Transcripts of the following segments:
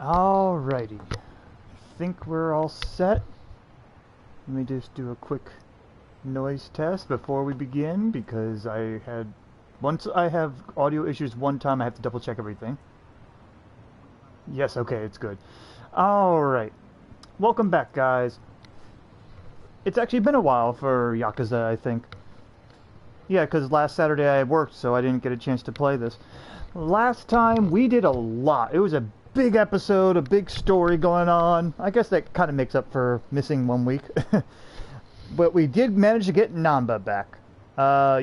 Alrighty. I think we're all set. Let me just do a quick noise test before we begin, because once I have audio issues one time, I have to double check everything. Yes, okay, it's good. Alright. Welcome back, guys. It's actually been a while for Yakuza, I think. Yeah, because last Saturday I worked, so I didn't get a chance to play this. Last time we did a lot. It was a big episode, a big story going on. I guess that kind of makes up for missing 1 week. But we did manage to get Nanba back.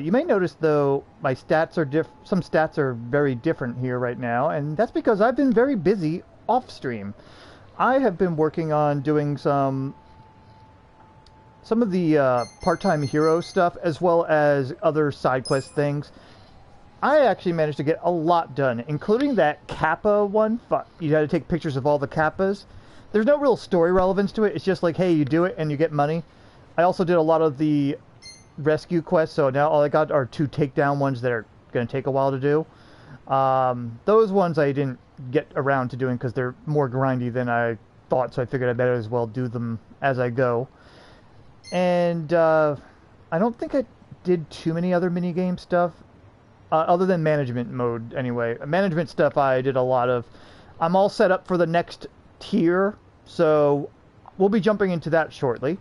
You may notice, though, my stats are some stats are very different here right now, and that's because I've been very busy off-stream. I have been working on doing some of the part-time hero stuff, as well as other side quest things. I actually managed to get a lot done, including that Kappa one. You had to take pictures of all the Kappas. There's no real story relevance to it. It's just like, hey, you do it and you get money. I also did a lot of the rescue quests, so now all I got are 2 takedown ones that are going to take a while to do. Those ones I didn't get around to doing because they're more grindy than I thought, so I figured I better as well do them as I go. And I don't think I did too many other minigame stuff. Other than management mode, anyway. Management stuff I did a lot of. I'm all set up for the next tier, so we'll be jumping into that shortly.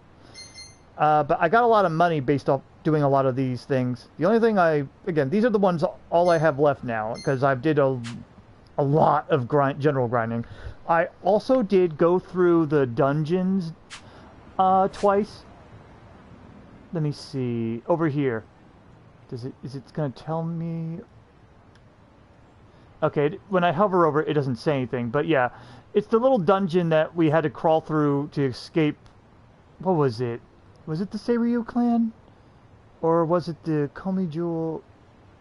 But I got a lot of money based off doing a lot of these things. The only thing again, these are the ones all I have left now, because I've did a lot of general grinding. I also did go through the dungeons twice. Let me see. Over here. Is it going to tell me? Okay, when I hover over it, it doesn't say anything. But yeah, it's the little dungeon that we had to crawl through to escape. What was it? Was it the Seiryu clan? Or was it the Komi Jewel?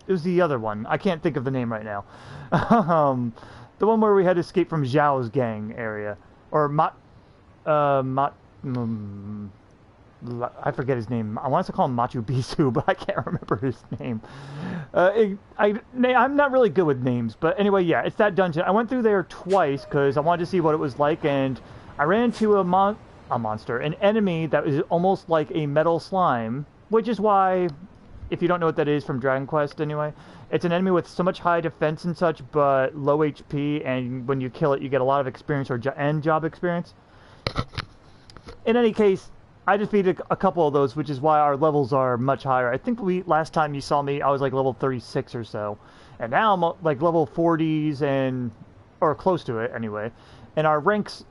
It was the other one. I can't think of the name right now. The one where we had to escape from Zhao's gang area. Or I forget his name. I want to call him Machu Picchu, but I can't remember his name. I'm not really good with names, but anyway, yeah, it's that dungeon. I went through there twice because I wanted to see what it was like, and I ran into an enemy that was almost like a metal slime, which is why, if you don't know what that is from Dragon Quest anyway, it's an enemy with so much high defense and such, but low HP, and when you kill it, you get a lot of experience and job experience. In any case, I defeated a couple of those, which is why our levels are much higher. I think last time you saw me, I was like level 36 or so. And now I'm like level 40s or close to it anyway. And our ranks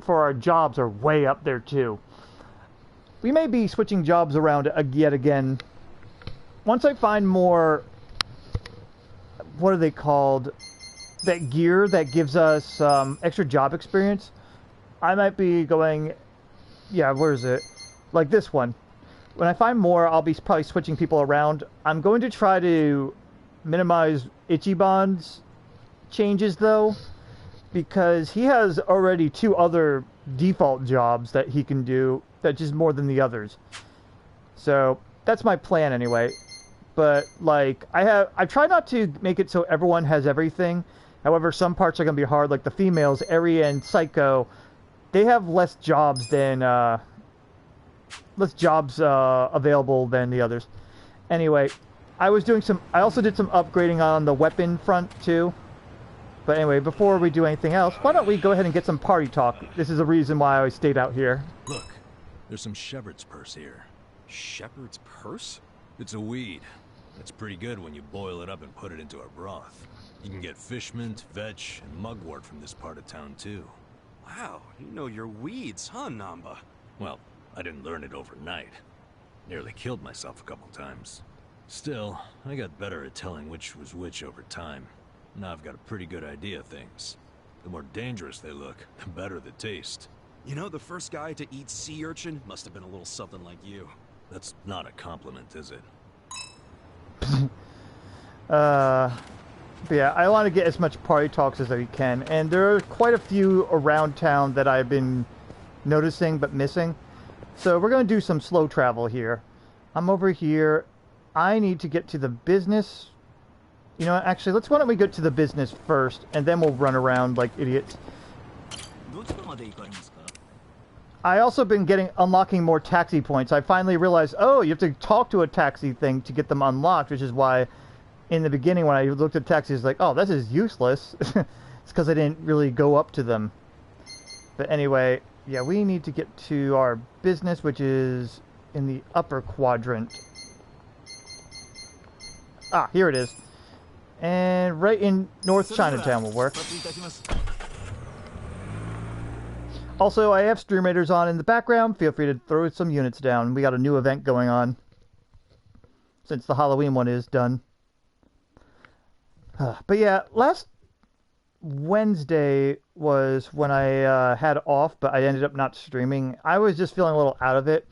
for our jobs are way up there too. We may be switching jobs around yet again. Once I find more, what are they called? That gear that gives us extra job experience. I might be going, yeah, where is it? Like this one. When I find more, I'll be probably switching people around. I'm going to try to minimize Ichiban's changes, though, because he has already 2 other default jobs that he can do that just more than the others. So that's my plan anyway. But like I try not to make it so everyone has everything. However, some parts are going to be hard, like the females, Eri and Psycho. They have less jobs than available than the others. Anyway, I also did some upgrading on the weapon front too. But anyway, before we do anything else, why don't we go ahead and get some party talk? This is the reason why I stayed out here. Look, there's some shepherd's purse here. Shepherd's purse? It's a weed. It's pretty good when you boil it up and put it into a broth. You can get fish mint, vetch, and mugwort from this part of town too. Wow, you know your weeds, huh, Nanba? Well, I didn't learn it overnight. Nearly killed myself a couple times. Still, I got better at telling which was which over time. Now I've got a pretty good idea of things. The more dangerous they look, the better the taste. You know, the first guy to eat sea urchin must have been a little something like you. That's not a compliment, is it? But yeah, I want to get as much party talks as I can, and there are quite a few around town that I've been noticing but missing. So we're going to do some slow travel here. I'm over here. I need to get to the business. You know, actually, why don't we get to the business first, and then we'll run around like idiots. I also been unlocking more taxi points. I finally realized, oh, you have to talk to a taxi thing to get them unlocked, which is why in the beginning when I looked at taxis, like, oh, this is useless. It's because I didn't really go up to them. But anyway, yeah, we need to get to our business, which is in the upper quadrant. Ah, here it is. And right in North Chinatown will work. Also, I have Stream Raiders on in the background. Feel free to throw some units down. We got a new event going on. Since the Halloween one is done. But yeah, last Wednesday was when I had off, but I ended up not streaming. I was just feeling a little out of it.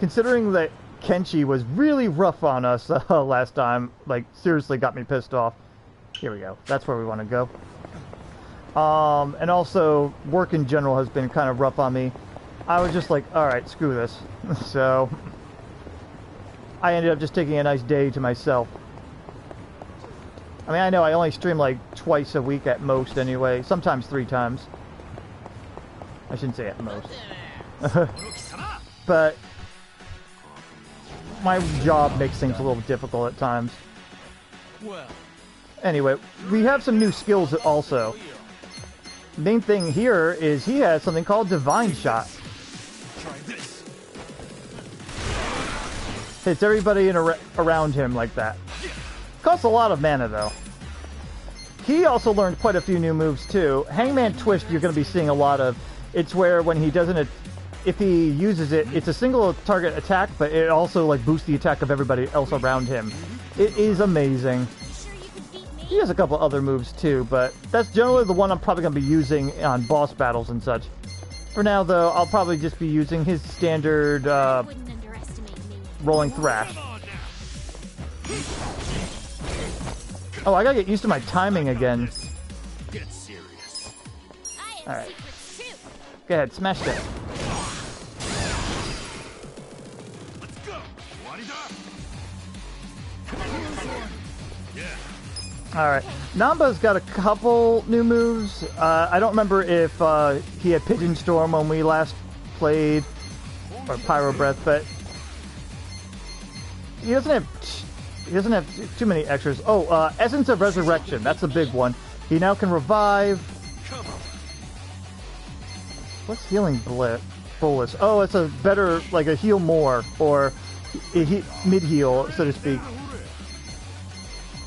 Considering that Kenshi was really rough on us last time, like, seriously got me pissed off. Here we go. That's where we want to go. And also, work in general has been kind of rough on me. I was just like, alright, screw this. So, I ended up just taking a nice day to myself. I mean, I know I only stream like twice a week at most anyway. Sometimes 3 times. I shouldn't say at most. But my job makes things a little difficult at times. Anyway, we have some new skills also. Main thing here is he has something called Divine Shot. Hits everybody around him like that. Costs a lot of mana though. He also learned quite a few new moves too. Hangman Twist you're going to be seeing a lot of. It's where when he doesn't, if he uses it, it's a single target attack, but it also like boosts the attack of everybody else around him. It is amazing. He has a couple other moves too, but that's generally the one I'm probably going to be using on boss battles and such. For now though, I'll probably just be using his standard Rolling Thrash. Oh, I gotta get used to my timing again. Alright. Go ahead, smash that. Alright. Nanba's got a couple new moves. I don't remember if he had Pigeon Storm when we last played, or Pyro Breath, but he doesn't have too many extras. Oh, Essence of Resurrection. That's a big one. He now can revive. What's Healing Bolus? Oh, it's a better, like a heal more, or mid-heal, so to speak.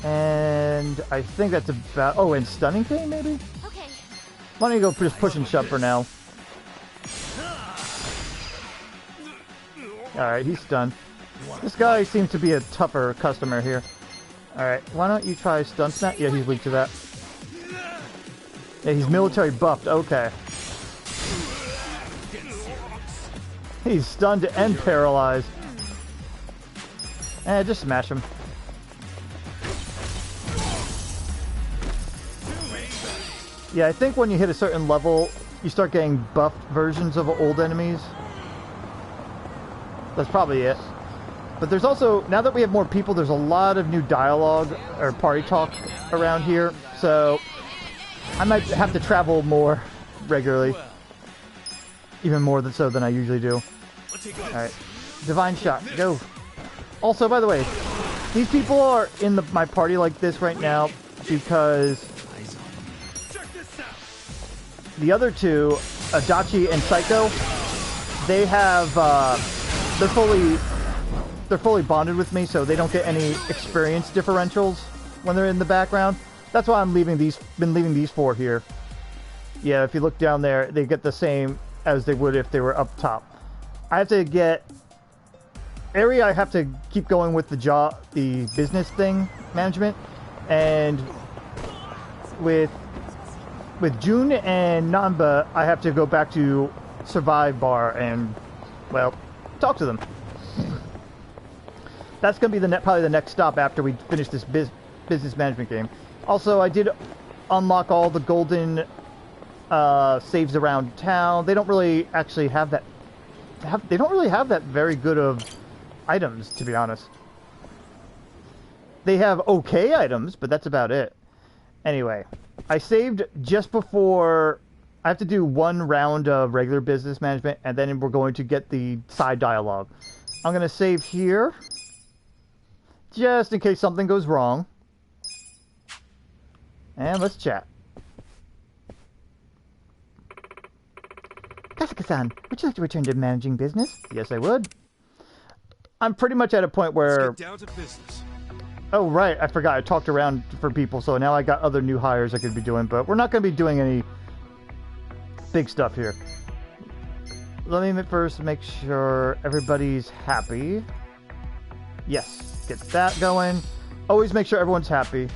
And I think that's about... Oh, and Stunning Cane, maybe? Okay. Why don't you go just push and shove for now? Alright, he's stunned. This guy seems to be a tougher customer here. Alright, why don't you try Stun Snap? Yeah, he's weak to that. Yeah, he's military buffed. Okay. He's stunned and paralyzed. Just smash him. Yeah, I think when you hit a certain level, you start getting buffed versions of old enemies. That's probably it. But there's also, now that we have more people, there's a lot of new dialogue or party talk around here. So I might have to travel more regularly. Even more than I usually do. Alright. Divine Shot, go. Also, by the way, these people are in my party like this right now because the other two, Adachi and Psycho, they have, they're fully bonded with me, so they don't get any experience differentials when they're in the background. That's why I'm been leaving these 4 here. Yeah, if you look down there, they get the same as they would if they were up top. I have to get... I have to keep going with the business thing, management, and with Jun and Nanba, I have to go back to Survive Bar and, well, talk to them. That's going to be probably the next stop after we finish this business management game. Also, I did unlock all the golden saves around town. They don't really actually have that. They don't really have that very good of items, to be honest. They have okay items, but that's about it. Anyway, I saved just before. I have to do one round of regular business management, and then we're going to get the side dialogue. I'm going to save here, just in case something goes wrong. And let's chat. Kasuka-san, would you like to return to managing business? Yes, I would. I'm pretty much at a point where... Let's get down to business. Oh, right. I forgot. I talked around for people, so now I got other new hires I could be doing, but we're not going to be doing any big stuff here. Let me first make sure everybody's happy. Yes. Get that going. Always make sure everyone's happy.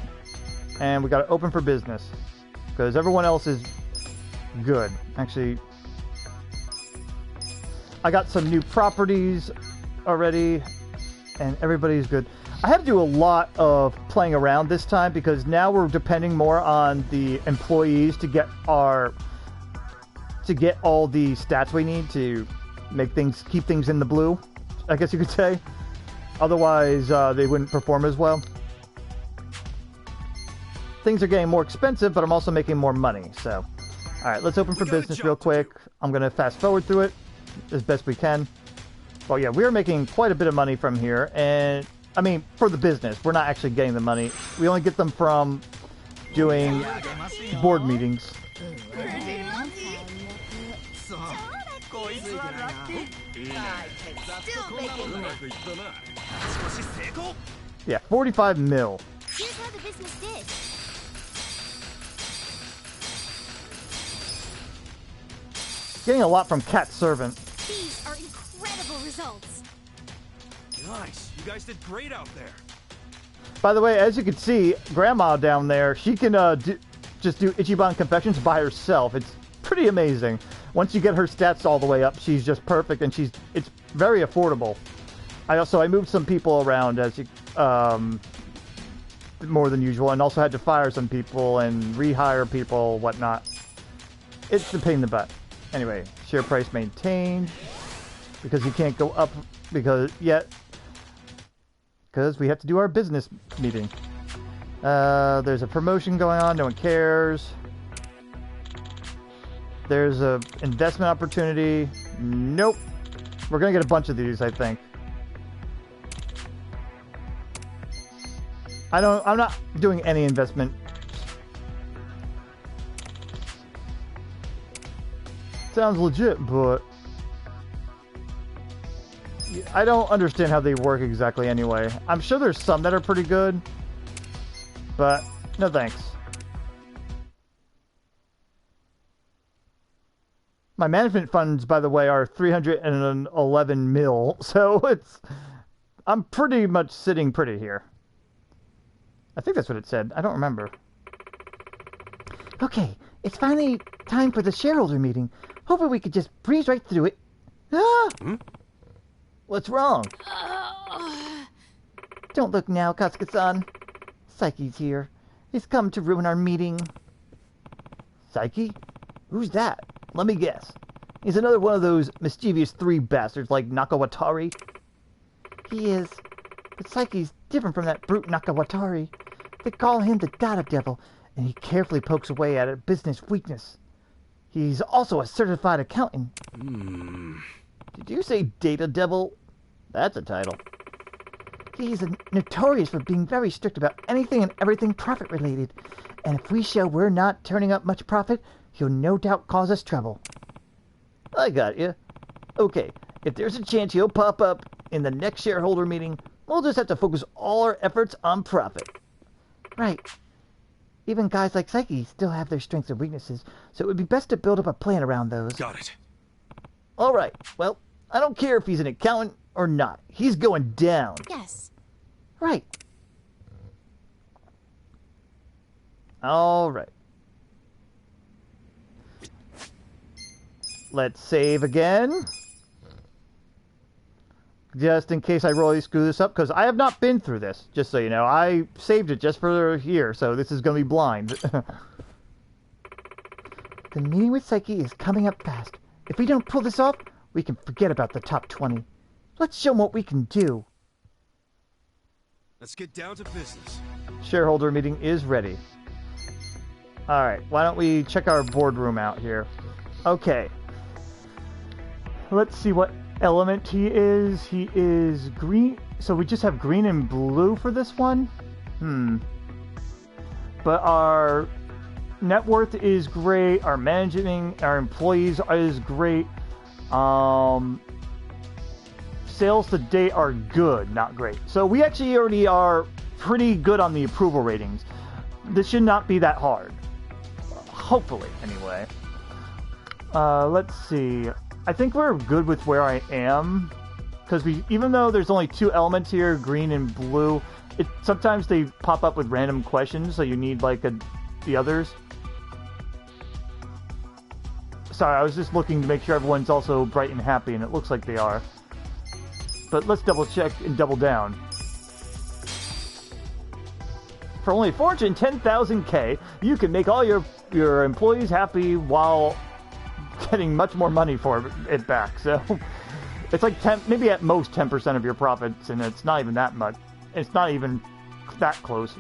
And we got to open for business. Because everyone else is good. Actually, I got some new properties already. And everybody's good. I had to do a lot of playing around this time because now we're depending more on the employees to get all the stats we need to make things, keep things in the blue, I guess you could say. Otherwise, they wouldn't perform as well. Things are getting more expensive, but I'm also making more money, so. Alright, let's open for business real quick. I'm going to fast forward through it as best we can. Well, yeah, we're making quite a bit of money from here, and, I mean, for the business. We're not actually getting the money. We only get them from doing board meetings. Yeah, 45 mil. Here's how the business did. Getting a lot from Cat Servant. These are incredible results. Nice. You guys did great out there. By the way, as you can see, Grandma down there, she can just do Ichiban confections by herself. It's pretty amazing. Once you get her stats all the way up, she's just perfect, and it's very affordable. I moved some people around as you, more than usual, and also had to fire some people and rehire people, whatnot. It's a pain in the butt. Anyway, share price maintained because you can't go up because we have to do our business meeting. There's a promotion going on. No one cares. There's a investment opportunity. Nope. We're gonna get a bunch of these, I think. I'm not doing any investment. Sounds legit, but I don't understand how they work exactly anyway. I'm sure there's some that are pretty good, but no thanks. My management funds, by the way, are 311 mil, so I'm pretty much sitting pretty here. I think that's what it said. I don't remember. Okay, it's finally time for the shareholder meeting. Hopefully we could just breeze right through it. Ah! Hmm? What's wrong? Don't look now, Kasuka-san. Psyche's here. He's come to ruin our meeting. Psyche? Who's that? Let me guess. He's another one of those mischievous 3 bastards like Nakawatari. He is. But Psyche's different from that brute Nakawatari. They call him the Data Devil, and he carefully pokes away at a business weakness. He's also a certified accountant. Did you say Data Devil? That's a title. He's notorious for being very strict about anything and everything profit related. And if we show we're not turning up much profit, he'll no doubt cause us trouble. I got you. Okay, if there's a chance he'll pop up in the next shareholder meeting, we'll just have to focus all our efforts on profit. Right. Even guys like Psyche still have their strengths and weaknesses, so it would be best to build up a plan around those. Got it. Alright, well, I don't care if he's an accountant or not. He's going down. Yes. Right. Alright. Let's save again. Just in case I really screw this up, because I have not been through this, just so you know. I saved it just for here, so this is going to be blind. The meeting with Psyche is coming up fast. If we don't pull this off, we can forget about the top 20. Let's show them what we can do. Let's get down to business. Shareholder meeting is ready. Alright, why don't we check our boardroom out here? Okay. Let's see what element he is. He is green. So we just have green and blue for this one? But our net worth is great. Our managing, our employees is great. Sales to date are good, not great. So we actually already are pretty good on the approval ratings. This should not be that hard. Hopefully, anyway. Let's see. I think we're good with where I am. Because even though there's only 2 elements here, green and blue, sometimes they pop up with random questions, so you need like the others. Sorry, I was just looking to make sure everyone's also bright and happy, and it looks like they are. But let's double check and double down. For only 410,000K, you can make all your employees happy while getting much more money for it back. So it's like 10, maybe at most 10% of your profits, and it's not even that much. It's not even that close.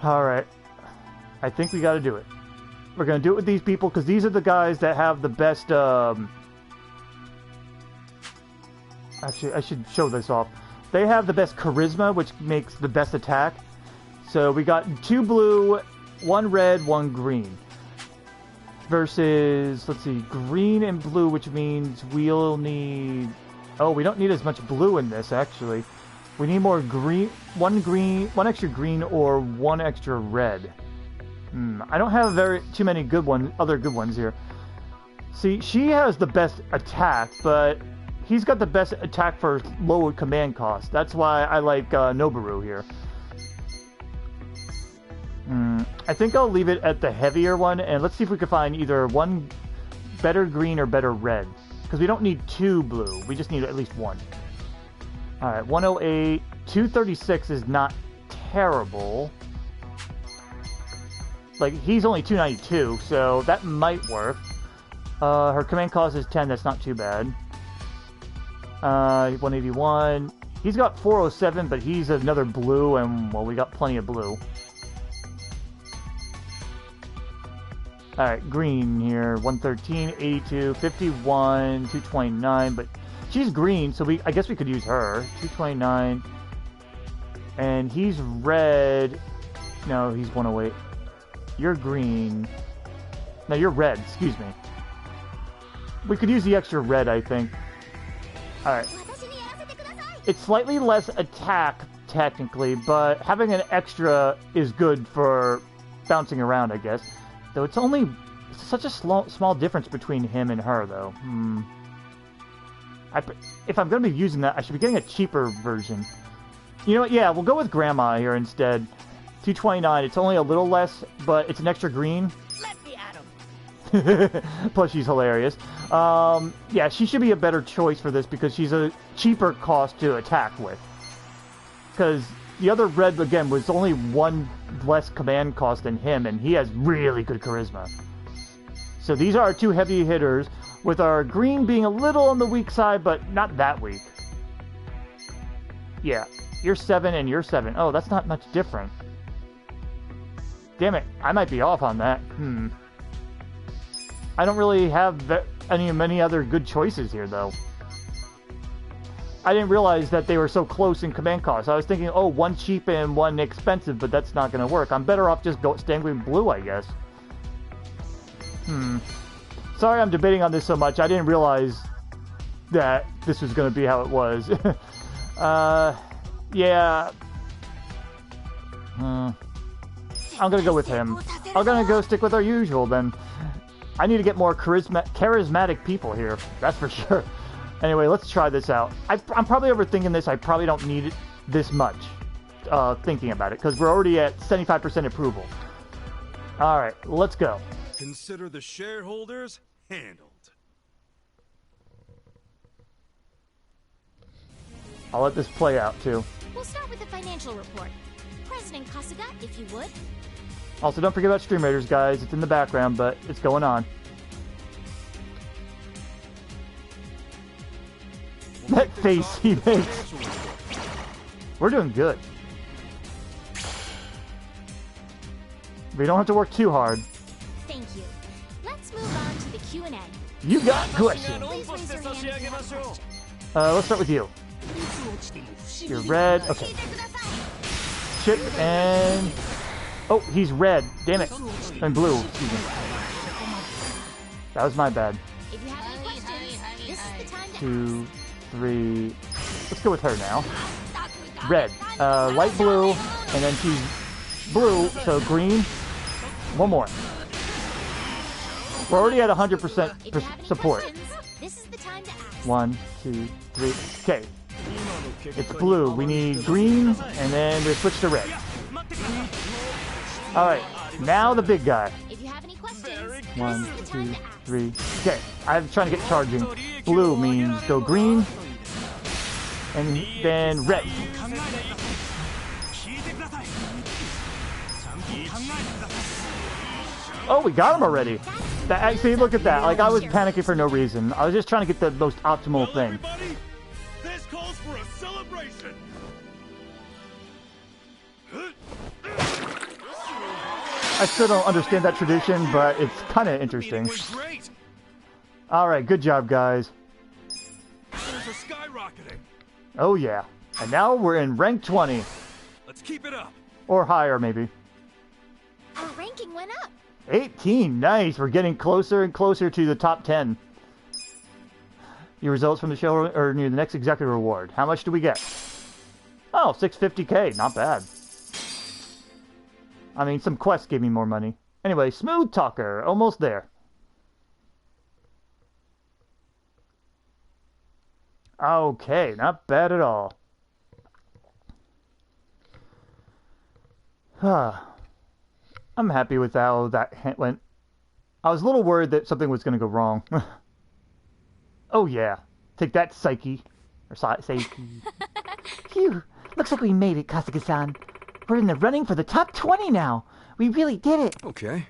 Alright. I think we gotta do it. We're gonna do it with these people, because these are the guys that have the best, Actually, I should show this off. They have the best charisma, which makes the best attack. So we got 2 blue, 1 red, 1 green. Versus, let's see, green and blue, which means we'll need... Oh, we don't need as much blue in this, actually. We need more green, 1 extra green, or 1 extra red. I don't have too many other good ones here. See, she has the best attack, but he's got the best attack for low command cost. That's why I like Noboru here. I think I'll leave it at the heavier one, and let's see if we can find either 1 better green or better red. Because we don't need 2 blue, we just need at least 1. Alright, 108, 236 is not terrible. Like, he's only 292, so that might work. Her command cost is 10, that's not too bad. 181. He's got 407, but he's another blue, and, well, we got plenty of blue. Alright, green here. 113, 82, 51, 229, but she's green, so I guess we could use her. 229. And he's red. No, he's 108. You're green. No, you're red, excuse me. We could use the extra red, I think. Alright. It's slightly less attack, technically, but having an extra is good for bouncing around, I guess. Though it's such a small difference between him and her, though. If I'm going to be using that, I should be getting a cheaper version. You know what? Yeah, we'll go with Grandma here instead. 229. It's only a little less, but it's an extra green. Let me at him. Plus, she's hilarious. Yeah, she should be a better choice for this because she's a cheaper cost to attack with. Because the other red, again, was only 1 less command cost than him, and he has really good charisma. So these are our 2 heavy hitters, with our green being a little on the weak side, but not that weak. Yeah, you're 7 and you're 7. Oh, that's not much different. Damn it, I might be off on that. I don't really have many other good choices here, though. I didn't realize that they were so close in command cost. I was thinking, oh, 1 cheap and 1 expensive, but that's not going to work. I'm better off just staying with blue, I guess. Sorry I'm debating on this so much. I didn't realize that this was going to be how it was. Yeah. I'm going to go with him. I'm going to go stick with our usual, then. I need to get more charismatic people here. That's for sure. Anyway, let's try this out. I'm probably overthinking this. I probably don't need it this much thinking about it, because we're already at 75% approval. Alright, let's go. Consider the shareholders handled. I'll let this play out, too. We'll start with the financial report. President Kasuga, if you would. Also, don't forget about Stream Raiders, guys. It's in the background, but it's going on. That face he makes. We're doing good. We don't have to work too hard. Thank you. Let's move on to the Q&A. You got questions. Please raise your hand if you have a question. Let's start with you. You're red. Okay. Chip and... Oh, he's red. Damn it. And blue. Excuse me. That was my bad. If you have any questions, this is the time to 2, 3... Let's go with her now. Red. Light blue. And then she's blue, so green. One more. We're already at 100% support. This is the time to ask. 1, 2, 3. Okay. It's blue. We need green, and then we switch to red. Alright, now the big guy. If you have any questions, 1, this is the time 2, to ask. 3. Okay, I'm trying to get charging. Blue means go green, and then red. Oh, we got him already. Actually, look at that. Like, I was panicking for no reason. I was just trying to get the most optimal thing. This calls for a celebration. I still don't understand that tradition, but it's kind of interesting. Great. Alright, good job, guys. Things are skyrocketing. Oh, yeah. And now we're in rank 20. Let's keep it up. Or higher, maybe. Our ranking went up. 18, nice. We're getting closer and closer to the top 10. Your results from the show are near the next executive reward. How much do we get? Oh, 650k. Not bad. I mean, some quests gave me more money. Anyway, Smooth Talker. Almost there. Okay, not bad at all. I'm happy with how that went. I was a little worried that something was going to go wrong. Oh yeah. Take that, Psyche. Or Psyche. Phew. Looks like we made it, Kasuga-san. We're in the running for the top 20 now. We really did it. Okay.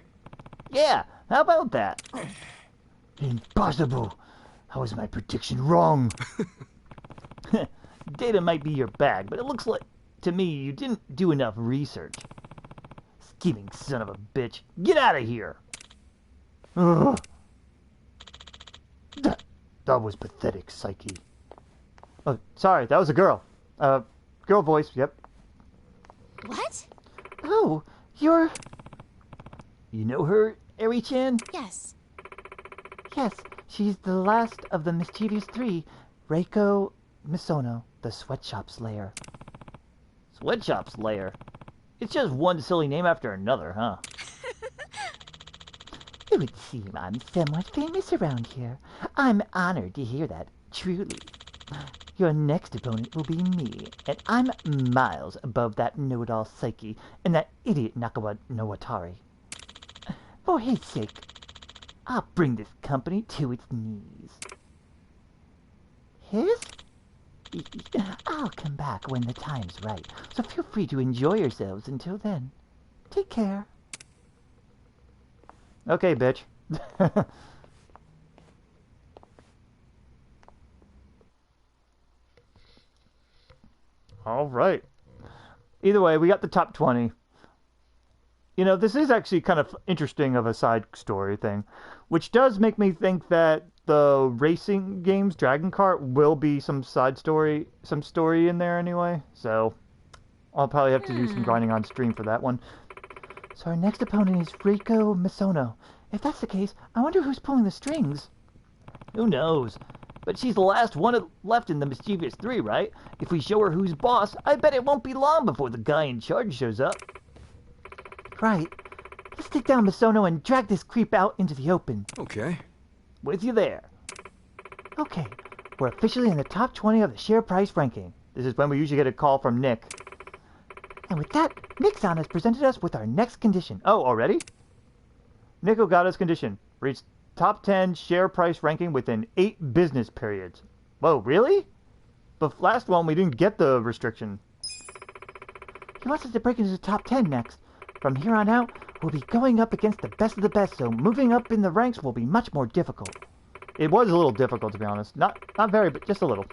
Yeah, how about that? Impossible. How was my prediction wrong? Data might be your bag, but it looks like, to me, you didn't do enough research. Scheming son of a bitch. Get out of here! Ugh. That was pathetic, Psyche. Oh, sorry, that was a girl. Girl voice, yep. What? Oh, you're... You know her, Eri-chan? Yes. Yes, she's the last of the mischievous three. Frico Misono, the sweatshop slayer. Sweatshop Slayer? It's just one silly name after another, huh? It would seem I'm somewhat famous around here. I'm honored to hear that, truly. Your next opponent will be me, and I'm miles above that know-it-all Psyche and that idiot Nakawa no Watari. For his sake, I'll bring this company to its knees. His? I'll come back when the time's right, so feel free to enjoy yourselves until then. Take care. Okay, bitch. All right. Either way, we got the top 20. You know, this is actually kind of interesting of a side story thing, which does make me think that the racing games, Dragon Kart, will be some story in there anyway. So I'll probably have to do some grinding on stream for that one. So our next opponent is Frico Misono. If that's the case, I wonder who's pulling the strings. Who knows? But she's the last one left in the Mischievous 3, right? If we show her who's boss, I bet it won't be long before the guy in charge shows up. Right. Let's take down Misono and drag this creep out into the open. Okay. With you there. Okay. We're officially in the top 20 of the share price ranking. This is when we usually get a call from Nick. And with that, Nick-san has presented us with our next condition. Oh, already? Nick Ogata's condition. Reach top 10 share price ranking within 8 business periods. Whoa, really? The last one, we didn't get the restriction. He wants us to break into the top 10 next. From here on out, we'll be going up against the best of the best, so moving up in the ranks will be much more difficult. It was a little difficult, to be honest. Not very, but just a little.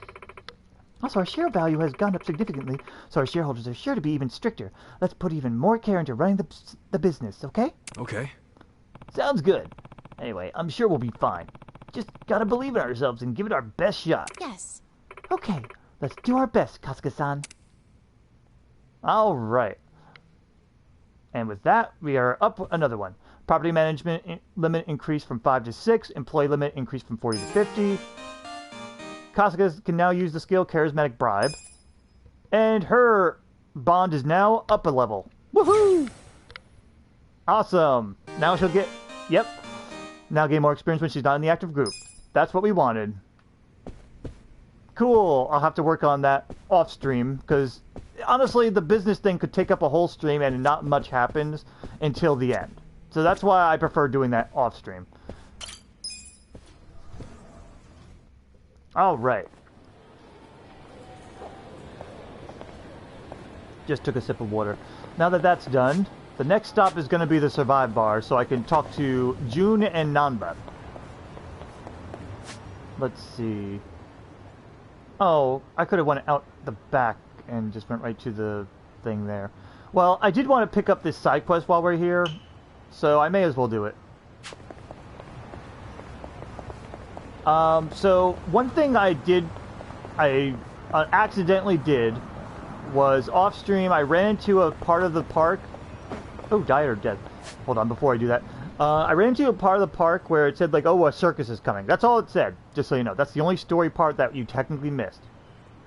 Also, our share value has gone up significantly, so our shareholders are sure to be even stricter. Let's put even more care into running the business, okay? Okay. Sounds good. Anyway, I'm sure we'll be fine. Just gotta believe in ourselves and give it our best shot. Yes. Okay, let's do our best, Kasuga-san. Alright. And with that, we are up another one. Property management limit increased from 5 to 6. Employee limit increased from 40 to 50. Kasuga can now use the skill Charismatic Bribe. And her bond is now up a level. Woohoo! Awesome. Now she'll get... Yep. Now gain more experience when she's not in the active group. That's what we wanted. Cool. I'll have to work on that off stream, because honestly, the business thing could take up a whole stream and not much happens until the end. So that's why I prefer doing that off stream. Alright. Just took a sip of water. Now that that's done, the next stop is going to be the Survive Bar, so I can talk to June and Nanba. Let's see. Oh, I could have went out the back and just went right to the thing there. Well, I did want to pick up this side quest while we're here, so I may as well do it. So one thing I accidentally did was off stream. I ran into a part of the park. Oh, died or dead. Hold on, before I do that. I ran into a part of the park where it said, like, oh, a circus is coming. That's all it said, just so you know. That's the only story part that you technically missed.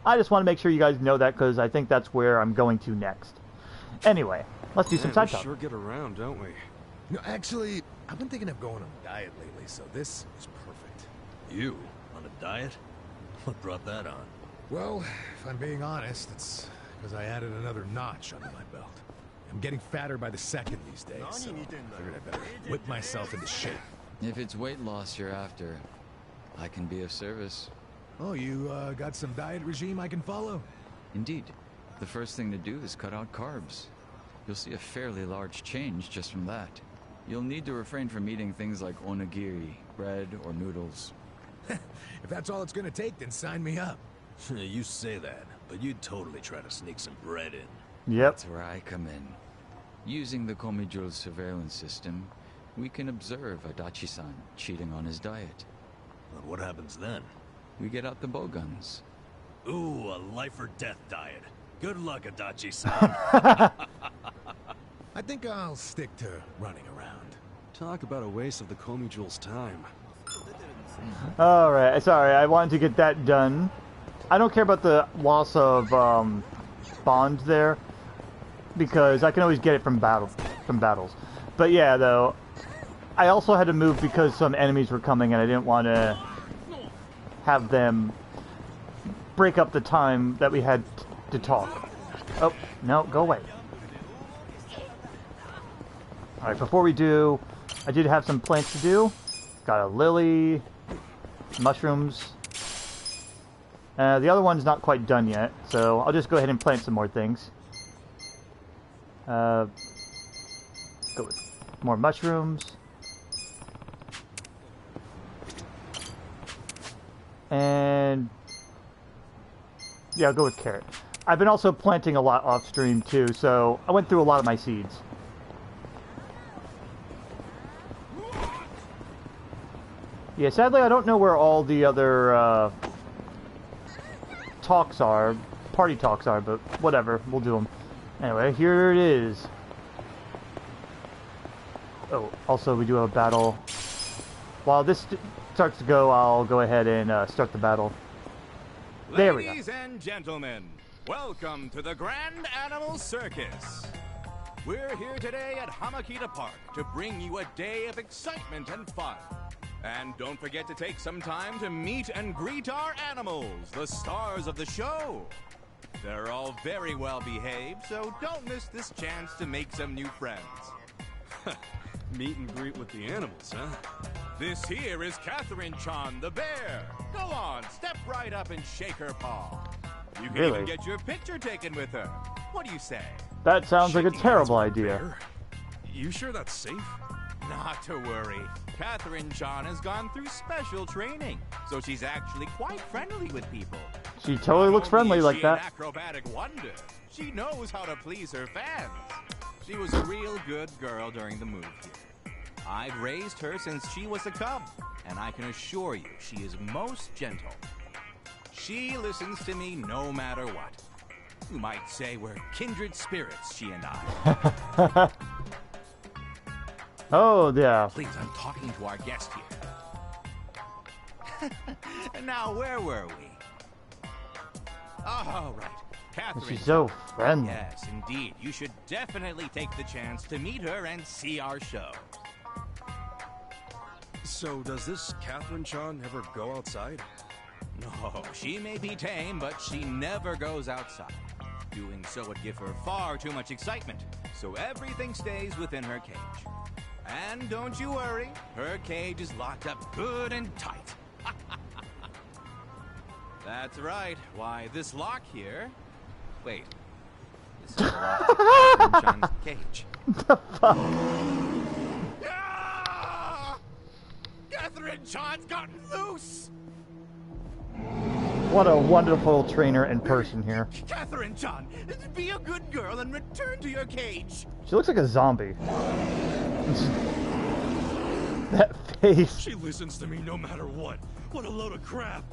I just want to make sure you guys know that, because I think that's where I'm going to next. Anyway, let's do some side talk. We sure get around, don't we? No, actually, I've been thinking of going on a diet lately, so this is perfect. You? On a diet? What brought that on? Well, if I'm being honest, it's because I added another notch under my belt. I'm getting fatter by the second these days, so I figured I better whip myself into shape. If it's weight loss you're after, I can be of service. Oh, you got some diet regime I can follow? Indeed. The first thing to do is cut out carbs. You'll see a fairly large change just from that. You'll need to refrain from eating things like onigiri, bread, or noodles. If that's all it's gonna take, then sign me up. You say that, but you'd totally try to sneak some bread in. Yep. That's where I come in. Using the Komijul's surveillance system, we can observe Adachi-san cheating on his diet. Well, what happens then? We get out the bowguns. Ooh, a life or death diet. Good luck, Adachi-san. I think I'll stick to running around. Talk about a waste of the Komijul's time. Alright, sorry, I wanted to get that done. I don't care about the loss of bond there, because I can always get it from battles. But yeah, though, I also had to move because some enemies were coming and I didn't want to have them break up the time that we had to talk. Oh, no, go away. Alright, before we do, I did have some plants to do. Got a lily, mushrooms. The other one's not quite done yet, so I'll just go ahead and plant some more things. Go with more mushrooms. And yeah, I'll go with carrot. I've been also planting a lot off stream too, so I went through a lot of my seeds. Yeah, sadly I don't know where all the other talks are, party talks are, but whatever, we'll do them. Anyway, here it is. Oh, also we do have a battle. While this starts to go, I'll go ahead and start the battle. There we go. Ladies and gentlemen, welcome to the Grand Animal Circus. We're here today at Hamakita Park to bring you a day of excitement and fun. And don't forget to take some time to meet and greet our animals, the stars of the show. They're all very well behaved, so don't miss this chance to make some new friends. Meet and greet with the animals, huh? This here is Catherine-chan the bear. Go on, step right up and shake her paw. You can even get your picture taken with her. What do you say? That sounds like a terrible idea. You sure that's safe? Not to worry. Catherine-chan has gone through special training, so she's actually quite friendly with people. She totally looks friendly like An that. acrobatic wonder. She knows how to please her fans. She was a real good girl during the move here. I've raised her since she was a cub, and I can assure you she is most gentle. She listens to me no matter what. You might say we're kindred spirits, she and I. Oh, yeah. Please, I'm talking to our guest here. Now, where were we? Oh, right. Catherine. She's so friendly. Yes, indeed. You should definitely take the chance to meet her and see our show. So, does this Catherine-chan ever go outside? No, she may be tame, but she never goes outside. Doing so would give her far too much excitement, so everything stays within her cage. And don't you worry, her cage is locked up good and tight. That's right. Why, this lock here... Wait. This is the lock to Catherine-chan's cage. The fuck? Ah! Catherine-chan's gotten loose! What a wonderful trainer in person here. Catherine-chan, be a good girl and return to your cage. She looks like a zombie. That face. She listens to me no matter what. What a load of crap.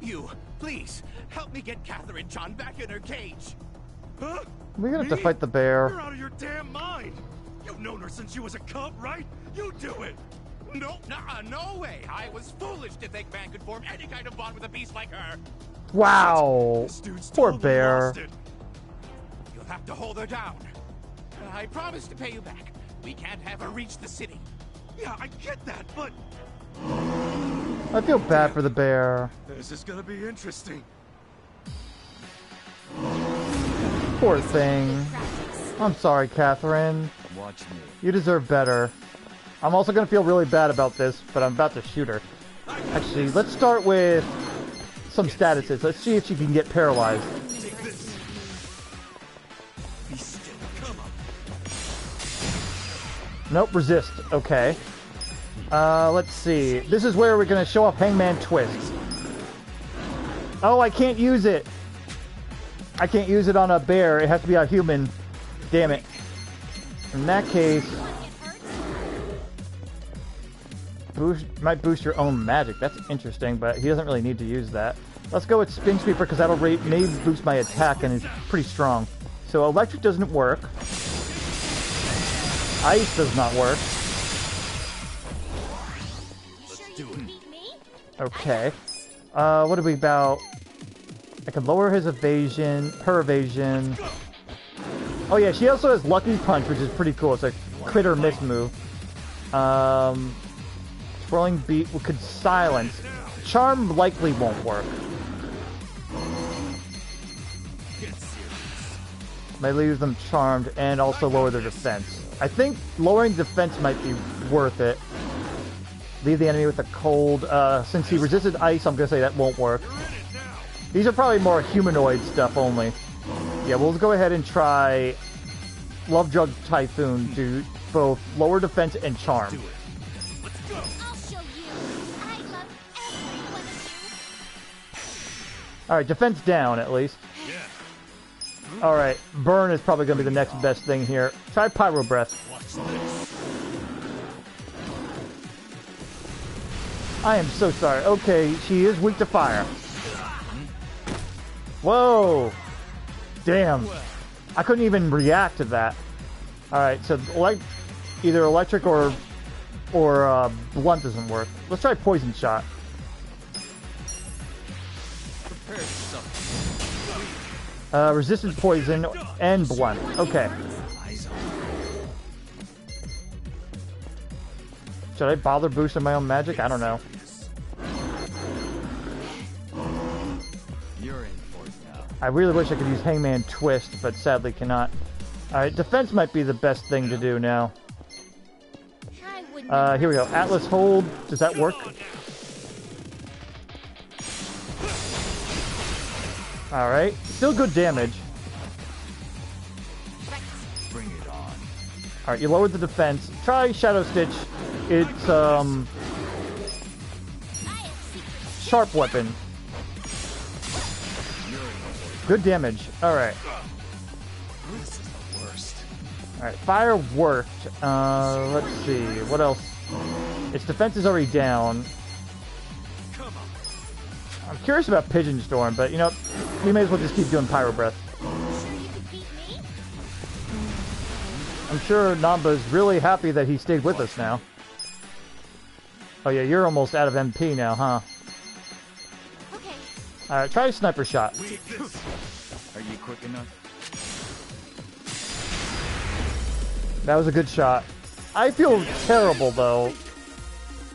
You, please, help me get Catherine-chan back in her cage. Huh? We're gonna have to Me? fight the bear. You're out of your damn mind. You've known her since she was a cub, right? You do it. No, no way. I was foolish to think man could form any kind of bond with a beast like her. Wow. This dude's Poor totally bear. lost it. You'll have to hold her down. I promise to pay you back. We can't have her reach the city. Yeah, I get that, but I feel bad for the bear. this is gonna be interesting. Poor thing. I'm sorry, Catherine. Watch me. You deserve better. I'm also gonna feel really bad about this, but I'm about to shoot her. Actually, let's start with some statuses. Let's see if she can get paralyzed. Take this. Be still. Come on. Nope, resist. Okay. Let's see. This is where we're gonna show off Hangman Twist. Oh, I can't use it. I can't use it on a bear. It has to be a human. Damn it. In that case, might boost your own magic. That's interesting, but he doesn't really need to use that. Let's go with Spin Sweeper because that'll maybe boost my attack and it's pretty strong. So electric doesn't work. Ice does not work. Okay. What are we about? I can lower his evasion, her evasion. Oh yeah, she also has Lucky Punch, which is pretty cool. It's a crit or miss move. Swirling Beat could silence. Charm likely won't work. May leave them charmed and also lower their defense. I think lowering defense might be worth it. Leave the enemy with a cold. Since he resisted ice, I'm gonna say that won't work. These are probably more humanoid stuff only. Yeah, we'll go ahead and try Love Drug Typhoon to both lower defense and charm. I'll show you. I love every one of Alright, defense down at least. Alright, burn is probably going to be the next best thing here. Try Pyro Breath. I am so sorry. Okay, she is weak to fire. Whoa! Damn. I couldn't even react to that. Alright, so either electric or blunt doesn't work. Let's try Poison Shot. Resistant poison and blunt. Okay. Should I bother boosting my own magic? I don't know. You're in for it now. I really wish I could use Hangman Twist, but sadly cannot. Alright, defense might be the best thing to do now. Here we go. Atlas Hold. Does that work? Alright. Still good damage. Bring it on. Alright, you lowered the defense. Try Shadow Stitch. It's, sharp weapon. Good damage. Alright. This is the worst. Alright, fire worked. Let's see. What else? Its defense is already down. Come on. I'm curious about Pigeon Storm, but you know, we may as well just keep doing Pyro Breath. Sure you could beat me? I'm sure Nanba's really happy that he stayed with us now. Oh yeah, you're almost out of MP now, huh? Okay. Alright, try a sniper shot. Are you quick enough? That was a good shot. I feel terrible though.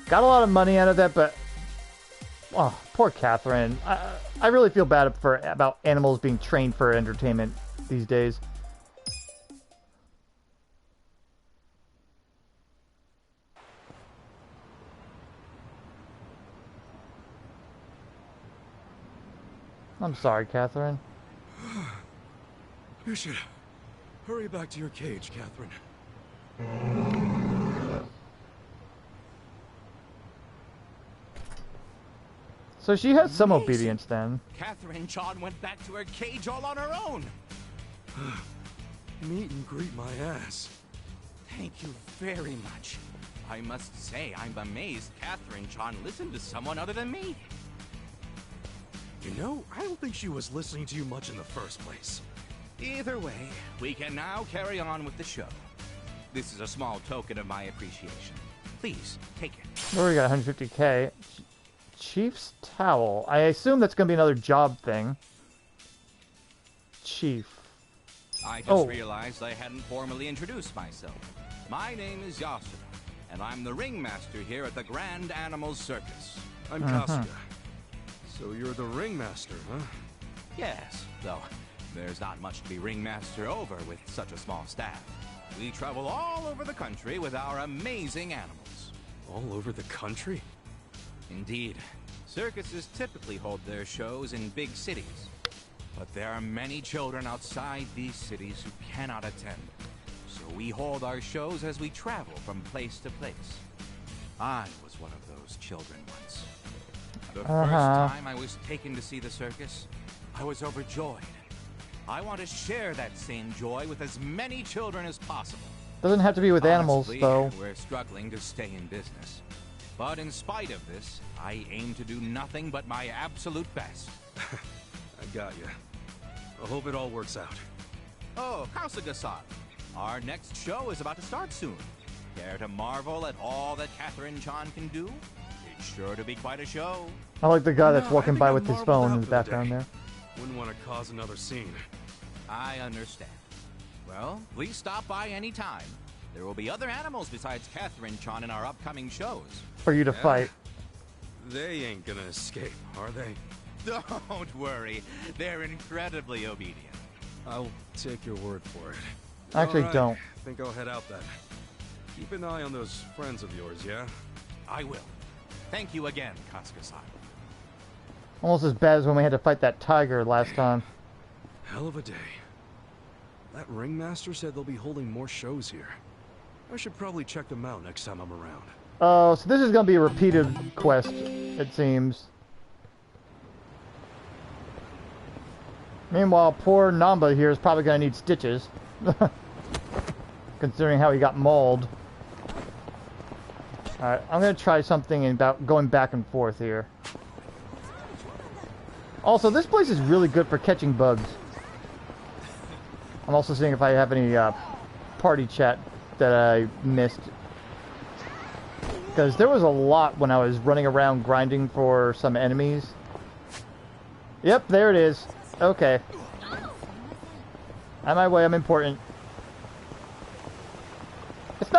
Got a lot of money out of that, but oh, poor Catherine. I really feel bad about animals being trained for entertainment these days. I'm sorry, Catherine. You should hurry back to your cage, Catherine. So she has some obedience then. Catherine-chan went back to her cage all on her own. Meet and greet my ass. Thank you very much. I must say, I'm amazed Catherine-chan listened to someone other than me. You know, I don't think she was listening to you much in the first place. Either way, we can now carry on with the show. This is a small token of my appreciation. Please, take it. Where we got 150k. Chief's Towel. I assume that's going to be another job thing. Chief. I just realized I hadn't formally introduced myself. My name is Yasuda, and I'm the ringmaster here at the Grand Animal Circus. I'm Kasuga. So you're the ringmaster, huh? Yes, though there's not much to be ringmaster over with such a small staff. We travel all over the country with our amazing animals. All over the country? Indeed. Circuses typically hold their shows in big cities. But there are many children outside these cities who cannot attend. So we hold our shows as we travel from place to place. I was one of those children once. The first time I was taken to see the circus, I was overjoyed. I want to share that same joy with as many children as possible. Doesn't have to be with animals, Honestly, though. We're struggling to stay in business. But in spite of this, I aim to do nothing but my absolute best. I got you. I hope it all works out. Oh, Kasuga-san, our next show is about to start soon. Care to marvel at all that Catherine-chan can do? It's sure to be quite a show. I like the guy that's No, walking I by think with I'm his marveled phone out in the for the background day. there. Wouldn't want to cause another scene. I understand. Well, please stop by any time. There will be other animals besides Catherine-chan in our upcoming shows. For you to fight. They ain't gonna escape, are they? Don't worry. They're incredibly obedient. I'll take your word for it. Actually, All right, don't. think I'll head out then. Keep an eye on those friends of yours, yeah? I will. Thank you again, Kasuga-san. Almost as bad as when we had to fight that tiger last time. Hell of a day. That ringmaster said they'll be holding more shows here. I should probably check them out next time I'm around. Oh, so this is going to be a repeated quest, it seems. Meanwhile, poor Nanba here is probably going to need stitches. Considering how he got mauled. Alright, I'm going to try something about going back and forth here. Also, this place is really good for catching bugs. I'm also seeing if I have any party chat that I missed. Because there was a lot when I was running around grinding for some enemies. Yep, there it is. Okay. On my way, I'm important. It's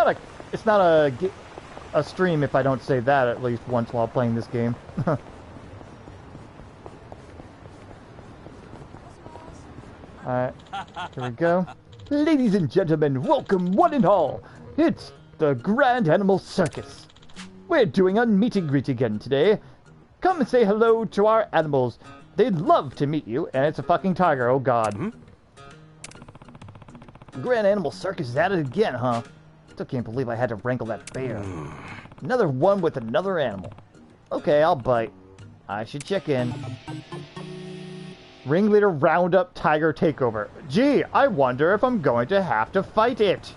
not a stream if I don't say that at least once while playing this game. Alright, here we go. Ladies and gentlemen, welcome one and all. It's the Grand Animal Circus. We're doing a meet and greet again today. Come and say hello to our animals. They'd love to meet you, and it's a fucking tiger, oh god. Grand Animal Circus is at it again, huh? Still can't believe I had to wrangle that bear. Another one with another animal. Okay, I'll bite. I should check in. Ringleader Roundup Tiger Takeover. Gee, I wonder if I'm going to have to fight it.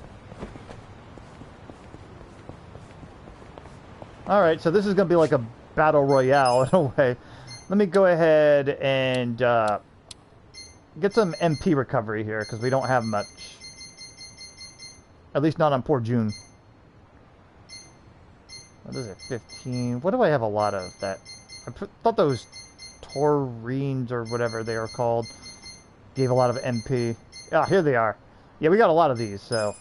Alright, so this is going to be like a battle royale in a way. Let me go ahead and get some MP recovery here, because we don't have much. At least not on poor June. What is it? 15. What do I have a lot of? That I thought those taurines or whatever they are called gave a lot of MP. Ah, here they are. Yeah, we got a lot of these, so.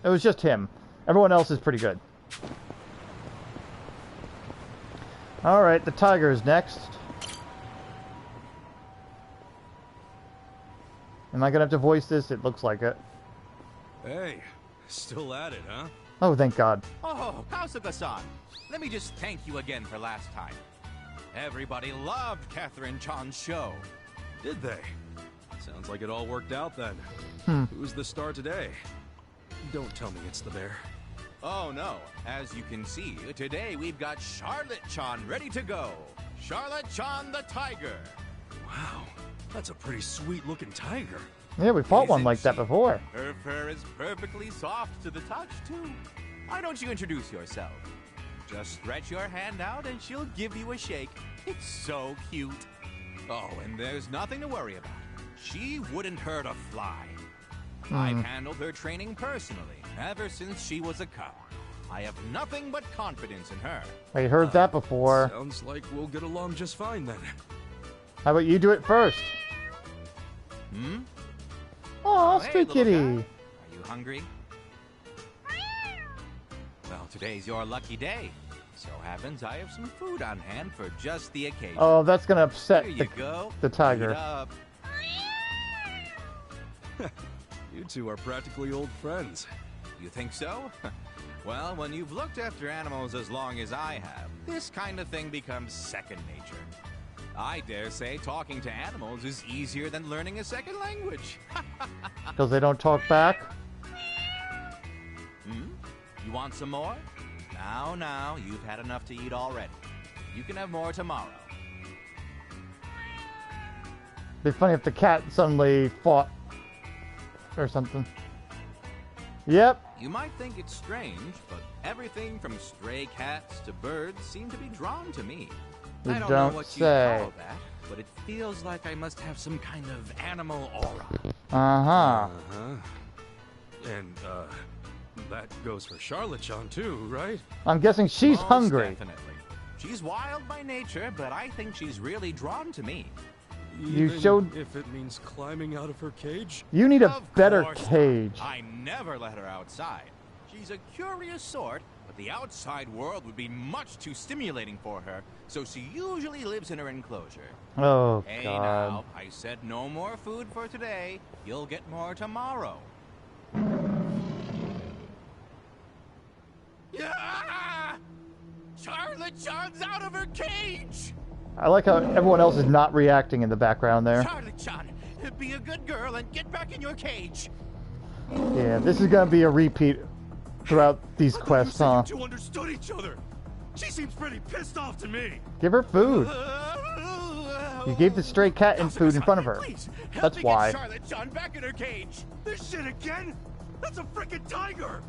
It was just him. Everyone else is pretty good. Alright, the tiger is next. Am I gonna have to voice this? It looks like it. Hey, still at it, huh? Oh, thank God. Oh, Kasuga-san, let me just thank you again for last time. Everybody loved Catherine Chan's show. Did they? Sounds like it all worked out then. Who's the star today? Don't tell me it's the bear. Oh no, as you can see, today we've got Charlotte Chan ready to go. Charlotte Chan the Tiger. Wow, that's a pretty sweet looking tiger. Yeah, we fought one Isn't like that she? before. Her fur is perfectly soft to the touch too. Why don't you introduce yourself? Just stretch your hand out and she'll give you a shake. It's so cute. Oh, and there's nothing to worry about. She wouldn't hurt a fly. I've handled her training personally, ever since she was a cub. I have nothing but confidence in her. I heard that before. Sounds like we'll get along just fine then. How about you do it first? Oh, hey, sweet little kitty. guy. Are you hungry? Well, today's your lucky day. So happens I have some food on hand for just the occasion. Oh, that's gonna upset Here you go. the tiger. Eat up. You two are practically old friends. You think so? Well, when you've looked after animals as long as I have, this kind of thing becomes second nature. I dare say talking to animals is easier than learning a second language. Because they don't talk back? You want some more? Now, you've had enough to eat already. You can have more tomorrow. It'd be funny if the cat suddenly fought or something. Yep. You might think it's strange, but everything from stray cats to birds seem to be drawn to me. You I don't don't know what say. you call that, but it feels like I must have some kind of animal aura. Uh-huh. And, that goes for Charlotte Chan too, right? I'm guessing she's Most hungry. Definitely. She's wild by nature, but I think she's really drawn to me. You Even showed- if it means climbing out of her cage? You need a Of better course not. cage. I never let her outside. She's a curious sort, but the outside world would be much too stimulating for her, so she usually lives in her enclosure. Oh, Hey God. now, I said no more food for today. You'll get more tomorrow. Yeah! Charlotte Chan's out of her cage! I like how everyone else is not reacting in the background there. Charlotte Chan, be a good girl and get back in your cage. Yeah, this is gonna be a repeat throughout these quests, huh? You two understood each other. She seems pretty pissed off to me. Give her food. You gave the stray cat and food in front of her. Please, help That's me why. Get Charlotte Chan back in her cage. This shit again? That's a freaking tiger.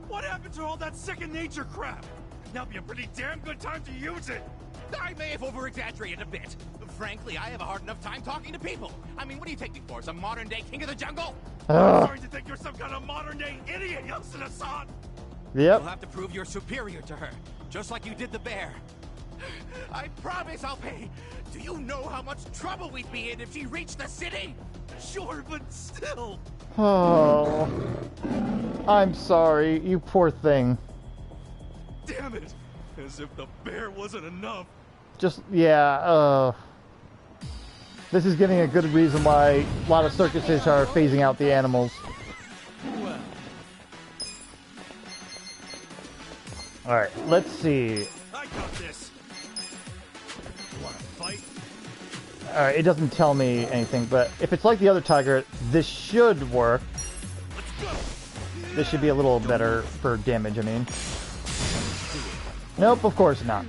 What happened to all that second nature crap? Now'd be a pretty damn good time to use it. I may have over-exaggerated a bit. Frankly, I have a hard enough time talking to people. I mean, what do you take me for, some modern-day king of the jungle? I'm starting to think you're some kind of modern-day idiot, Yasuna-san. Yep. You'll have to prove you're superior to her, just like you did the bear. I promise I'll pay. Do you know how much trouble we'd be in if she reached the city? Sure, but still. Oh. I'm sorry, you poor thing. Damn it. As if the bear wasn't enough. Just, yeah, this is giving a good reason why a lot of circuses are phasing out the animals. Well. Alright, let's see. I got this. You wanna fight? Alright, it doesn't tell me anything, but if it's like the other tiger, this should work. This should be a little better for damage, I mean. Nope, of course not.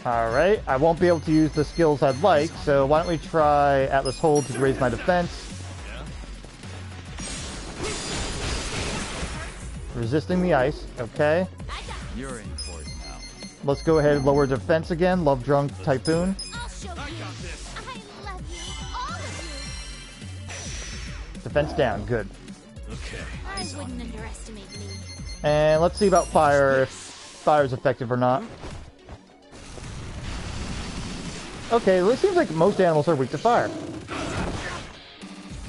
Alright, I won't be able to use the skills I'd like, so why don't we try Atlas Hold to raise my defense. Resisting the ice, okay. You're in for it now. Let's go ahead and lower defense again. Love Drunk Typhoon. I'll show you. I love you, all of you. Defense down, good. Okay. I wouldn't underestimate me. And let's see about fire, if fire's effective or not. Okay, well, it seems like most animals are weak to fire.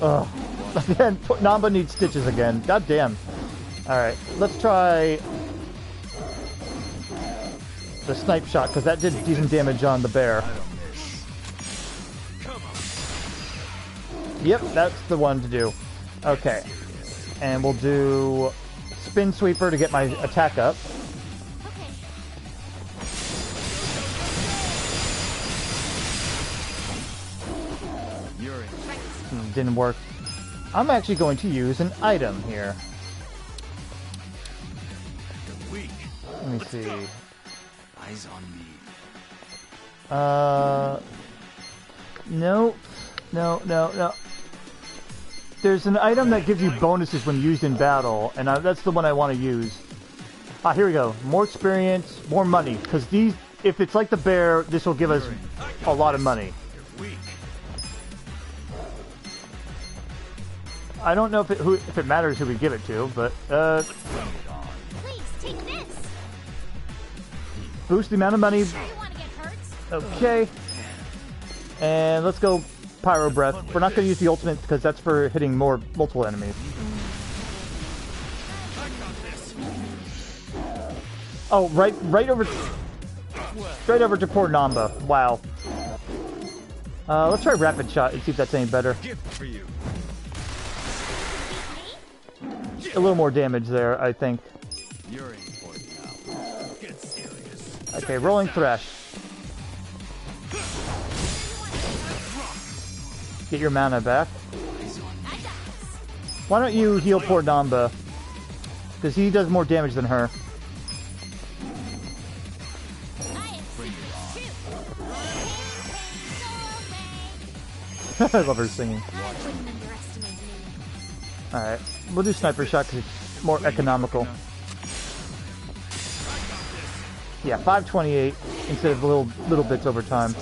Ugh. Again, Nanba needs stitches again. God damn. Alright, let's try the snipe shot, because that did decent damage on the bear. Yep, that's the one to do. Okay. And we'll do Spin Sweeper to get my attack up. Okay. You're in. Didn't work. I'm actually going to use an item here. Let me see. Eyes on me. No. No. There's an item that gives you bonuses when used in battle, and that's the one I want to use. Ah, here we go. More experience, more money. Because these, if it's like the bear, this will give us a lot of money. I don't know if it matters who we give it to, but Please take this. boost the amount of money. Sure you want to get hurt? Okay. And let's go Pyro Breath. We're not going to use the ultimate because that's for hitting multiple enemies. Oh, right over to poor Nanba. Wow. Let's try Rapid Shot and see if that's any better. A little more damage there, I think. You're in for it now. Get serious. Okay, Rolling Thresh. Get your mana back. Why don't you heal poor Nanba? Because he does more damage than her. I love her singing. Alright, we'll do Sniper Shot because it's more economical. Yeah, 528 instead of little bits over time.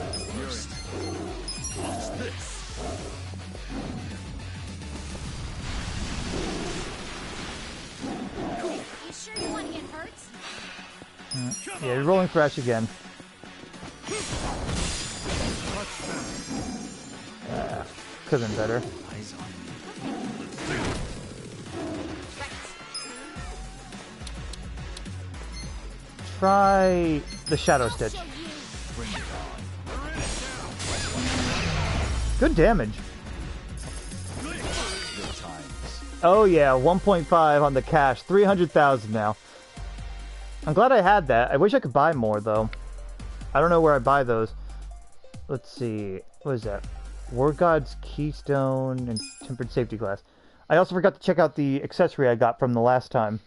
Yeah, you're rolling Thresh again. Could have been better. Try the Shadow Stitch. Good damage. Oh yeah, 1.5 on the cash. 300,000 now. I'm glad I had that. I wish I could buy more, though. I don't know where I buy those. Let's see. What is that? War God's Keystone and Tempered Safety Glass. I also forgot to check out the accessory I got from the last time.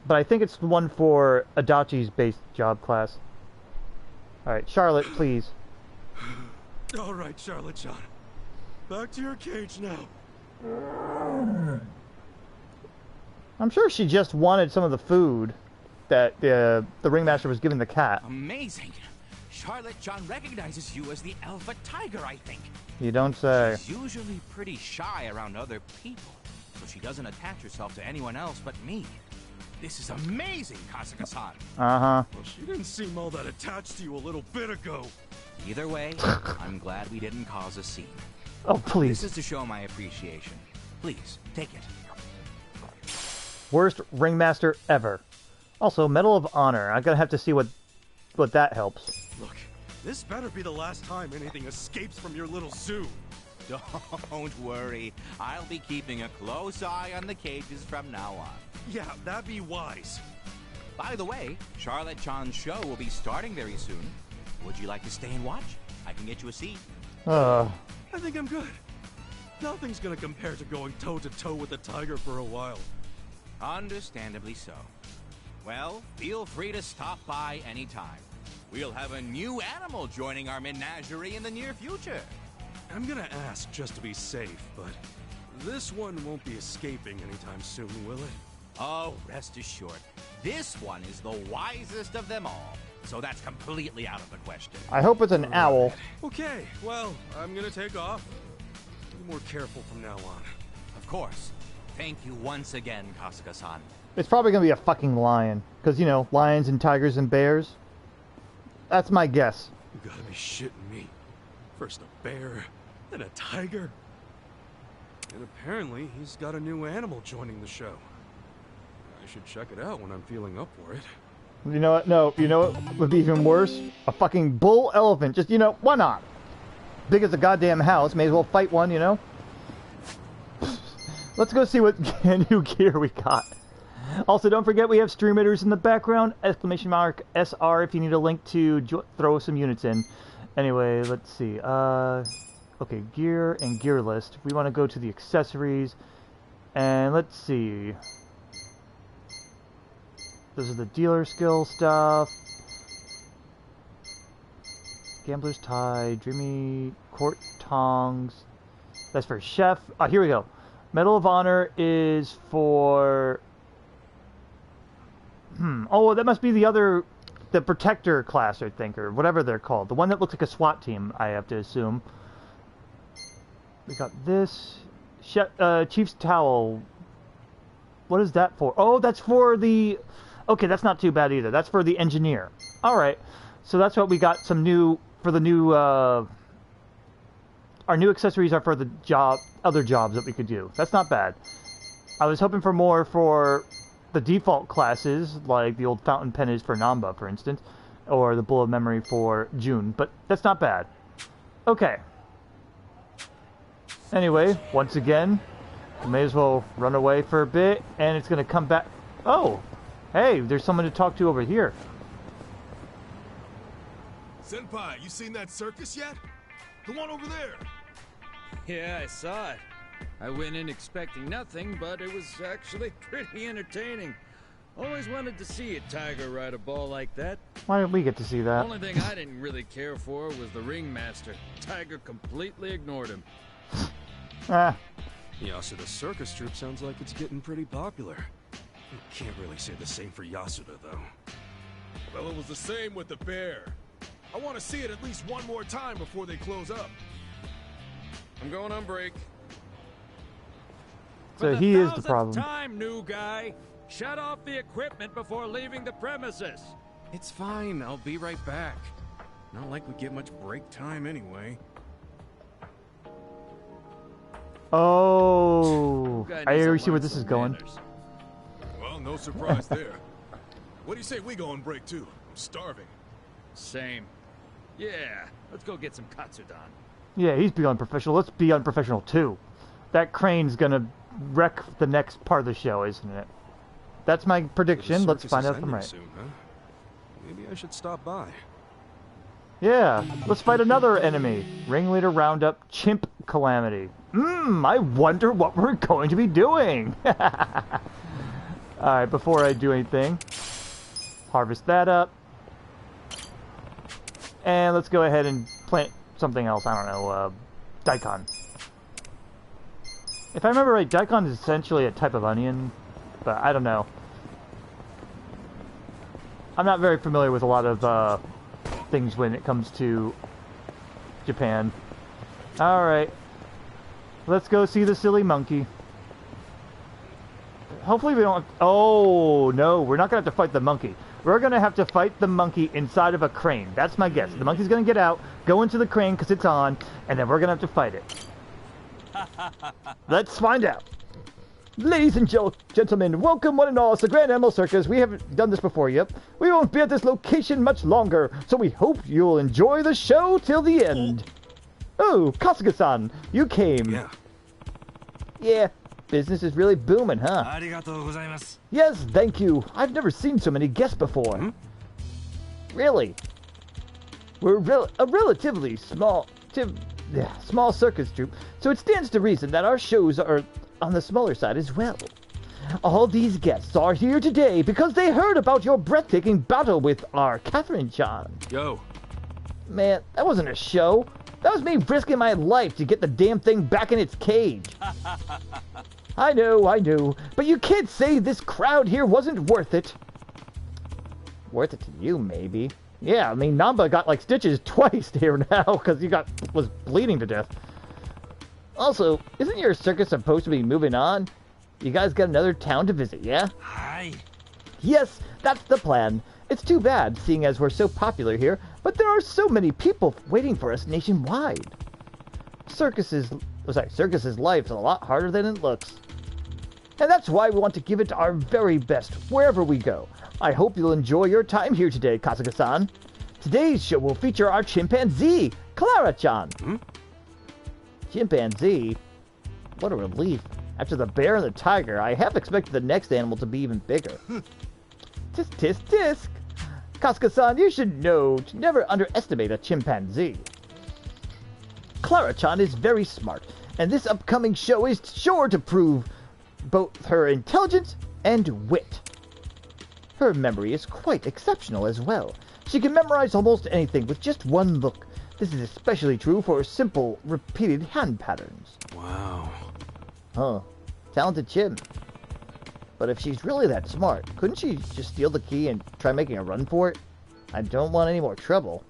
But I think it's the one for Adachi's base job class. Alright, Charlotte, please. Alright, Charlotte-chan. Back to your cage now. I'm sure she just wanted some of the food that the ringmaster was giving the cat. Amazing. Charlotte-chan recognizes you as the alpha tiger, I think. You don't say. She's usually pretty shy around other people, so she doesn't attach herself to anyone else but me. This is amazing, Kasuga-san. Uh-huh. Well, she didn't seem all that attached to you a little bit ago. Either way, I'm glad we didn't cause a scene. Oh, please. This is to show my appreciation. Please, take it. Worst ringmaster ever. Also, Medal of Honor. I'm gonna have to see what that helps. Look, this better be the last time anything escapes from your little zoo. Don't worry. I'll be keeping a close eye on the cages from now on. Yeah, that'd be wise. By the way, Charlotte-chan's show will be starting very soon. Would you like to stay and watch? I can get you a seat. I think I'm good. Nothing's gonna compare to going toe-to-toe with a tiger for a while. Understandably so. Well, feel free to stop by anytime. We'll have a new animal joining our menagerie in the near future. I'm gonna ask just to be safe, but this one won't be escaping anytime soon, will it? Oh, rest assured, this one is the wisest of them all, so that's completely out of the question. I hope it's an owl. Okay, well, I'm gonna take off. Be more careful from now on. Of course. Thank you once again, Kasuga-san. It's probably gonna be a fucking lion, because you know, lions and tigers and bears. That's my guess. You gotta be shitting me. First a bear, then a tiger. And apparently he's got a new animal joining the show. I should check it out when I'm feeling up for it. You know what? No, you know what would be even worse? A fucking bull elephant. Just, you know, why not? Big as a goddamn house. May as well fight one, you know? Let's go see what new gear we got. Also, don't forget we have streamers in the background. Exclamation mark SR if you need a link to throw some units in. Anyway, let's see. Okay, gear and gear list. We want to go to the accessories. And let's see. Those are the dealer skill stuff. Gambler's tie, dreamy court tongs. That's for chef. Ah, here we go. Medal of Honor is for... Oh, that must be the protector class, I think, or whatever they're called. The one that looks like a SWAT team, I have to assume. We got this. Chief's Towel. What is that for? Oh, that's for the... Okay, that's not too bad either. That's for the engineer. Alright. So that's what we got some new... For the new... Our new accessories are for the other jobs that we could do. That's not bad. I was hoping for more for the default classes, like the old fountain pen is for Nanba, for instance, or the bullet memory for June, but that's not bad. Okay. Anyway, once again, we may as well run away for a bit, and it's going to come back. Oh, hey, there's someone to talk to over here. Senpai, you seen that circus yet? The one over there. Yeah, I saw it. I went in expecting nothing, but it was actually pretty entertaining. Always wanted to see a tiger ride a ball like that. Why didn't we get to see that? The only thing I didn't really care for was the ringmaster. Tiger completely ignored him. Yeah, Yasuda's circus troupe sounds like it's getting pretty popular. You can't really say the same for Yasuda, though. Well, it was the same with the bear. I want to see it at least one more time before they close up. I'm going on break. So he is the problem. Time, new guy. Shut off the equipment before leaving the premises. It's fine. I'll be right back. Not like we get much break time anyway. Oh, I already see where this is going. Well, no surprise there. What do you say we go on break too? I'm starving. Same. Yeah, let's go get some katsudan. Yeah, he's beyond professional. Let's be unprofessional too. That crane's gonna wreck the next part of the show, isn't it? That's my prediction. Let's find out if I'm right. Soon, huh? Maybe I should stop by. Yeah, let's fight another enemy. Ringleader Roundup Chimp Calamity. I wonder what we're going to be doing. Alright, before I do anything, harvest that up. And let's go ahead and plant something else. I don't know, daikon. If I remember right, daikon is essentially a type of onion, but I don't know. I'm not very familiar with a lot of things when it comes to Japan. Alright. Let's go see the silly monkey. Hopefully we don't have... Oh, no. We're not going to have to fight the monkey. We're going to have to fight the monkey inside of a crane. That's my guess. The monkey's going to get out, go into the crane because it's on, and then we're going to have to fight it. Let's find out. Ladies and gentlemen, welcome one and all to the Grand Animal Circus. We haven't done this before yet. We won't be at this location much longer, so we hope you'll enjoy the show till the end. Oh, Kasuga-san, you came. Yeah, business is really booming, huh? Yes, thank you. I've never seen so many guests before. Really? We're a relatively small circus troupe, so it stands to reason that our shows are on the smaller side as well. All these guests are here today because they heard about your breathtaking battle with our Catherine-chan. Yo. Man, that wasn't a show. That was me risking my life to get the damn thing back in its cage. I know, but you can't say this crowd here wasn't worth it. Worth it to you, maybe. Yeah, I mean, Nanba got like stitches twice here now because he was bleeding to death. Also, isn't your circus supposed to be moving on? You guys got another town to visit, yeah? Hi. Yes, that's the plan. It's too bad, seeing as we're so popular here, but there are so many people waiting for us nationwide. Circus's life's a lot harder than it looks. And that's why we want to give it our very best wherever we go. I hope you'll enjoy your time here today, Kasuga-san. Today's show will feature our chimpanzee, Clara-chan. Chimpanzee? What a relief. After the bear and the tiger, I half expected the next animal to be even bigger. Tisk, tisk, tisk. Kasuga-san, you should know to never underestimate a chimpanzee. Clara-chan is very smart, and this upcoming show is sure to prove both her intelligence and wit. Her memory is quite exceptional as well. She can memorize almost anything with just one look. This is especially true for simple, repeated hand patterns. Wow. Huh. Talented chim. But if she's really that smart, couldn't she just steal the key and try making a run for it? I don't want any more trouble.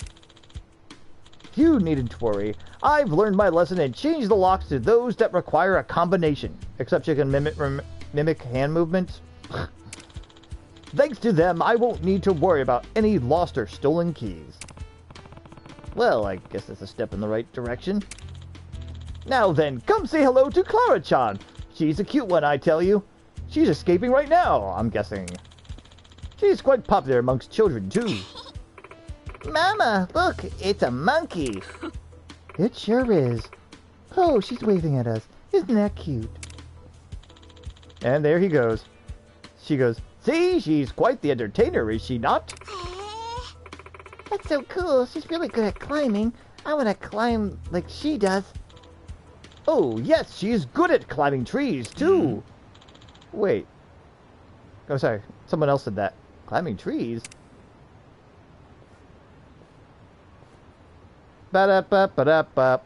You needn't worry. I've learned my lesson and changed the locks to those that require a combination. Except you can mimic hand movements. Thanks to them, I won't need to worry about any lost or stolen keys. Well, I guess that's a step in the right direction. Now then, come say hello to Clara-chan. She's a cute one, I tell you. She's escaping right now, I'm guessing. She's quite popular amongst children, too. Mama, look, it's a monkey. It sure is. Oh, she's waving at us. Isn't that cute? And there he goes. She goes, see, she's quite the entertainer, is she not? That's so cool. She's really good at climbing. I want to climb like she does. Oh, yes, she's good at climbing trees, too. Wait. Oh, sorry. Someone else said that. Climbing trees? Ba-da-ba-ba-da-ba.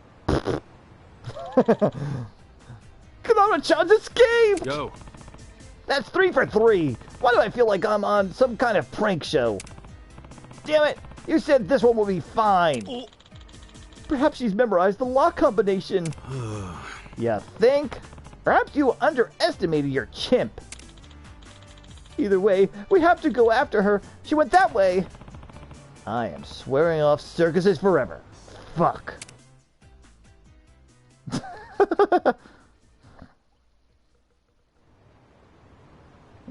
Clara-chan's escaped! Yo. That's 3 for 3. Why do I feel like I'm on some kind of prank show? Damn it! You said this one will be fine. Oh. Perhaps she's memorized the lock combination. You think? Perhaps you underestimated your chimp. Either way, we have to go after her. She went that way. I am swearing off circuses forever. Fuck.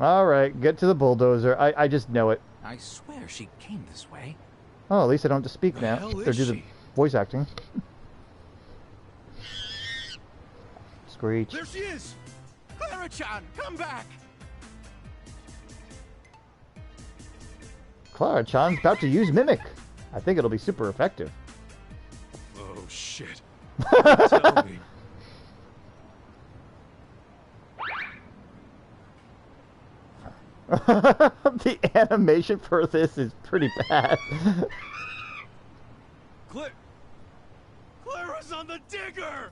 Alright, get to the bulldozer. I just know it. I swear she came this way. Oh, at least I don't have to speak now. hell Or is do the she? voice acting. Screech. There she is! Clara-chan, come back! Clara-chan's about to use Mimic. I think it'll be super effective. Oh, shit. Tell me. The animation for this is pretty bad. Clara's on the digger!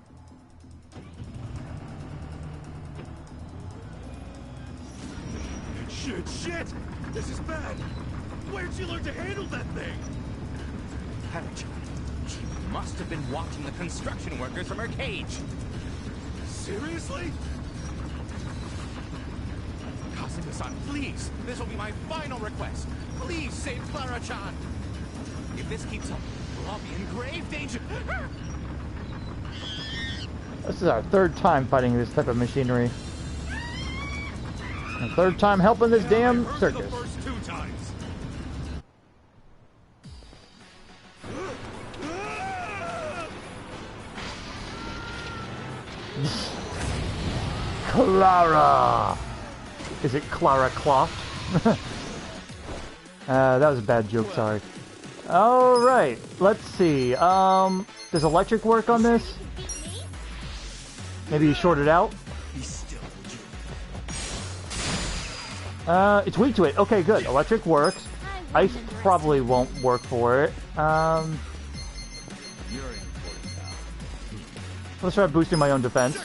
Shit! This is bad! Where'd you learn to handle that thing? Clara-chan, she must have been watching the construction workers from her cage. Seriously? Kasuga-san, please! This will be my final request. Please save Clara-chan! If this keeps up, we'll all be in grave danger. This is our third time fighting this type of machinery. And third time helping this damn circus. The first 2 times. Clara! Is it Clara Cloth? That was a bad joke, sorry. Alright, let's see. Does electric work on this? Maybe you short it out? It's weak to it. Okay, good. Electric works. Ice probably won't work for it. Let's try boosting my own defense.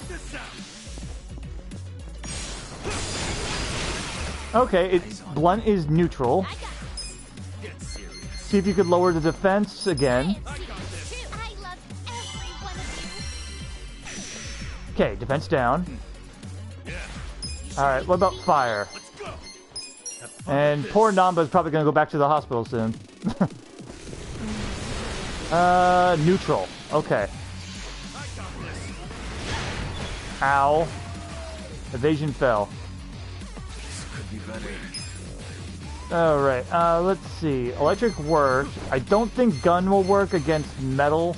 Okay, blunt is neutral. See if you could lower the defense again. Okay, defense down. Alright, what about fire? And poor Nanba is probably going to go back to the hospital soon. Neutral. Okay. Ow. Evasion fell. Alright, let's see. Electric works. I don't think gun will work against metal.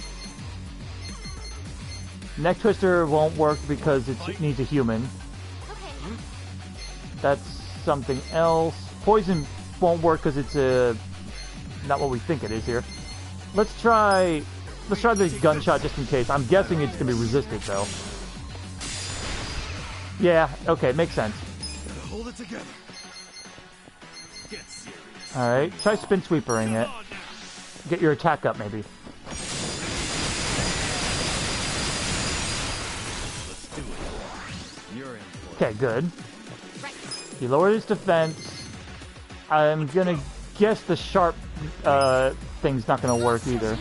Neck twister won't work because it needs a human. That's something else. Poison won't work because it's not what we think it is here. Let's try the gunshot just in case. I'm guessing it's gonna be resistant though. Yeah, okay, makes sense. Hold it together. Alright, try spin sweepering it. Get your attack up maybe. Okay, good. He lowered his defense. I'm gonna guess the sharp thing's not gonna work either.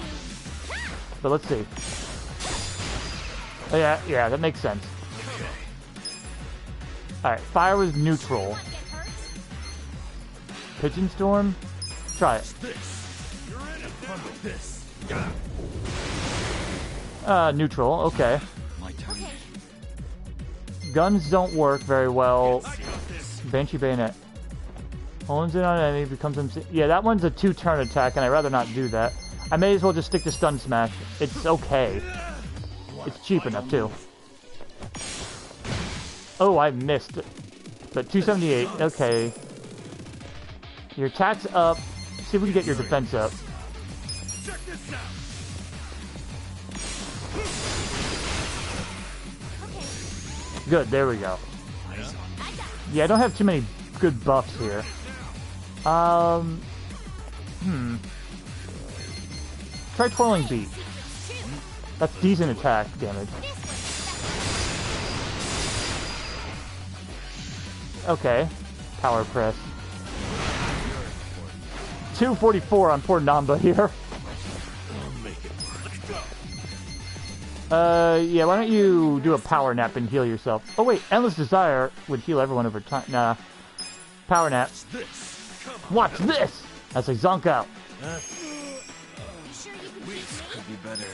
But let's see. Yeah, that makes sense. Alright, fire was neutral. Pigeon storm? Try it. Neutral, okay. Guns don't work very well. Banshee bayonet. Hones in on enemy, becomes him. Yeah, that one's a 2-turn attack, and I'd rather not do that. I may as well just stick to stun smash. It's okay. It's cheap enough too. Oh, I missed. But 278. Okay. Your attack's up. See if we can get your defense up. Good, there we go. Yeah, I don't have too many good buffs here. Try Twirling Beat. That's decent attack damage. Okay. Power Press. 244 on poor Nanba here. Yeah, why don't you do a power nap and heal yourself? Oh wait, Endless Desire would heal everyone over time. Nah. Power nap. Watch this! As I zonk out. Could be better.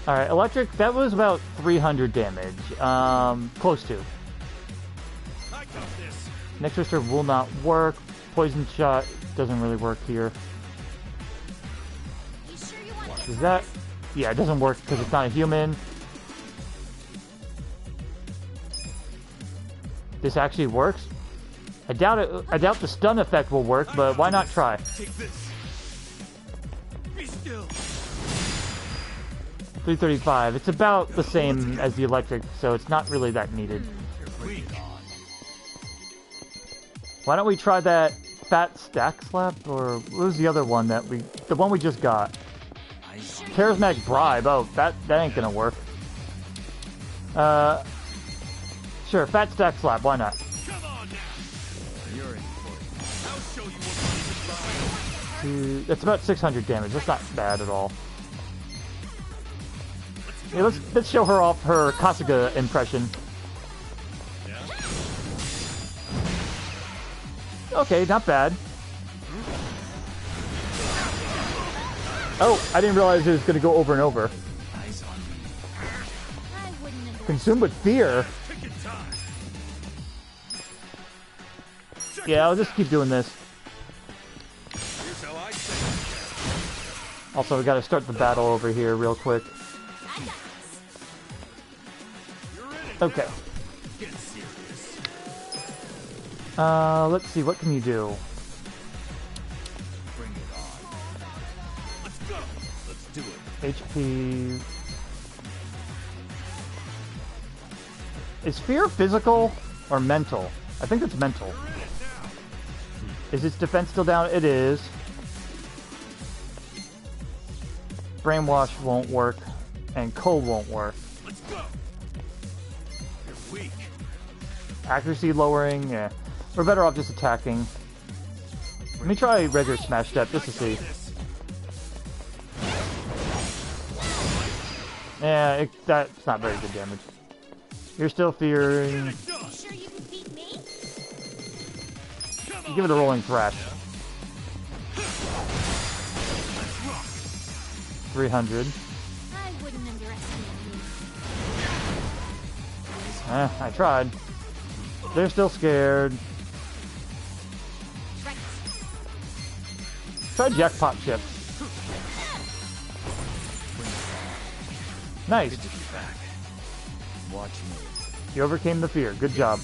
Alright, electric, that was about 300 damage. Close to. Next twister will not work. Poison shot doesn't really work here. Is that... Yeah, it doesn't work because it's not a human. This actually works. I doubt it. I doubt the stun effect will work, but why not try? Take this. Be still. 335. It's about the same as the electric, so it's not really that needed. Why don't we try that fat stack slap, or what was the other one that the one we just got? Charismatic bribe. Oh, that ain't gonna work. Sure, fat stack slap. Why not? That's about 600 damage. That's not bad at all. Yeah, let's show her off her Kasuga impression. Okay, not bad. Oh, I didn't realize it was going to go over and over. Consumed with fear. Yeah, I'll just keep doing this. Also, we got to start the battle over here real quick. Okay. Let's see, what can you do? Bring it on. Let's go. Let's do it. HP. Is fear physical or mental? I think it's mental. Is its defense still down? It is. Brainwash won't work, and cold won't work. Let's go. You're weak. Accuracy lowering, yeah. We're better off just attacking. Let me try regular smash step just to see. Yeah, that's not very good damage. You're still fearing. Sure you can beat me? Give it a rolling thrash. 300. I wouldn't underestimate you. I tried. They're still scared. Right. Try jackpot chip. Nice. Good to be back. Watch me. You overcame the fear. Good job.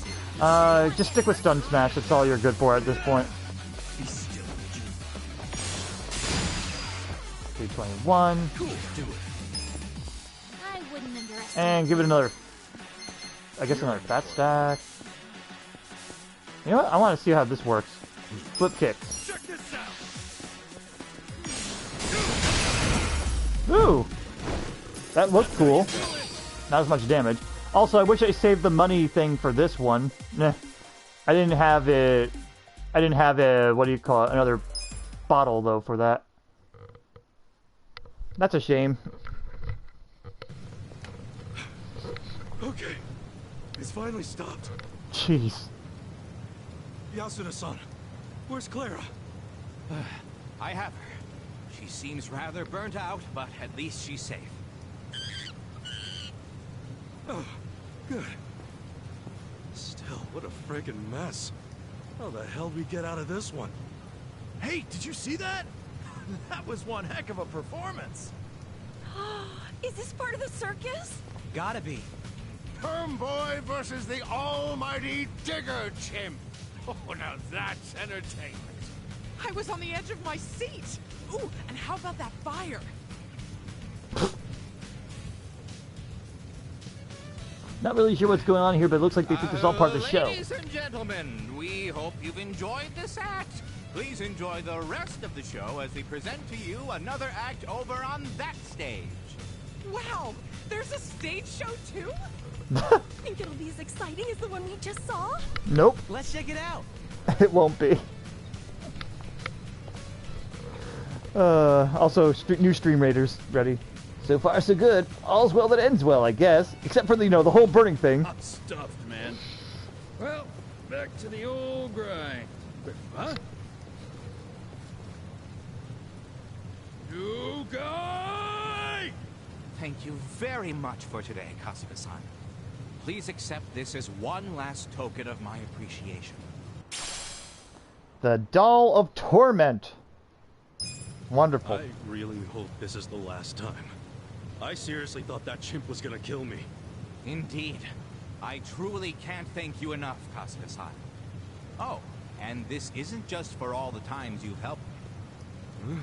Just stick with stun smash. That's all you're good for at this point. Be still. 321. Cool. Do it. I wouldn't underestimate And give it another. I guess another fat stack. You know what? I want to see how this works. Flip kick. Check this out. Ooh! That looked cool. Not as much damage. Also, I wish I saved the money thing for this one. Nah. I didn't have it. I didn't have a, what do you call it? Another bottle, though, for that. That's a shame. Okay. It's finally stopped. Jeez. Yasuda-san, where's Clara? I have her. She seems rather burnt out, but at least she's safe. Oh, good. Still, what a friggin' mess. How the hell did we get out of this one? Hey, did you see that? That was one heck of a performance. Is this part of the circus? Gotta be. Perm Boy versus the almighty Digger Chimp. Oh, now that's entertainment. I was on the edge of my seat. Ooh, and how about that fire? Not really sure what's going on here, but it looks like they think this is all part of the show. Ladies and gentlemen, we hope you've enjoyed this act. Please enjoy the rest of the show as we present to you another act over on that stage. Wow, there's a stage show too? Think it'll be as exciting as the one we just saw? Nope. Let's check it out. It won't be. Also, new Stream Raiders ready. So far, so good. All's well that ends well, I guess. Except for the, the whole burning thing. I'm stuffed, man. Well, back to the old grind. Huh? You guy! Thank you very much for today, Kasuga-san. Please accept this as one last token of my appreciation. The Doll of Torment. Wonderful. I really hope this is the last time. I seriously thought that chimp was gonna kill me. Indeed. I truly can't thank you enough, Kasuga-san. Oh, and this isn't just for all the times you've helped me.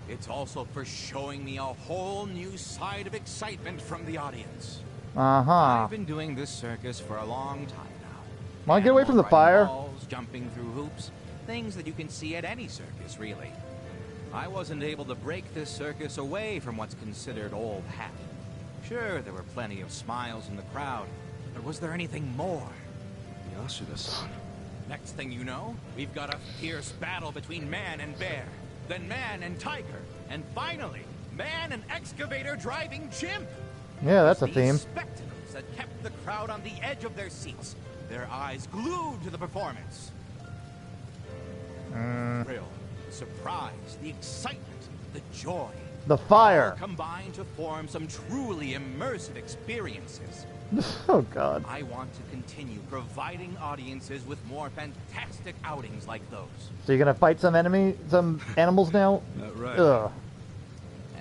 It's also for showing me a whole new side of excitement from the audience. Uh-huh. I've been doing this circus for a long time now. Want to get away from the fire? Walls, jumping through hoops, things that you can see at any circus, really. I wasn't able to break this circus away from what's considered old hat. Sure, there were plenty of smiles in the crowd, but was there anything more? Yasuda-san. Next thing you know, we've got a fierce battle between man and bear, then man and tiger, and finally, man and excavator driving chimp. Yeah, that's a These theme. spectacles that kept the crowd on the edge of their seats, their eyes glued to the performance. Thrill, surprise, the excitement, the joy. The fire. All combine to form some truly immersive experiences. Oh, God. I want to continue providing audiences with more fantastic outings like those. So you're gonna fight some animals now? Right. Ugh.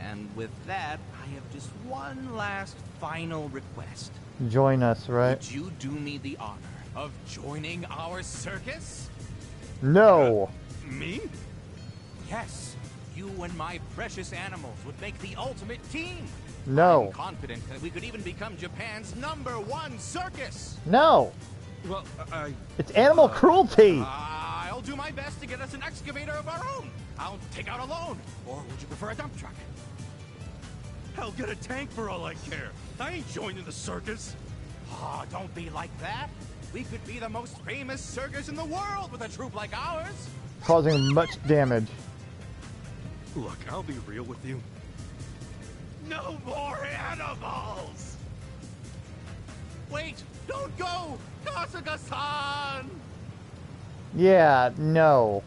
And with that, I have just one last final request. Join us, right? Would you do me the honor of joining our circus? No. Me? Yes. You and my precious animals would make the ultimate team. No. I'm confident that we could even become Japan's #1 circus. No. Well, It's animal cruelty. I'll do my best to get us an excavator of our own. I'll take out a loan. Or would you prefer a dump truck? Hell, get a tank for all I care. I ain't joining the circus. Oh, don't be like that. We could be the most famous circus in the world with a troupe like ours. Causing much damage. Look, I'll be real with you. No more animals! Wait, don't go! Kasuga-san! Yeah, no.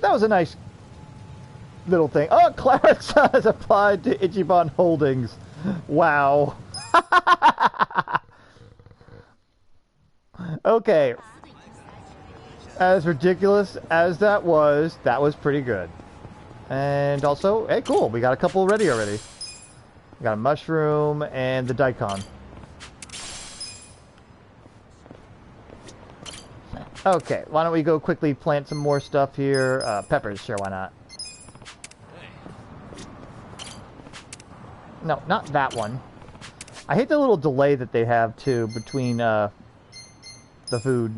That was a nice little thing. Oh, Clarence has applied to Ichiban Holdings. Wow. Okay. As ridiculous as that was pretty good. And also, hey, cool, we got a couple ready already. We got a mushroom and the daikon. Okay, why don't we go quickly plant some more stuff here? Peppers, sure, why not? No, not that one. I hate the little delay that they have, too, between, the food.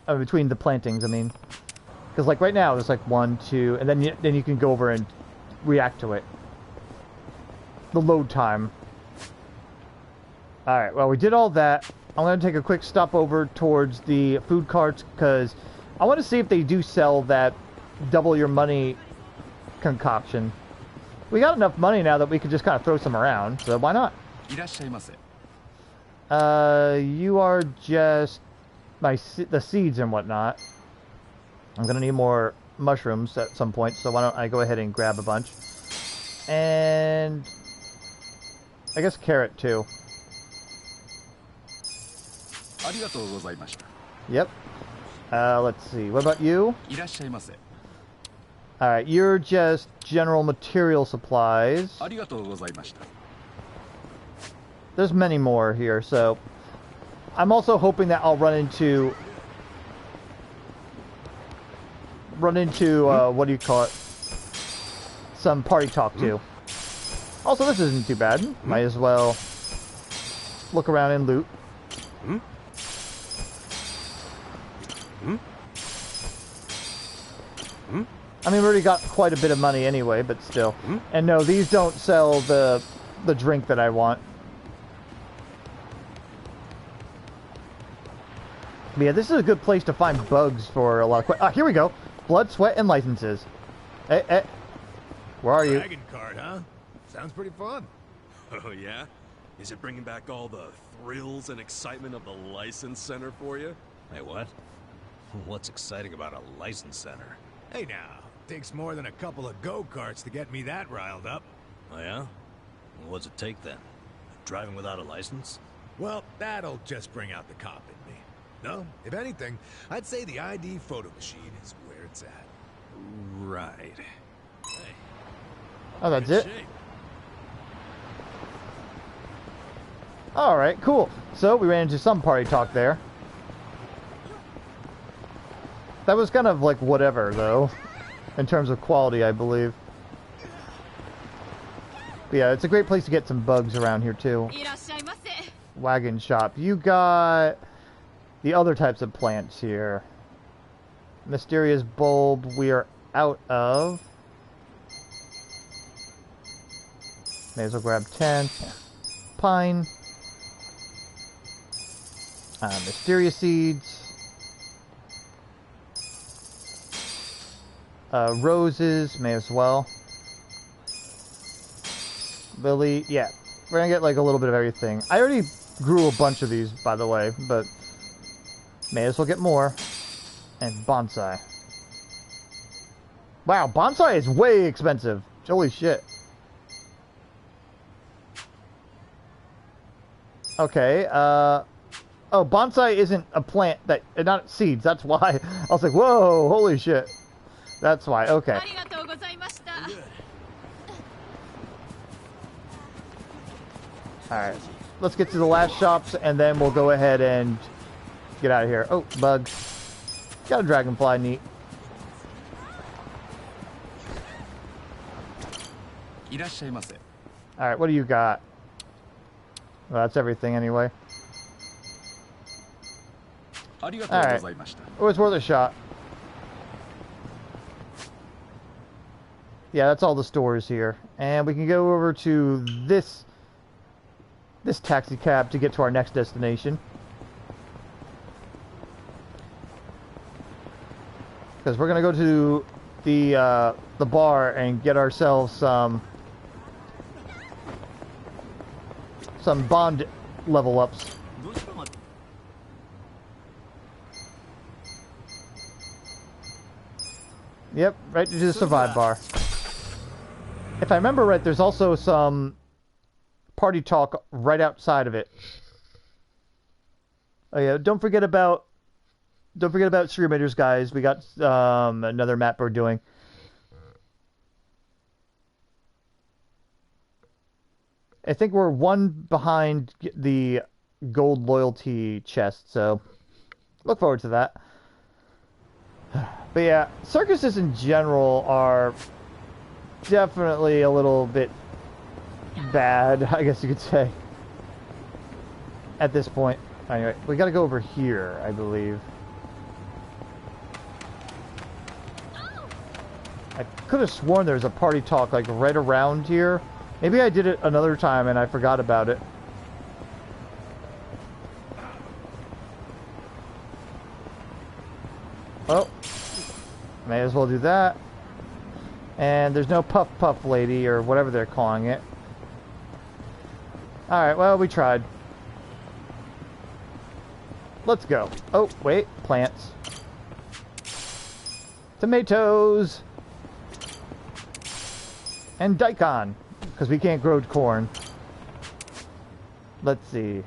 Between the plantings, I mean. Because, like, right now, there's, like, 1, 2, and then you can go over and react to it. The load time. Alright, well, we did all that. I'm going to take a quick stop over towards the food carts, because I want to see if they do sell that double your money concoction. We got enough money now that we could just kind of throw some around, so why not? You are just the seeds and whatnot. I'm gonna need more mushrooms at some point, so why don't I go ahead and grab a bunch. And I guess carrot too. Yep. Let's see. What about you? Alright, you're just general material supplies. There's many more here, so I'm also hoping that I'll run into what do you call it? Some party talk too. Also, this isn't too bad. Might as well look around and loot. I mean, we already got quite a bit of money anyway, but still. And no, these don't sell the drink that I want. But yeah, this is a good place to find bugs for a lot of here we go. Blood, sweat, and licenses. Hey, where are you? Dragon card, huh? Sounds pretty fun. Oh, yeah? Is it bringing back all the thrills and excitement of the license center for you? Hey, what? What's exciting about a license center? Hey now, takes more than a couple of go-karts to get me that riled up. Oh, yeah? Well, what's it take then? Driving without a license? Well, that'll just bring out the cop in me. No, if anything, I'd say the ID photo machine is where it's at. Right. Hey. Oh, that's Good it? shape. Alright, cool. So, we ran into some party talk there. That was kind of like whatever, though. In terms of quality, I believe. But yeah, it's a great place to get some bugs around here, too. Wagon shop. You got the other types of plants here. Mysterious bulb we are out of. May as well grab 10. Pine. Mysterious seeds. Roses, may as well. Lily, yeah. We're gonna get like a little bit of everything. I already grew a bunch of these, by the way, but may as well get more. And bonsai. Wow, bonsai is way expensive. Holy shit. Okay, oh, bonsai isn't a plant that, not seeds, that's why. I was like, whoa, holy shit. That's why, okay. Alright. let's get to the last shops, and then we'll go ahead and get out of here. Oh, bug. Got a dragonfly, neat. Alright, what do you got? Well, that's everything anyway. Alright. It was worth a shot. Yeah, that's all the stores here. And we can go over to this taxi cab to get to our next destination. Because we're gonna go to the bar and get ourselves some bond level ups. Yep, right to the survive bar. If I remember right, there's also some party talk right outside of it. Oh yeah, don't forget about Stream Raiders, guys. We got another map we're doing. I think we're one behind the gold loyalty chest, so look forward to that. But yeah, circuses in general are definitely a little bit bad, I guess you could say, at this point. Anyway, we gotta go over here, I believe. I could have sworn there was a party talk like right around here. Maybe I did it another time and I forgot about it. Oh, may as well do that. And there's no Puff Puff Lady or whatever they're calling it. Alright, well, we tried. Let's go. Oh, wait, plants. Tomatoes! And daikon, because we can't grow corn. Let's see.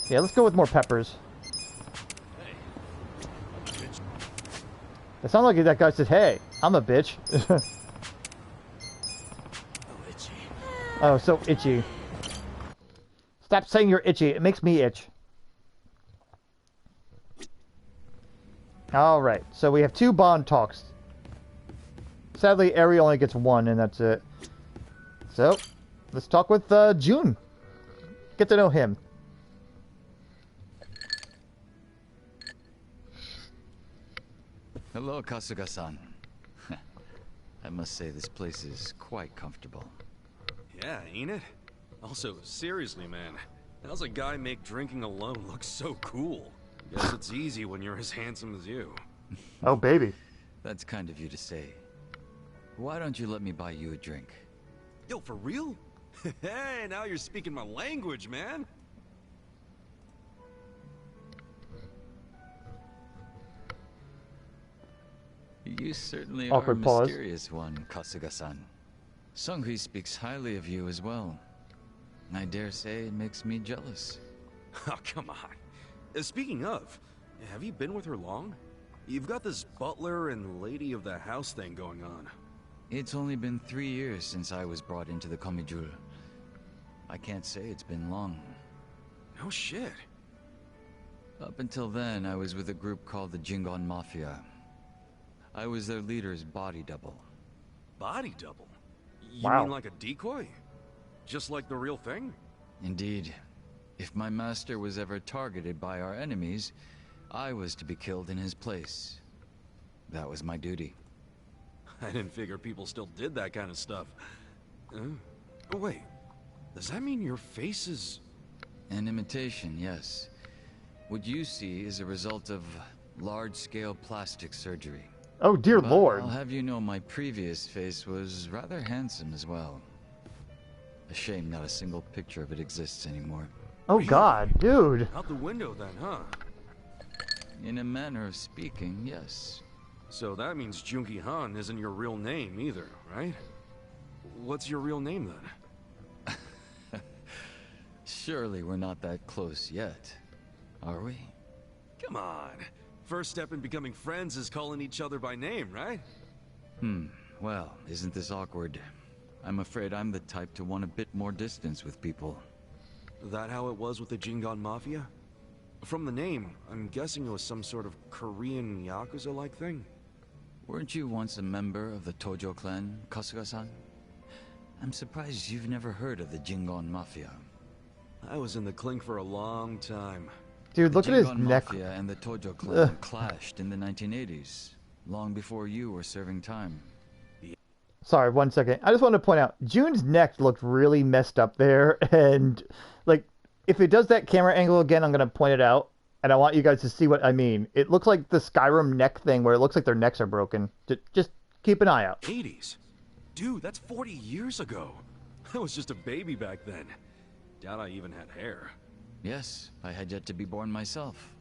Yeah, let's go with more peppers. It sounded like that guy said, "Hey, I'm a bitch." Oh, so itchy. Stop saying you're itchy. It makes me itch. Alright, so we have 2 bond talks. Sadly, Ari only gets 1, and that's it. So, let's talk with Jun. Get to know him. Hello, Kasuga-san. I must say this place is quite comfortable. Yeah, ain't it? Also, seriously, man, how's a guy make drinking alone look so cool? Guess it's easy when you're as handsome as you. Oh, baby. That's kind of you to say. Why don't you let me buy you a drink? Yo, for real? Hey, now you're speaking my language, man. You certainly Awkward are a pause. mysterious one, Kasuga-san. Sunghui speaks highly of you as well. I dare say it makes me jealous. Oh, come on. Speaking of, have you been with her long? You've got this butler and lady of the house thing going on. It's only been 3 years since I was brought into the Komijul. I can't say it's been long. No shit. Up until then, I was with a group called the Joon-gi Han Mafia. I was their leader's body double. Body double? You Wow. mean like a decoy? Just like the real thing? Indeed. If my master was ever targeted by our enemies, I was to be killed in his place. That was my duty. I didn't figure people still did that kind of stuff. Oh, wait. Does that mean your face is... An imitation, yes. What you see is a result of large-scale plastic surgery. Oh, dear But Lord. I'll have you know my previous face was rather handsome as well. A shame not a single picture of it exists anymore. Oh, God, dude. Out the window then, huh? In a manner of speaking, yes. So that means Joon-gi Han isn't your real name either, right? What's your real name then? Surely we're not that close yet, are we? Come on. First step in becoming friends is calling each other by name, right? Well, isn't this awkward? I'm afraid I'm the type to want a bit more distance with people. That how it was with the Joon-gi Han Mafia? From the name, I'm guessing it was some sort of Korean Yakuza-like thing. Weren't you once a member of the Tojo clan, Kasuga-san? I'm surprised you've never heard of the Joon-gi Han Mafia. I was in the clink for a long time. Dude, look at his Joon-gi Han neck. Mafia and the Tojo clan clashed in the 1980s, long before you were serving time. Sorry, 1 second. I just want to point out, June's neck looked really messed up there, and, like, if it does that camera angle again, I'm going to point it out, and I want you guys to see what I mean. It looks like the Skyrim neck thing, where it looks like their necks are broken. Just keep an eye out. 80s? Dude, that's 40 years ago. I was just a baby back then. Doubt I even had hair. Yes, I had yet to be born myself.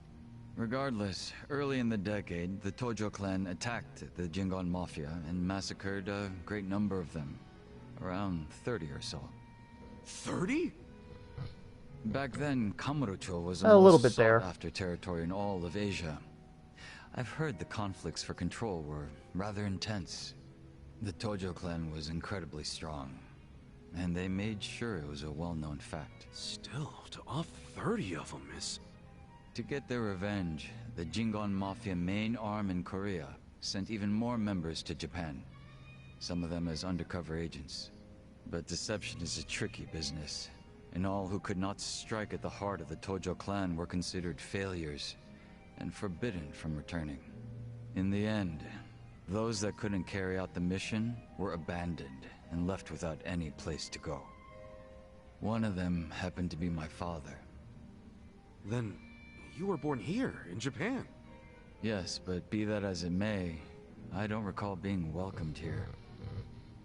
Regardless, early in the decade, the Tojo clan attacked the Joon-gi Han Mafia and massacred a great number of them. Around 30 or so. 30? Back then, Kamurocho was A little bit there. after territory in all of Asia. I've heard the conflicts for control were rather intense. The Tojo clan was incredibly strong, and they made sure it was a well-known fact. Still, to off 30 of them is... To get their revenge, the Joon-gi Han Mafia main arm in Korea sent even more members to Japan, some of them as undercover agents. But deception is a tricky business, and all who could not strike at the heart of the Tojo clan were considered failures and forbidden from returning. In the end, those that couldn't carry out the mission were abandoned and left without any place to go. One of them happened to be my father. Then, you were born here, in Japan. Yes, but be that as it may, I don't recall being welcomed here.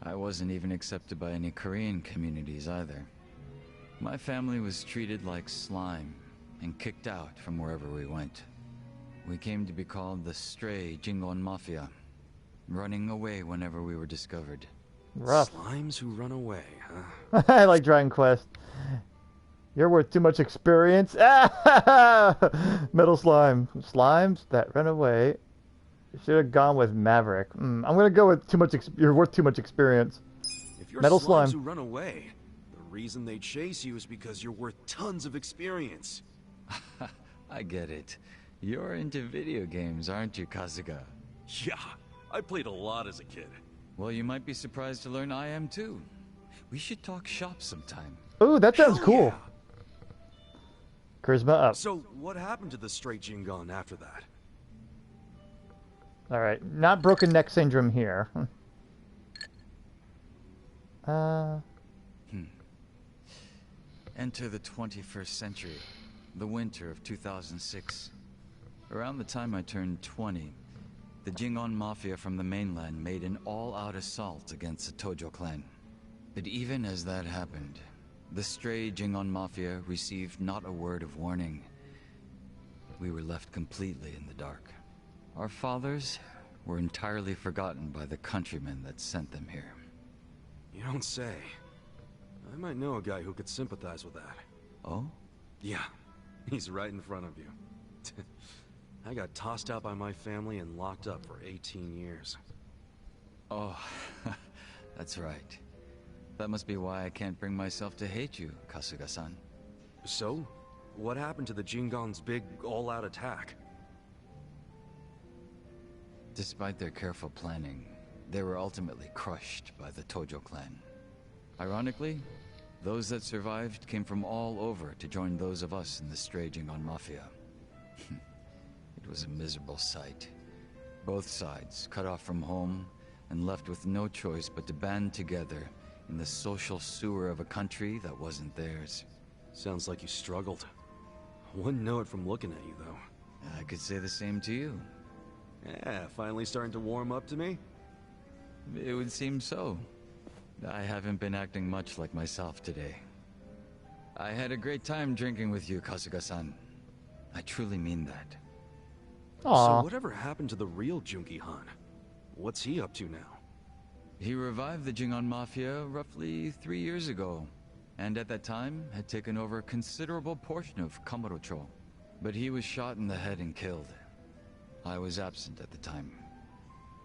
I wasn't even accepted by any Korean communities either. My family was treated like slime and kicked out from wherever we went. We came to be called the Stray Joon-gi Han Mafia, running away whenever we were discovered. Rough. Slimes who run away, huh? I like Dragon Quest. You're worth too much experience. Metal slime. Slimes that run away. Should have gone with Maverick. I'm gonna go with too much. You're worth too much experience. If you're Metal slimes slime. who run away, the reason they chase you is because you're worth tons of experience. I get it. You're into video games, aren't you, Kasuga? Yeah, I played a lot as a kid. Well, you might be surprised to learn I am too. We should talk shop sometime. Ooh, that sounds Hell cool. yeah. Charisma up. So, what happened to the straight Joon-gi Han after that? Alright, not broken neck syndrome here. Enter the 21st century, the winter of 2006. Around the time I turned 20, the Joon-gi Han Mafia from the mainland made an all-out assault against the Tojo clan. But even as that happened, the stray Joon-gi Han Mafia received not a word of warning. We were left completely in the dark. Our fathers were entirely forgotten by the countrymen that sent them here. You don't say. I might know a guy who could sympathize with that. Oh? Yeah, he's right in front of you. I got tossed out by my family and locked up for 18 years. Oh, that's right. That must be why I can't bring myself to hate you, Kasuga-san. So, what happened to the Joon-gi Han's big all-out attack? Despite their careful planning, they were ultimately crushed by the Tojo clan. Ironically, those that survived came from all over to join those of us in the stray Joon-gi Han Mafia. It was a miserable sight. Both sides cut off from home and left with no choice but to band together in the social sewer of a country that wasn't theirs. Sounds like you struggled. I wouldn't know it from looking at you, though. I could say the same to you. Yeah, finally starting to warm up to me? It would seem so. I haven't been acting much like myself today. I had a great time drinking with you, Kasuga-san. I truly mean that. Aww. So whatever happened to the real Joon-gi Han? What's he up to now? He revived the Joon-gi Han Mafia roughly 3 years ago, and at that time had taken over a considerable portion of Kamurocho. But he was shot in the head and killed. I was absent at the time.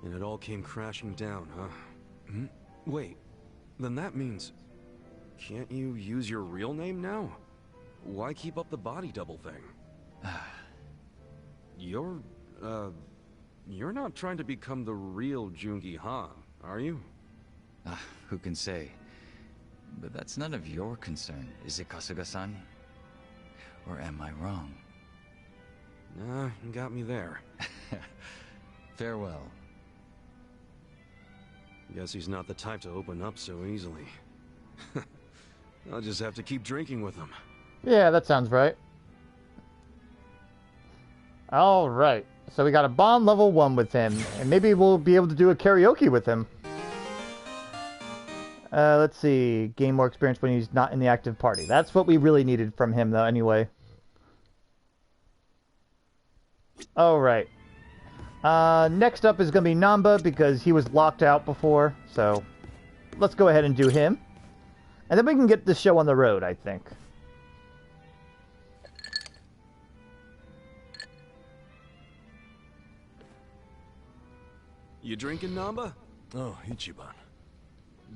And it all came crashing down, huh? Wait, Then that means... Can't you use your real name now? Why keep up the body double thing? You're not trying to become the real Joon-gi Han, are you? Who can say? But that's none of your concern, is it, Kasuga-san? Or am I wrong? You got me there. Farewell. Guess he's not the type to open up so easily. I'll just have to keep drinking with him. Yeah, that sounds right. Alright, so we got a bond level 1 with him, and maybe we'll be able to do a karaoke with him. Let's see, gain more experience when he's not in the active party. That's what we really needed from him, though, anyway. Alright. Next up is going to be Nanba, because he was locked out before, so let's go ahead and do him. And then we can get this show on the road, I think. You drinking, Nanba? Oh, Ichiban.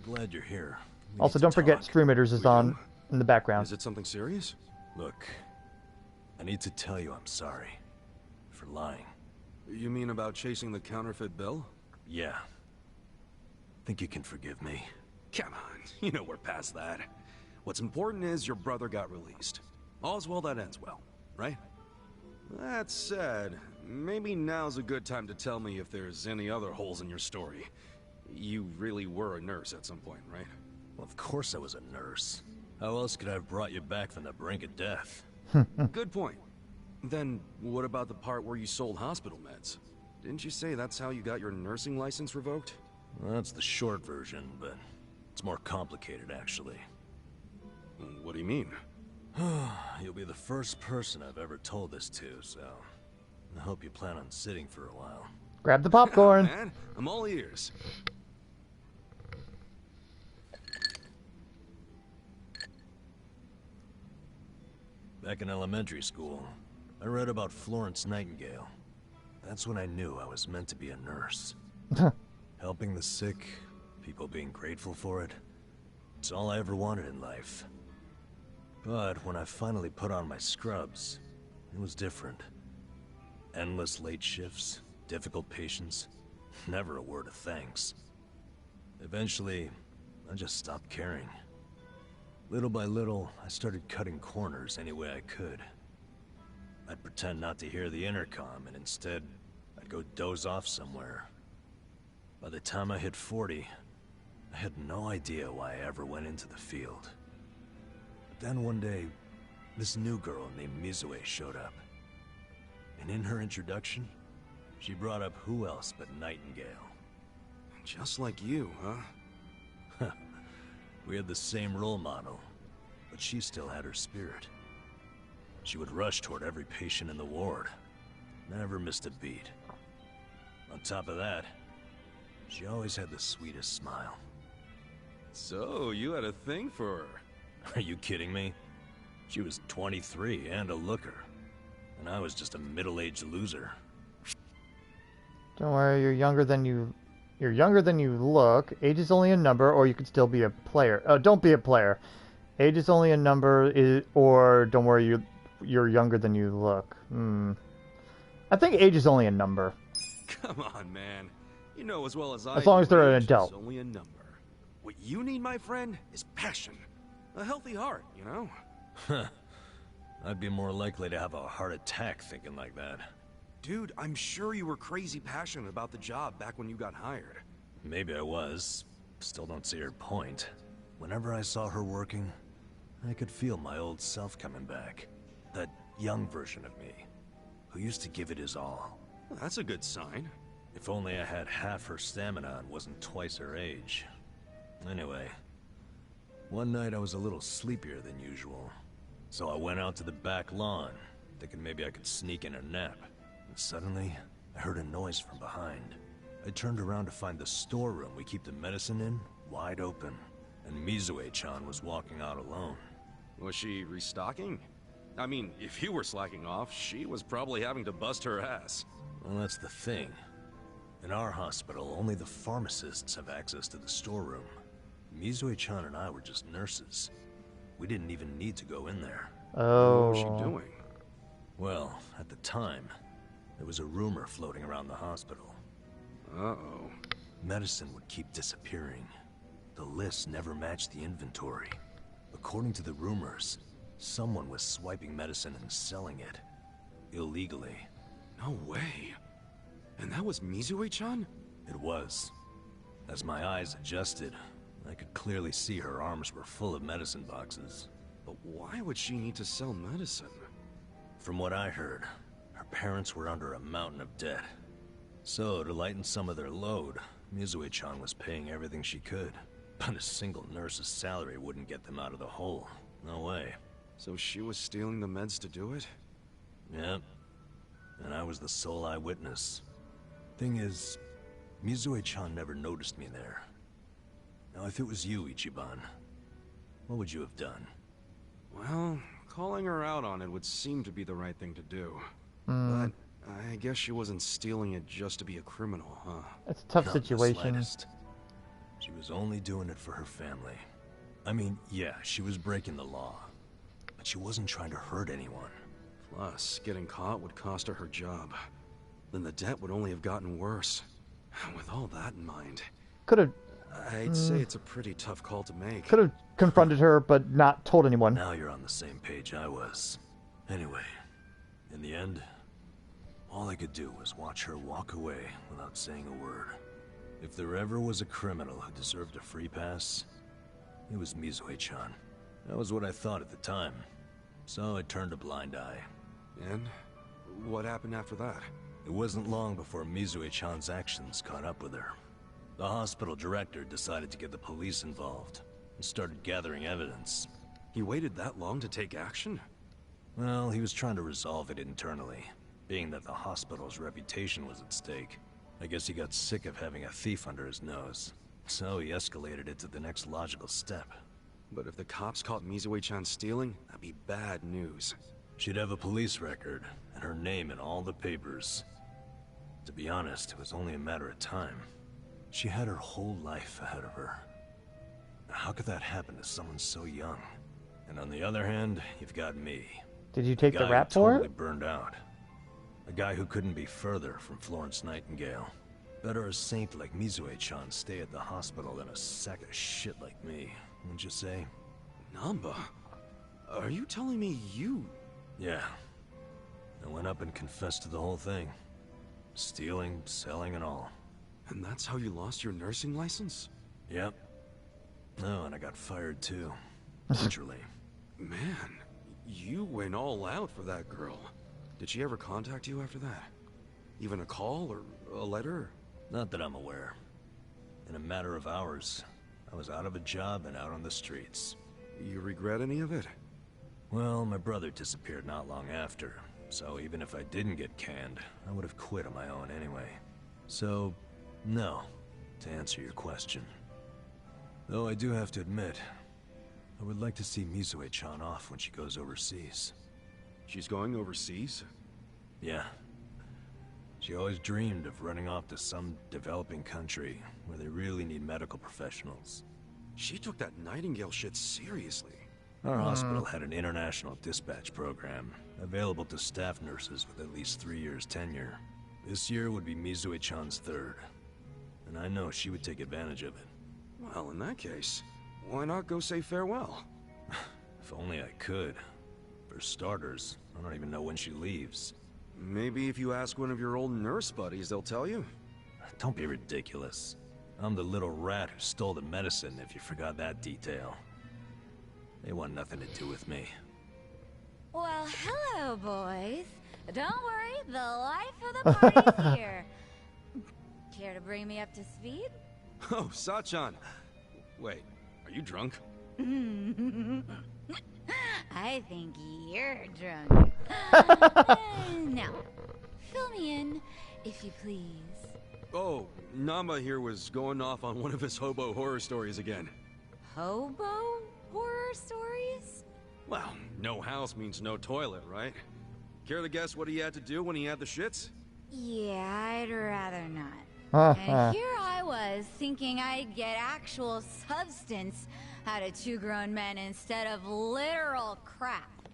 Glad you're here. Also, don't forget Streamers is on in the background. Is it something serious? Look, I need to tell you I'm sorry for lying. You mean about chasing the counterfeit bill? Yeah. Think you can forgive me? Come on, you know we're past that. What's important is your brother got released. All's well that ends well, right? That said, maybe now's a good time to tell me if there's any other holes in your story. You really were a nurse at some point, right? Well, of course I was a nurse. How else could I have brought you back from the brink of death? Good point. Then, what about the part where you sold hospital meds? Didn't you say that's how you got your nursing license revoked? Well, that's the short version, but it's more complicated, actually. What do you mean? You'll be the first person I've ever told this to, so I hope you plan on sitting for a while. Grab the popcorn. Man, I'm all ears. Back in elementary school, I read about Florence Nightingale. That's when I knew I was meant to be a nurse. Helping the sick, people being grateful for it. It's all I ever wanted in life. But when I finally put on my scrubs, it was different. Endless late shifts, difficult patients, never a word of thanks. Eventually, I just stopped caring. Little by little, I started cutting corners any way I could. I'd pretend not to hear the intercom, and instead, I'd go doze off somewhere. By the time I hit 40, I had no idea why I ever went into the field. But then one day, this new girl named Mizue showed up. And in her introduction, she brought up who else but Nightingale. Just like you, huh? We had the same role model, but she still had her spirit. She would rush toward every patient in the ward. Never missed a beat. On top of that, she always had the sweetest smile. So, you had a thing for her? Are you kidding me? She was 23 and a looker. And I was just a middle-aged loser. Don't worry, you're younger than you look. Age is only a number, or you could still be a player. Don't be a player. Age is only a number, or don't worry, you're younger than you look. I think age is only a number. Come on, man. You know as well as I do. As long as they're an age adult. is only a number. What you need, my friend, is passion. A healthy heart, you know? Huh. I'd be more likely to have a heart attack thinking like that. Dude, I'm sure you were crazy passionate about the job back when you got hired. Maybe I was. Still don't see her point. Whenever I saw her working, I could feel my old self coming back. That young version of me, who used to give it his all. Well, that's a good sign. If only I had half her stamina and wasn't twice her age. Anyway, one night I was a little sleepier than usual. So I went out to the back lawn, thinking maybe I could sneak in a nap. And suddenly, I heard a noise from behind. I turned around to find the storeroom we keep the medicine in wide open, and Mizue-chan was walking out alone. Was she restocking? I mean, if you were slacking off, she was probably having to bust her ass. Well, that's the thing. In our hospital, only the pharmacists have access to the storeroom. Mizue-chan and I were just nurses. We didn't even need to go in there. Oh. What was she doing? Well, at the time, there was a rumor floating around the hospital. Uh-oh. Medicine would keep disappearing. The list never matched the inventory. According to the rumors, someone was swiping medicine and selling it. Illegally. No way. And that was Mizue-chan? It was. As my eyes adjusted, I could clearly see her arms were full of medicine boxes. But why would she need to sell medicine? From what I heard, her parents were under a mountain of debt. So, to lighten some of their load, Mizue-chan was paying everything she could. But a single nurse's salary wouldn't get them out of the hole. No way. So she was stealing the meds to do it? Yep. And I was the sole eyewitness. Thing is, Mizue-chan never noticed me there. Now, if it was you, Ichiban, what would you have done? Well, calling her out on it would seem to be the right thing to do. But I guess she wasn't stealing it just to be a criminal, huh? It's a tough Not the situation. slightest. She was only doing it for her family. I mean, yeah, she was breaking the law. But she wasn't trying to hurt anyone. Plus, getting caught would cost her her job. Then the debt would only have gotten worse. With all that in mind, Could have. I'd say it's a pretty tough call to make. Could have confronted her, but not told anyone. Now you're on the same page I was. Anyway, in the end, all I could do was watch her walk away without saying a word. If there ever was a criminal who deserved a free pass, it was Mizue-chan. That was what I thought at the time. So I turned a blind eye. And what happened after that? It wasn't long before Mizue-chan's actions caught up with her. The hospital director decided to get the police involved and started gathering evidence. He waited that long to take action? Well, he was trying to resolve it internally, being that the hospital's reputation was at stake. I guess he got sick of having a thief under his nose, so he escalated it to the next logical step. But if the cops caught Mizue-chan stealing, that'd be bad news. She'd have a police record, and her name in all the papers. To be honest, it was only a matter of time. She had her whole life ahead of her. Now, how could that happen to someone so young? And on the other hand, you've got me. Did you take the rap who for totally it? burned out. A guy who couldn't be further from Florence Nightingale. Better a saint like Mizue-chan stay at the hospital than a sack of shit like me, wouldn't you say? Nanba? Are you telling me you... Yeah. I went up and confessed to the whole thing. Stealing, selling, and all. And that's how you lost your nursing license? Yep. No, and I got fired too. Literally. Man, you went all out for that girl. Did she ever contact you after that? Even a call or a letter? Not that I'm aware. In a matter of hours, I was out of a job and out on the streets. You regret any of it? Well, my brother disappeared not long after, so even if I didn't get canned, I would have quit on my own anyway. So, no, to answer your question. Though I do have to admit, I would like to see Mizue-chan off when she goes overseas. She's going overseas? Yeah. She always dreamed of running off to some developing country where they really need medical professionals. She took that Nightingale shit seriously. Our hospital had an international dispatch program, available to staff nurses with at least 3 years tenure. This year would be Mizue-chan's third, and I know she would take advantage of it. Well, in that case, why not go say farewell? If only I could. For starters, I don't even know when she leaves. Maybe if you ask one of your old nurse buddies, they'll tell you. Don't be ridiculous. I'm the little rat who stole the medicine, if you forgot that detail. They want nothing to do with me. Well, hello, boys. Don't worry, the life of the party's here. Care to bring me up to speed? Oh, Sachan. Wait, are you drunk? I think you're drunk. Now, fill me in, if you please. Oh, Nanba here was going off on one of his hobo horror stories again. Hobo horror stories? Well, no house means no toilet, right? Care to guess what he had to do when he had the shits? Yeah, I'd rather not. And here I I was, thinking I'd get actual substance out of two grown men instead of literal crap.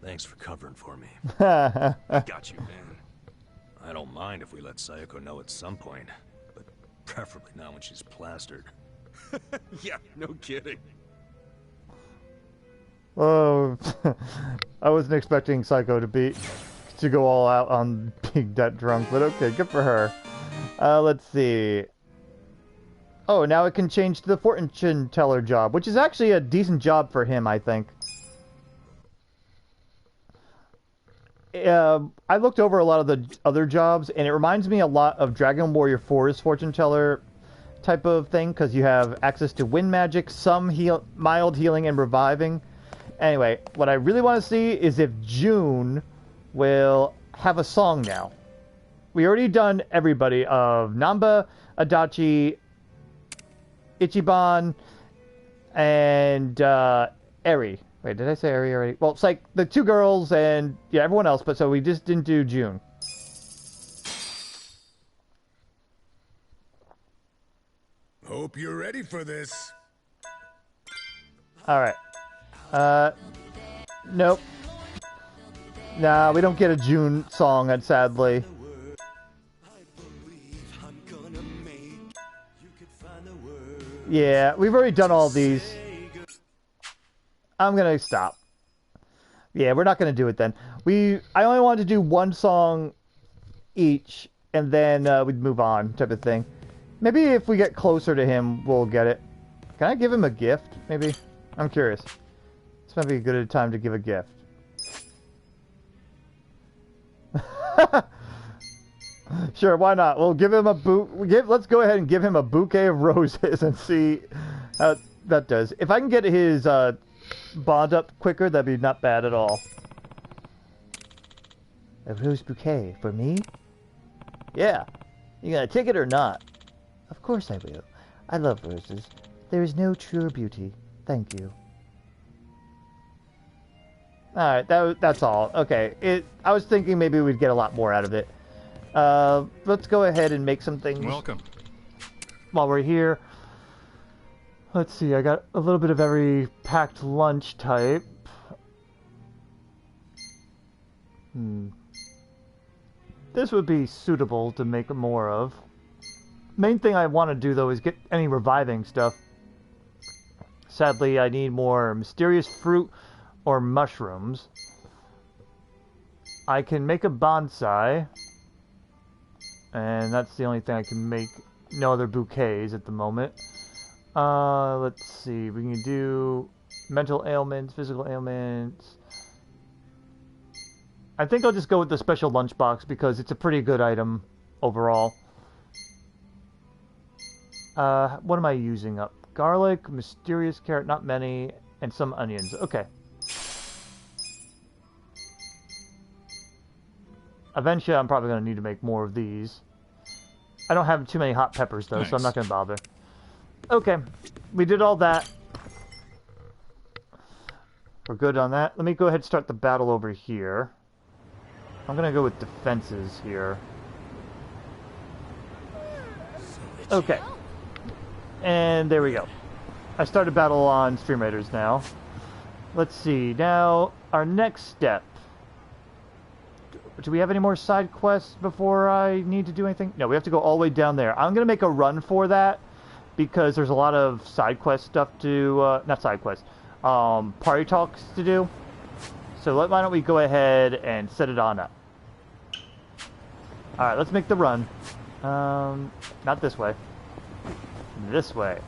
Thanks for covering for me. I got you, man. I don't mind if we let Sayoko know at some point, but preferably not when she's plastered. Yeah, no kidding. Oh, I wasn't expecting Psycho to go all out on being that drunk, but okay, good for her. Let's see. Oh, now it can change to the fortune teller job, which is actually a decent job for him, I think. I looked over a lot of the other jobs, and it reminds me a lot of Dragon Warrior 4's fortune teller type of thing, because you have access to wind magic, some mild healing and reviving. Anyway, what I really want to see is if June will have a song now. We already done everybody of Nanba, Adachi, Ichiban, and Eri. Wait, did I say Eri already? Well, it's like the two girls and yeah, everyone else, but so we just didn't do June. Hope you're ready for this. Alright. Nope. Nah, we don't get a June song, sadly. Yeah, we've already done all these. I'm gonna stop. Yeah, we're not gonna do it then. I only wanted to do one song each, and then we'd move on, type of thing. Maybe if we get closer to him, we'll get it. Can I give him a gift, maybe? I'm curious. This might be a good time to give a gift. Sure, why not? We'll give him a let's go ahead and give him a bouquet of roses and see how that does. If I can get his bond up quicker, that'd be not bad at all. A rose bouquet for me? Yeah. You gonna take it or not? Of course I will. I love roses. There is no truer beauty. Thank you. Alright, that's all. Okay, I was thinking maybe we'd get a lot more out of it. Let's go ahead and make some things. Welcome. While we're here. Let's see, I got a little bit of every packed lunch type. This would be suitable to make more of. Main thing I want to do, though, is get any reviving stuff. Sadly, I need more mysterious fruit or mushrooms. I can make a bonsai. And that's the only thing I can make. No other bouquets at the moment. Let's see. We can do mental ailments, physical ailments. I think I'll just go with the special lunchbox because it's a pretty good item overall. What am I using up? Garlic, mysterious carrot, not many, and some onions. Okay. Eventually, I'm probably going to need to make more of these. I don't have too many hot peppers, though, so I'm not going to bother. Okay. We did all that. We're good on that. Let me go ahead and start the battle over here. I'm going to go with defenses here. Okay. And there we go. I started battle on Stream Raiders now. Let's see. Now, our next step. Do we have any more side quests before I need to do anything? No, we have to go all the way down there. I'm going to make a run for that because there's a lot of side quest stuff to... not side quests. Party talks to do. So why don't we go ahead and set it on up. Alright, let's make the run. Not this way. This way.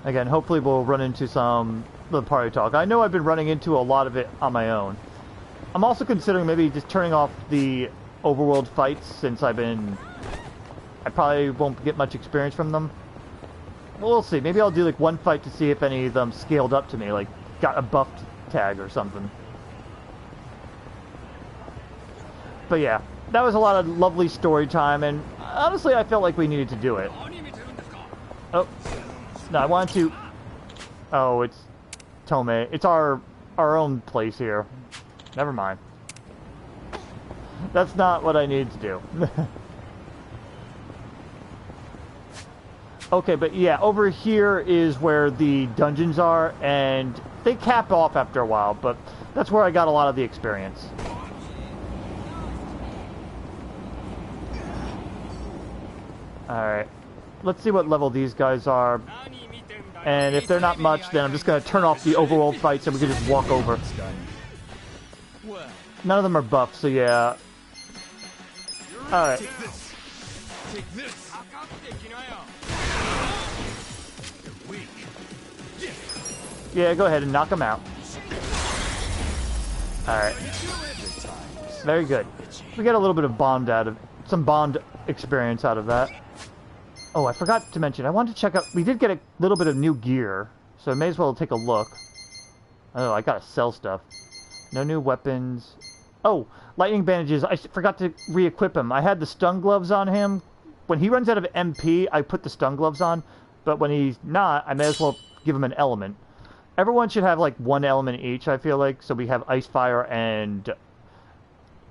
Again, hopefully we'll run into some the party talk. I know I've been running into a lot of it on my own. I'm also considering maybe just turning off the overworld fights since I probably won't get much experience from them. We'll see. Maybe I'll do like one fight to see if any of them scaled up to me, like got a buffed tag or something. But yeah, that was a lot of lovely story time, and honestly I felt like we needed to do it. Oh, no, I wanted to... Oh, it's Tome. It's our own place here. Never mind. That's not what I need to do. Okay, but yeah, over here is where the dungeons are, and they cap off after a while, but that's where I got a lot of the experience. Alright, let's see what level these guys are, and if they're not much, then I'm just going to turn off the overworld fights and we can just walk over. None of them are buffed, so yeah. Alright. Take this. You're weak. Yeah, go ahead and knock them out. Alright. Very good. We got a little bit of bond out of... some bond experience out of that. Oh, I forgot to mention, I wanted to check out... we did get a little bit of new gear, so I may as well take a look. Oh, I gotta sell stuff. No new weapons. Oh, lightning bandages. I forgot to re-equip him. I had the stun gloves on him. When he runs out of MP, I put the stun gloves on. But when he's not, I may as well give him an element. Everyone should have like one element each, I feel like. So we have ice, fire, and...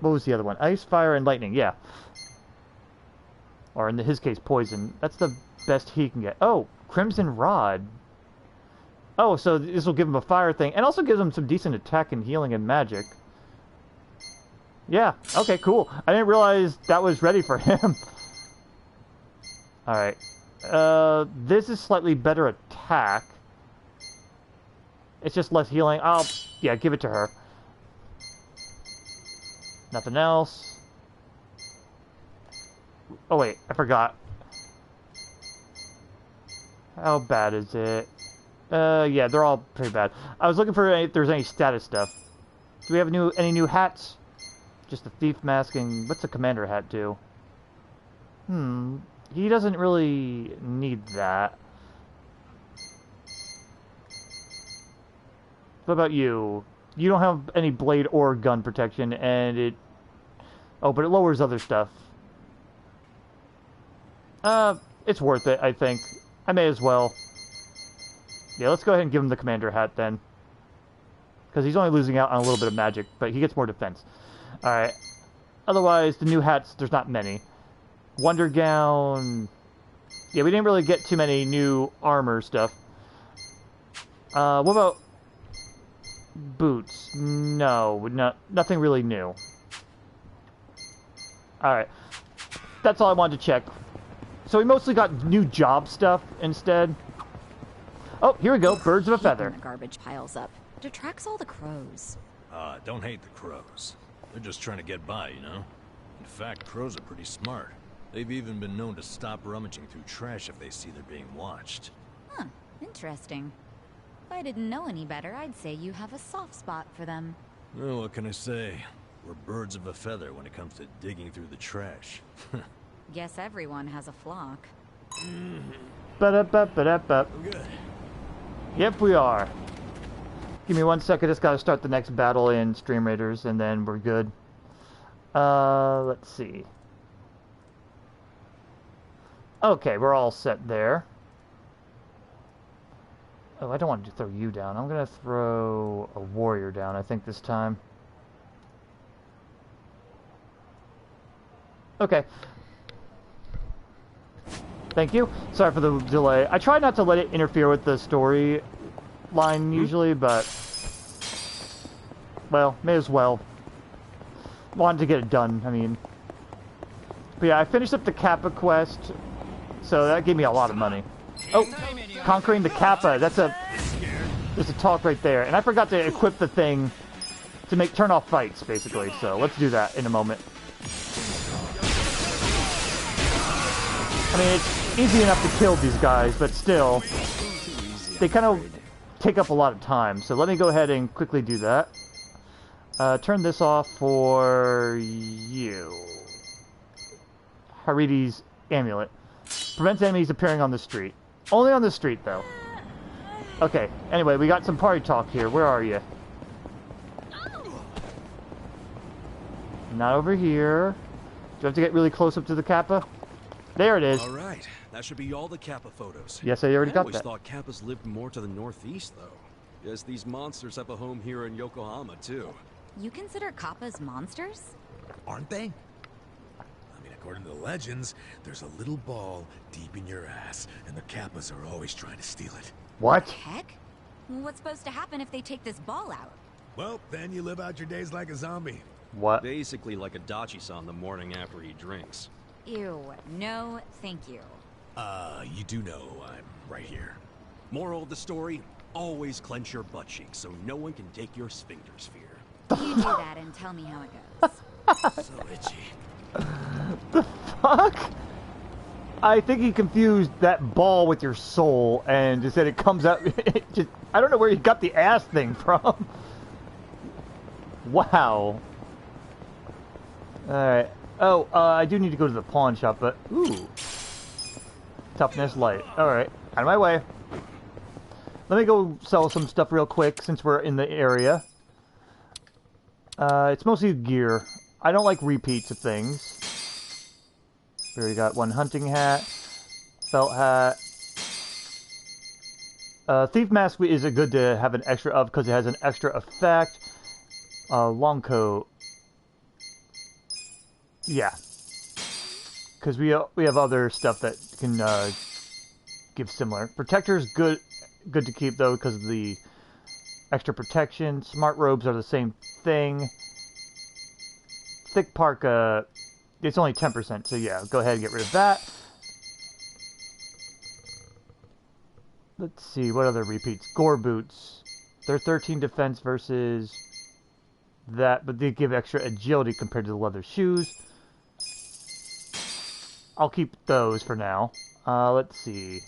what was the other one? Ice, fire, and lightning, yeah. Or in his case, poison. That's the best he can get. Oh, Crimson Rod. Oh, so this will give him a fire thing. And also gives him some decent attack and healing and magic. Yeah, okay, cool. I didn't realize that was ready for him. Alright. This is slightly better attack. It's just less healing. Yeah, give it to her. Nothing else. Oh wait, I forgot. How bad is it? Yeah, they're all pretty bad. I was looking for if there's any status stuff. Do we have any new hats? Just the thief mask and... what's the commander hat do? He doesn't really need that. What about you? You don't have any blade or gun protection, and it... oh, but it lowers other stuff. It's worth it, I think. I may as well. Yeah, let's go ahead and give him the commander hat, then. Because he's only losing out on a little bit of magic, but he gets more defense. Alright. Otherwise, the new hats, there's not many. Wonder Gown... yeah, we didn't really get too many new armor stuff. What about... boots? No, nothing really new. Alright. That's all I wanted to check. So we mostly got new job stuff instead. Oh, here we go. Birds of a feather. The garbage piles up. It attracts all the crows. Don't hate the crows. They're just trying to get by, you know? In fact, crows are pretty smart. They've even been known to stop rummaging through trash if they see they're being watched. Huh, interesting. If I didn't know any better, I'd say you have a soft spot for them. Well, what can I say? We're birds of a feather when it comes to digging through the trash. Guess everyone has a flock. Ba-da-ba-ba-da-ba. I'm good. Yep, we are. Give me 1 second, just gotta start the next battle in Stream Raiders, and then we're good. Let's see. Okay, we're all set there. Oh, I don't want to throw you down. I'm gonna throw a warrior down, I think, this time. Okay. Thank you. Sorry for the delay. I try not to let it interfere with the story line usually, but... well, may as well. Wanted to get it done, I mean. But yeah, I finished up the Kappa quest, so that gave me a lot of money. Oh, conquering the Kappa. There's a talk right there. And I forgot to equip the thing to turn off fights, basically. So let's do that in a moment. I mean, it's easy enough to kill these guys, but still, they kind of take up a lot of time. So let me go ahead and quickly do that. Turn this off for you. Haridi's Amulet. Prevents enemies appearing on the street. Only on the street, though. Okay, anyway, we got some party talk here. Where are you? Not over here. Do you have to get really close up to the Kappa? There it is. All right, that should be all the Kappa photos. Yes, I already got that. I always thought Kappas lived more to the northeast, though. Yes, these monsters have a home here in Yokohama, too. You consider Kappas monsters? aren't they? I mean, according to the legends, there's a little ball deep in your ass, and the Kappas are always trying to steal it. What? Heck? What's supposed to happen if they take this ball out? Well, then you live out your days like a zombie. What? Basically like a dachi-san the morning after he drinks. Ew. No, thank you. You do know I'm right here. Moral of the story, always clench your butt cheeks so no one can take your sphincter sphere. You do that and tell me how it goes. So itchy. The fuck? I think he confused that ball with your soul and just said it comes out. I don't know where he got the ass thing from. Wow. Alright. Oh, I do need to go to the pawn shop, but... Ooh. Toughness light. Alright. Out of my way. Let me go sell some stuff real quick since we're in the area. It's mostly gear. I don't like repeats of things. We already got one hunting hat. Felt hat. Thief mask is a good to have an extra of because it has an extra effect. Long coat. Yeah. Because we have other stuff that can give similar. Protector's good to keep though because of the extra protection. Smart robes are the same thing. Thick parka, it's only 10%, so yeah, go ahead and get rid of that. Let's see, what other repeats? Gore boots. They're 13 defense versus that, but they give extra agility compared to the leather shoes. I'll keep those for now. Let's see.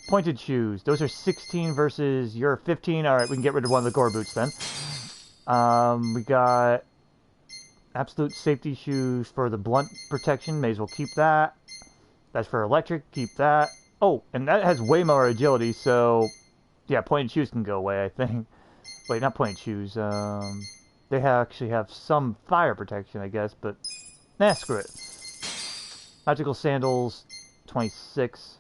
Pointed shoes. Those are 16 versus you're 15. Alright, we can get rid of one of the gore boots then. We got absolute safety shoes for the blunt protection. May as well keep that. That's for electric. Keep that. Oh, and that has way more agility, so... Yeah, pointed shoes can go away, I think. Wait, not pointed shoes. They actually have some fire protection, I guess, but... Nah, screw it. Magical sandals, 26.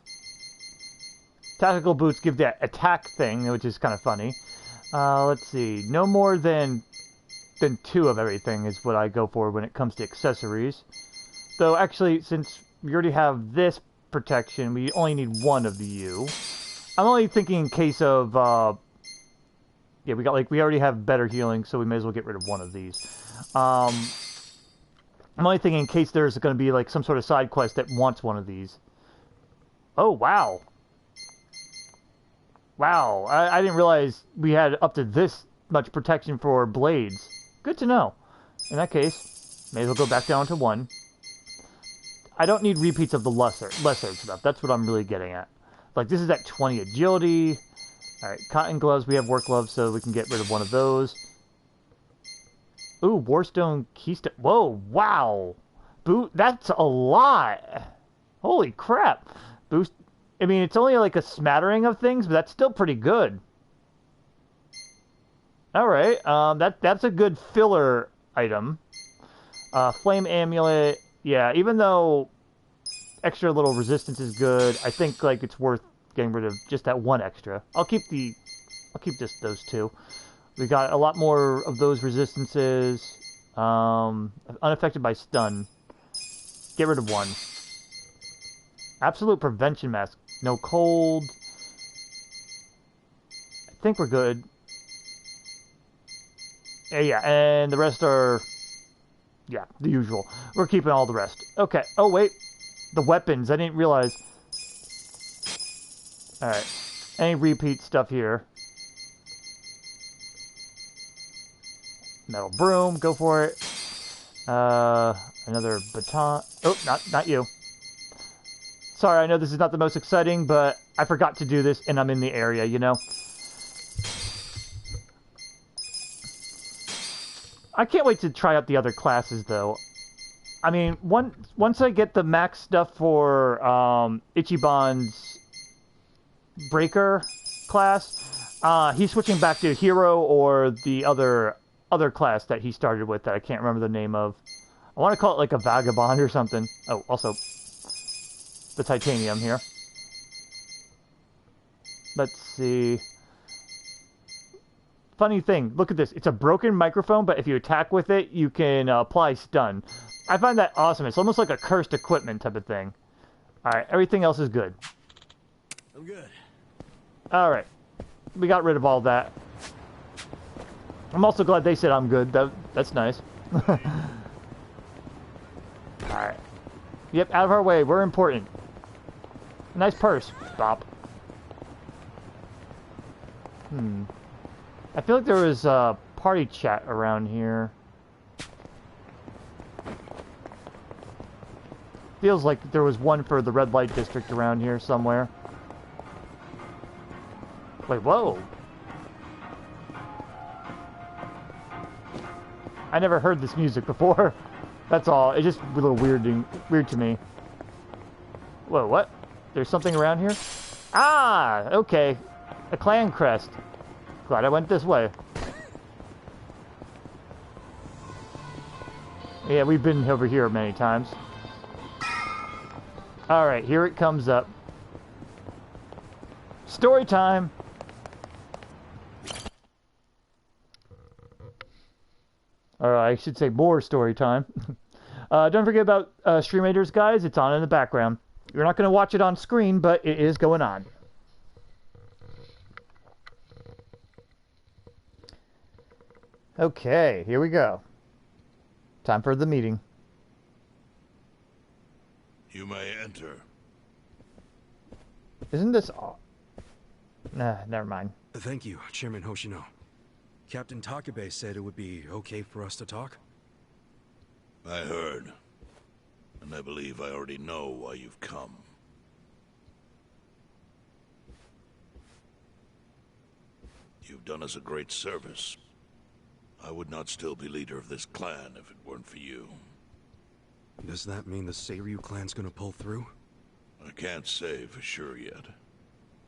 Tactical boots give that attack thing, which is kind of funny. Let's see. No more than 2 of everything is what I go for when it comes to accessories. Though, actually, since we already have this protection, we only need 1 of the U. I'm only thinking in case of, yeah, we already have better healing, so we may as well get rid of 1 of these. I'm only thinking in case there's going to be, like, some sort of side quest that wants 1 of these. Oh, wow. Wow, I didn't realize we had up to this much protection for blades. Good to know. In that case, may as well go back down to 1. I don't need repeats of the lesser stuff. That's what I'm really getting at. Like, this is at 20 agility. Alright, cotton gloves. We have work gloves, so we can get rid of 1 of those. Ooh, Warstone Keystone. Whoa, wow. That's a lot. Holy crap. Boost. I mean, it's only like a smattering of things, but that's still pretty good. Alright, that's a good filler item. Flame Amulet. Yeah, even though extra little resistance is good, I think like it's worth getting rid of just that 1 extra. I'll keep just those 2. We got a lot more of those resistances. Unaffected by stun. Get rid of 1. Absolute prevention mask. No cold. I think we're good. Yeah, and the rest are... Yeah, the usual. We're keeping all the rest. Okay. Oh, wait. The weapons. I didn't realize. Alright. Any repeat stuff here. Metal broom. Go for it. Another baton. Oh, not you. Sorry, I know this is not the most exciting, but I forgot to do this, and I'm in the area, you know? I can't wait to try out the other classes, though. I mean, once I get the max stuff for Ichiban's Breaker class, he's switching back to Hero or the other class that he started with that I can't remember the name of. I want to call it like a Vagabond or something. Oh, also... the titanium here. Let's see. funny thing. Look at this. It's a broken microphone, but if you attack with it, you can apply stun. I find that awesome. It's almost like a cursed equipment type of thing. Alright, everything else is good. I'm good. Alright. We got rid of all that. I'm also glad they said I'm good. That's nice. Alright. Yep, out of our way. We're important. Nice purse. Bop. I feel like there was a party chat around here. Feels like there was one for the red light district around here somewhere. Wait, whoa. I never heard this music before. That's all. It's just a little weird to me. Whoa, what? There's something around here? Ah, okay. A clan crest. Glad I went this way. Yeah, we've been over here many times. Alright, here it comes up. Story time! Or I should say more story time. Don't forget about Stream Raiders, guys. It's on in the background. You're not going to watch it on screen, but it is going on. Okay, here we go. Time for the meeting. You may enter. Isn't this... Nah, never mind. Thank you, Chairman Hoshino. Captain Takabe said it would be okay for us to talk. I heard. And I believe I already know why you've come. You've done us a great service. I would not still be leader of this clan if it weren't for you. Does that mean the Seiryu clan's gonna pull through? I can't say for sure yet.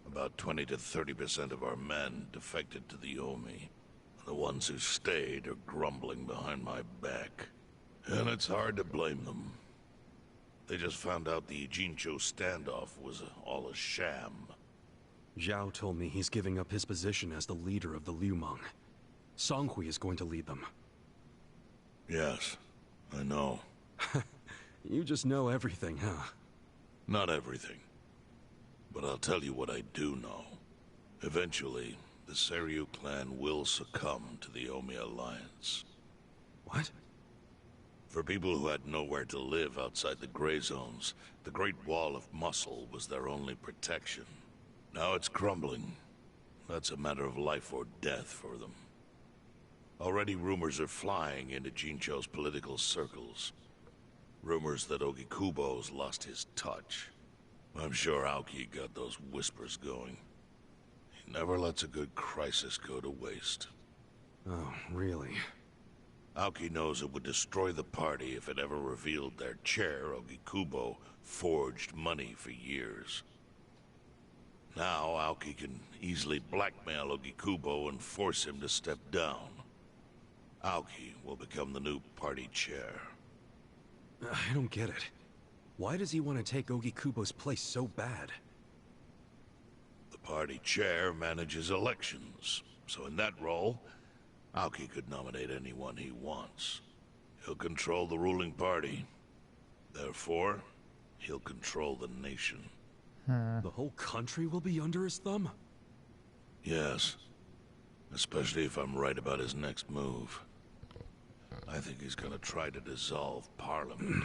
About 20 to 30% of our men defected to the Omi. The ones who stayed are grumbling behind my back. And it's hard to blame them. They just found out the Jincho standoff was all a sham. Zhao told me he's giving up his position as the leader of the Liumang. Songhui is going to lead them. Yes, I know. You just know everything, huh? Not everything. But I'll tell you what I do know. Eventually, the Seiryu clan will succumb to the Omi Alliance. What? For people who had nowhere to live outside the gray zones, the Great Wall of Muscle was their only protection. Now it's crumbling. That's a matter of life or death for them. Already rumors are flying into Jincho's political circles. Rumors that Ogikubo's lost his touch. I'm sure Aoki got those whispers going. He never lets a good crisis go to waste. Oh, really? Aoki knows it would destroy the party if it ever revealed their chair, Ogikubo, forged money for years. Now Aoki can easily blackmail Ogikubo and force him to step down. Aoki will become the new party chair. I don't get it. Why does he want to take Ogikubo's place so bad? The party chair manages elections, so in that role, Aoki could nominate anyone he wants. He'll control the ruling party. Therefore, he'll control the nation. The whole country will be under his thumb? Yes. Especially if I'm right about his next move. I think he's gonna try to dissolve Parliament.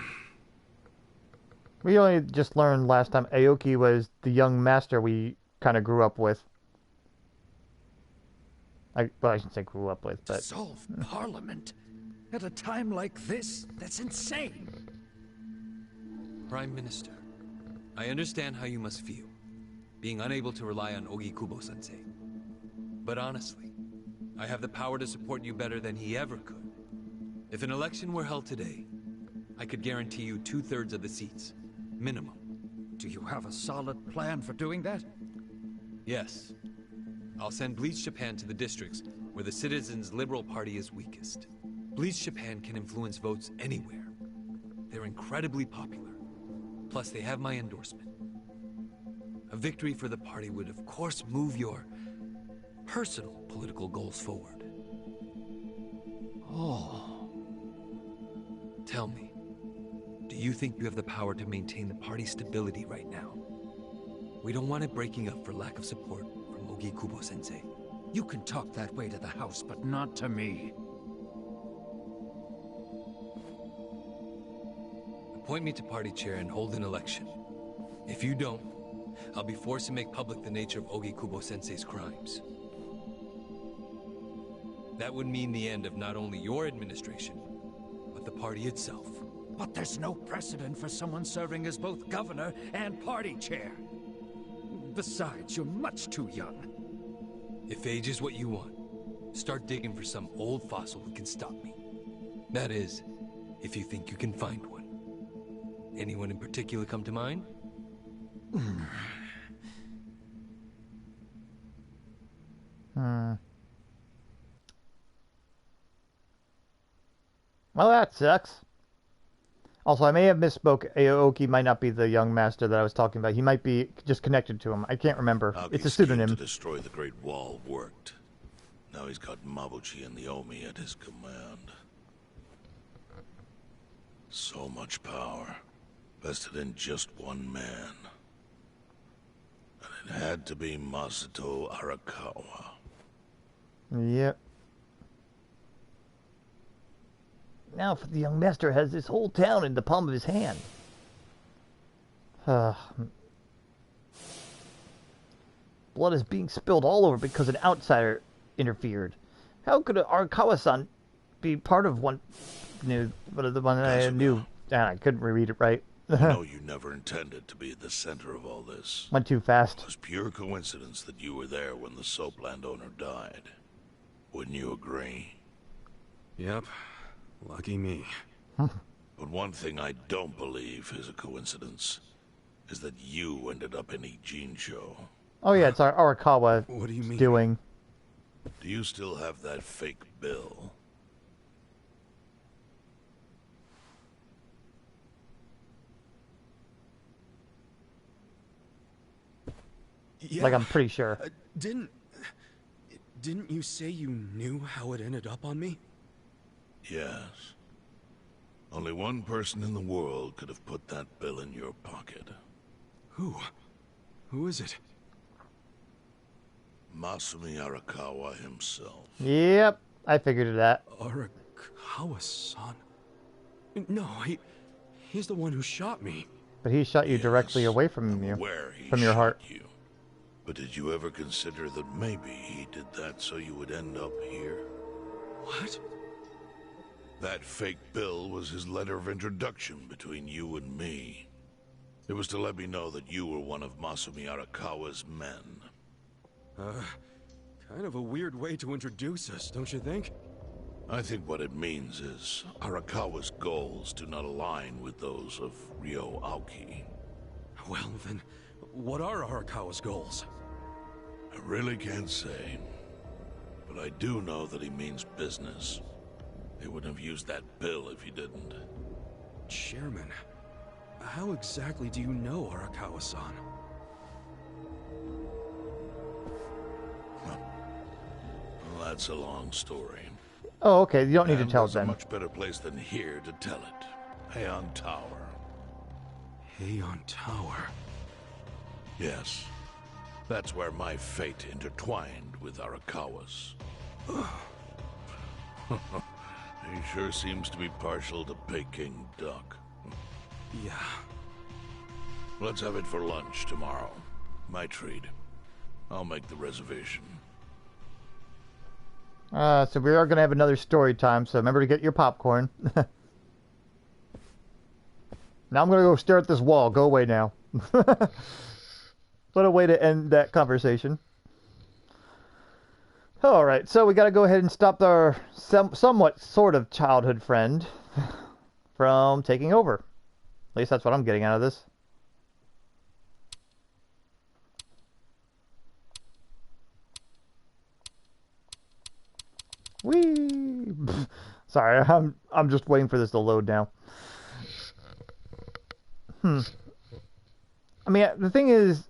We only just learned last time Aoki was the young master we kind of grew up with. Well, I shouldn't say grew up with, but... Dissolve Parliament? At a time like this? That's insane! Prime Minister, I understand how you must feel, being unable to rely on Ogikubo-sensei. But honestly, I have the power to support you better than he ever could. If an election were held today, I could guarantee you 2/3 of the seats. Minimum. Do you have a solid plan for doing that? Yes. I'll send Bleach Japan to the districts where the Citizens' Liberal Party is weakest. Bleach Japan can influence votes anywhere. They're incredibly popular. Plus, they have my endorsement. A victory for the party would, of course, move your personal political goals forward. Oh. Tell me, do you think you have the power to maintain the party's stability right now? We don't want it breaking up for lack of support from Ogi Kubo-sensei. You can talk that way to the house, but not to me. Appoint me to party chair and hold an election. If you don't, I'll be forced to make public the nature of Ogi Kubo-sensei's crimes. That would mean the end of not only your administration, but the party itself. But there's no precedent for someone serving as both governor and party chair. Besides, you're much too young. If age is what you want, start digging for some old fossil that can stop me. That is, if you think you can find one. Anyone in particular come to mind? Well, that sucks. Also, I may have misspoke. Aoki might not be the young master that I was talking about. He might be just connected to him. I can't remember. It's a pseudonym. To destroy the Great Wall worked. Now he's got Mabuchi and the Omi at his command. So much power, vested in just one man. And it had to be Masato Arakawa. Yep. Now the young master has this whole town in the palm of his hand. Blood is being spilled all over because an outsider interfered. How could Arakawa-san be part of one new, the one I knew? I couldn't read it right. I know you never intended to be at the center of all this. Went too fast. It was pure coincidence that you were there when the soap landowner died. Wouldn't you agree? Yep. Lucky me. But one thing I don't believe is a coincidence is that you ended up in Ijincho. Oh yeah, it's Arakawa What do you mean? doing. Do you still have that fake bill? Yeah. Like, I'm pretty sure. Didn't you say you knew how it ended up on me? Yes. Only one person in the world could have put that bill in your pocket. Who? Who is it? Masumi Arakawa himself. Yep, I figured that. Arakawa-san? No, he's the one who shot me. But he shot you directly away from you, from your heart. But did you ever consider that maybe he did that so you would end up here? What? That fake bill was his letter of introduction between you and me. It was to let me know that you were one of Masumi Arakawa's men. Kind of a weird way to introduce us, don't you think? I think what it means is Arakawa's goals do not align with those of Ryo Aoki. Well, then, what are Arakawa's goals? I really can't say. But I do know that he means business. He wouldn't have used that bill if he didn't. Chairman, how exactly do you know Arakawa-san? Well, that's a long story. Oh, okay. You don't need to tell there's them. a much better place than here to tell it. Heian Tower. Heian Tower? Yes. That's where my fate intertwined with Arakawa's. He sure seems to be partial to Peking duck. Yeah. Let's have it for lunch tomorrow. My treat. I'll make the reservation. So we are going to have another story time, so remember to get your popcorn. Now I'm going to go stare at this wall. Go away now. What a way to end that conversation. Alright, so we got to go ahead and stop our somewhat sort of childhood friend from taking over. At least that's what I'm getting out of this. Whee! Sorry, I'm just waiting for this to load now. I mean, the thing is,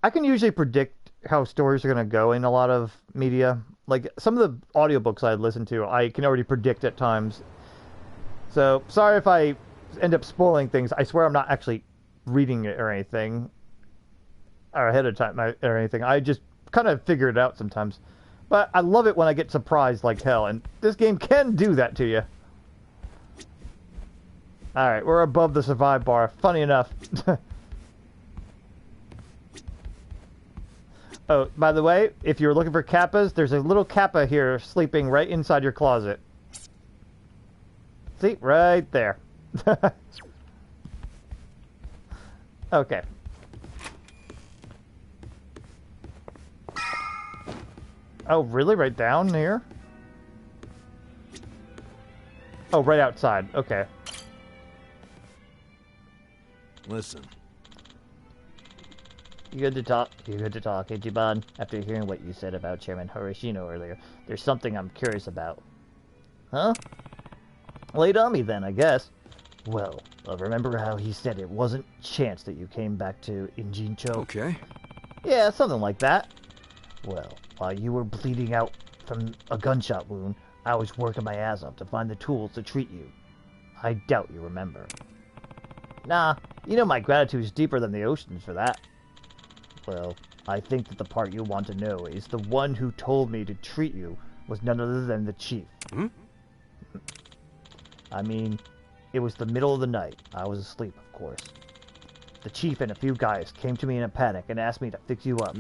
I can usually predict how stories are going to go in a lot of media. Like, some of the audiobooks I listen to, I can already predict at times. So, sorry if I end up spoiling things. I swear I'm not actually reading it or anything. Or ahead of time or anything. I just kind of figure it out sometimes. But I love it when I get surprised like hell. And this game can do that to you. Alright, we're above the survive bar. Funny enough. Oh, by the way, if you're looking for kappas, there's a little kappa here sleeping right inside your closet. See? Right there. Okay. Oh, really? Right down here? Oh, right outside. Okay. Listen. You're good to talk, Ichiban. After hearing what you said about Chairman Horishino earlier, there's something I'm curious about. Huh? Lay it on me then, I guess. Well, remember how he said it wasn't chance that you came back to Injincho? Okay. Yeah, something like that. Well, while you were bleeding out from a gunshot wound, I was working my ass off to find the tools to treat you. I doubt you remember. Nah, you know my gratitude is deeper than the oceans for that. Well, I think that the part you want to know is the one who told me to treat you was none other than the chief. Hmm? I mean, it was the middle of the night. I was asleep, of course. The chief and a few guys came to me in a panic and asked me to fix you up.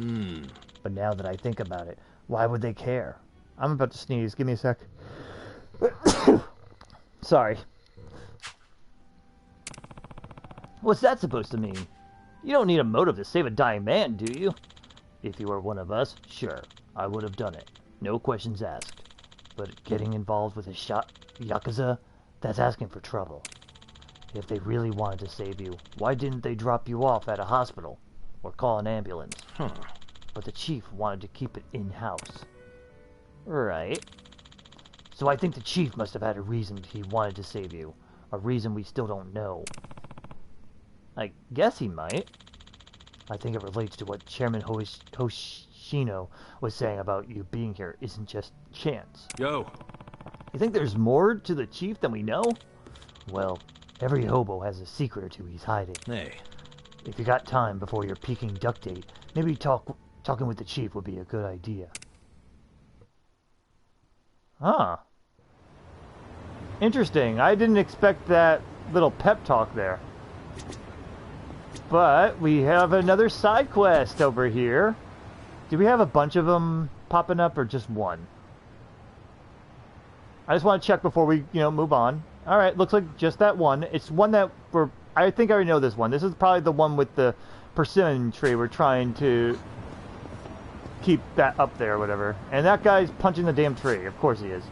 But now that I think about it, why would they care? I'm about to sneeze. Give me a sec. Sorry. What's that supposed to mean? You don't need a motive to save a dying man, do you? If you were one of us, sure, I would have done it. No questions asked. But getting involved with a Yakuza, that's asking for trouble. If they really wanted to save you, why didn't they drop you off at a hospital? Or call an ambulance? But the chief wanted to keep it in-house. Right. So I think the chief must have had a reason he wanted to save you. A reason we still don't know. I guess he might. I think it relates to what Chairman Hoshino was saying about you being here isn't just chance. Yo. You think there's more to the chief than we know? Well, every hobo has a secret or two he's hiding. Hey. If you got time before your peaking duck date, maybe talking with the chief would be a good idea. Huh. Interesting. I didn't expect that little pep talk there. But we have another side quest over here. Do we have a bunch of them popping up or just one? I just want to check before we, move on. Alright, looks like just that one. It's one that I think I already know this one. This is probably the one with the persimmon tree. We're trying to keep that up there or whatever. And that guy's punching the damn tree. Of course he is.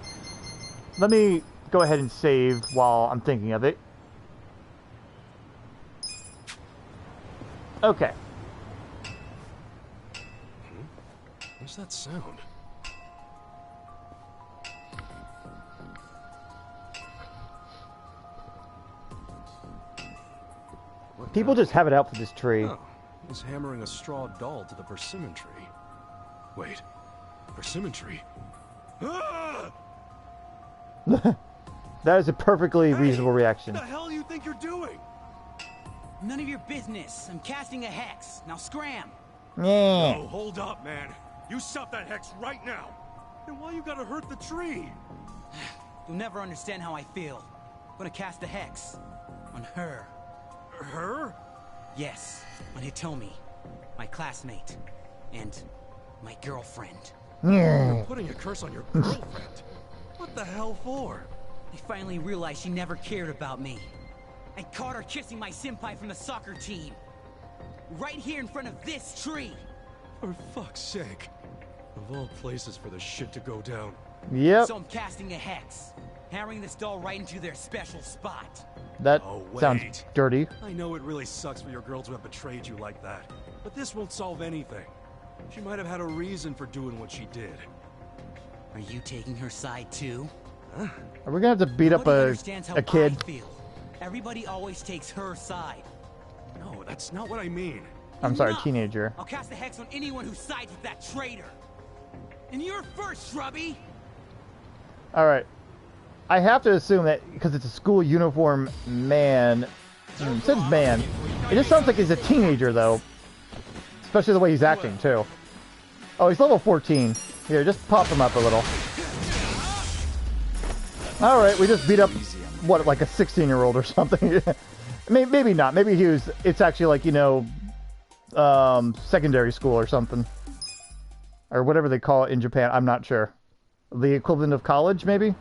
Let me go ahead and save while I'm thinking of it. Okay. What's that sound? People just have it out for this tree. Oh, he's hammering a straw doll to the persimmon tree. Wait, persimmon tree? Ah! That is a perfectly reasonable reaction. What the hell do you think you're doing? None of your business. I'm casting a hex. Now scram. Yeah. No, hold up, man. You stop that hex right now. And why you gotta hurt the tree? You'll never understand how I feel. I'm gonna cast a hex on her. Her? Yes, on Hitomi, my classmate, and my girlfriend. You're putting a curse on your girlfriend. What the hell for? I finally realized she never cared about me. I caught her kissing my senpai from the soccer team. Right here in front of this tree. For fuck's sake. Of all places for the shit to go down. Yep. So I'm casting a hex, hammering this doll right into their special spot. That sounds dirty. I know it really sucks for your girl to have betrayed you like that, but this won't solve anything. She might have had a reason for doing what she did. Are you taking her side too? Huh? Are we gonna have to beat up a kid? Everybody always takes her side. No, that's not what I mean. I'm sorry, Enough! teenager. I'll cast a hex on anyone who sides with that traitor. And you're first, Shrubby. Alright. I have to assume that because it's a school uniform man. It says man. It just sounds like he's a teenager, though. Especially the way he's acting, too. Oh, he's level 14. Here, just pop him up a little. Alright, we just beat up, what, like a 16-year-old or something? Maybe not. Maybe it's actually like, you know, secondary school or something. Or whatever they call it in Japan. I'm not sure. The equivalent of college, maybe?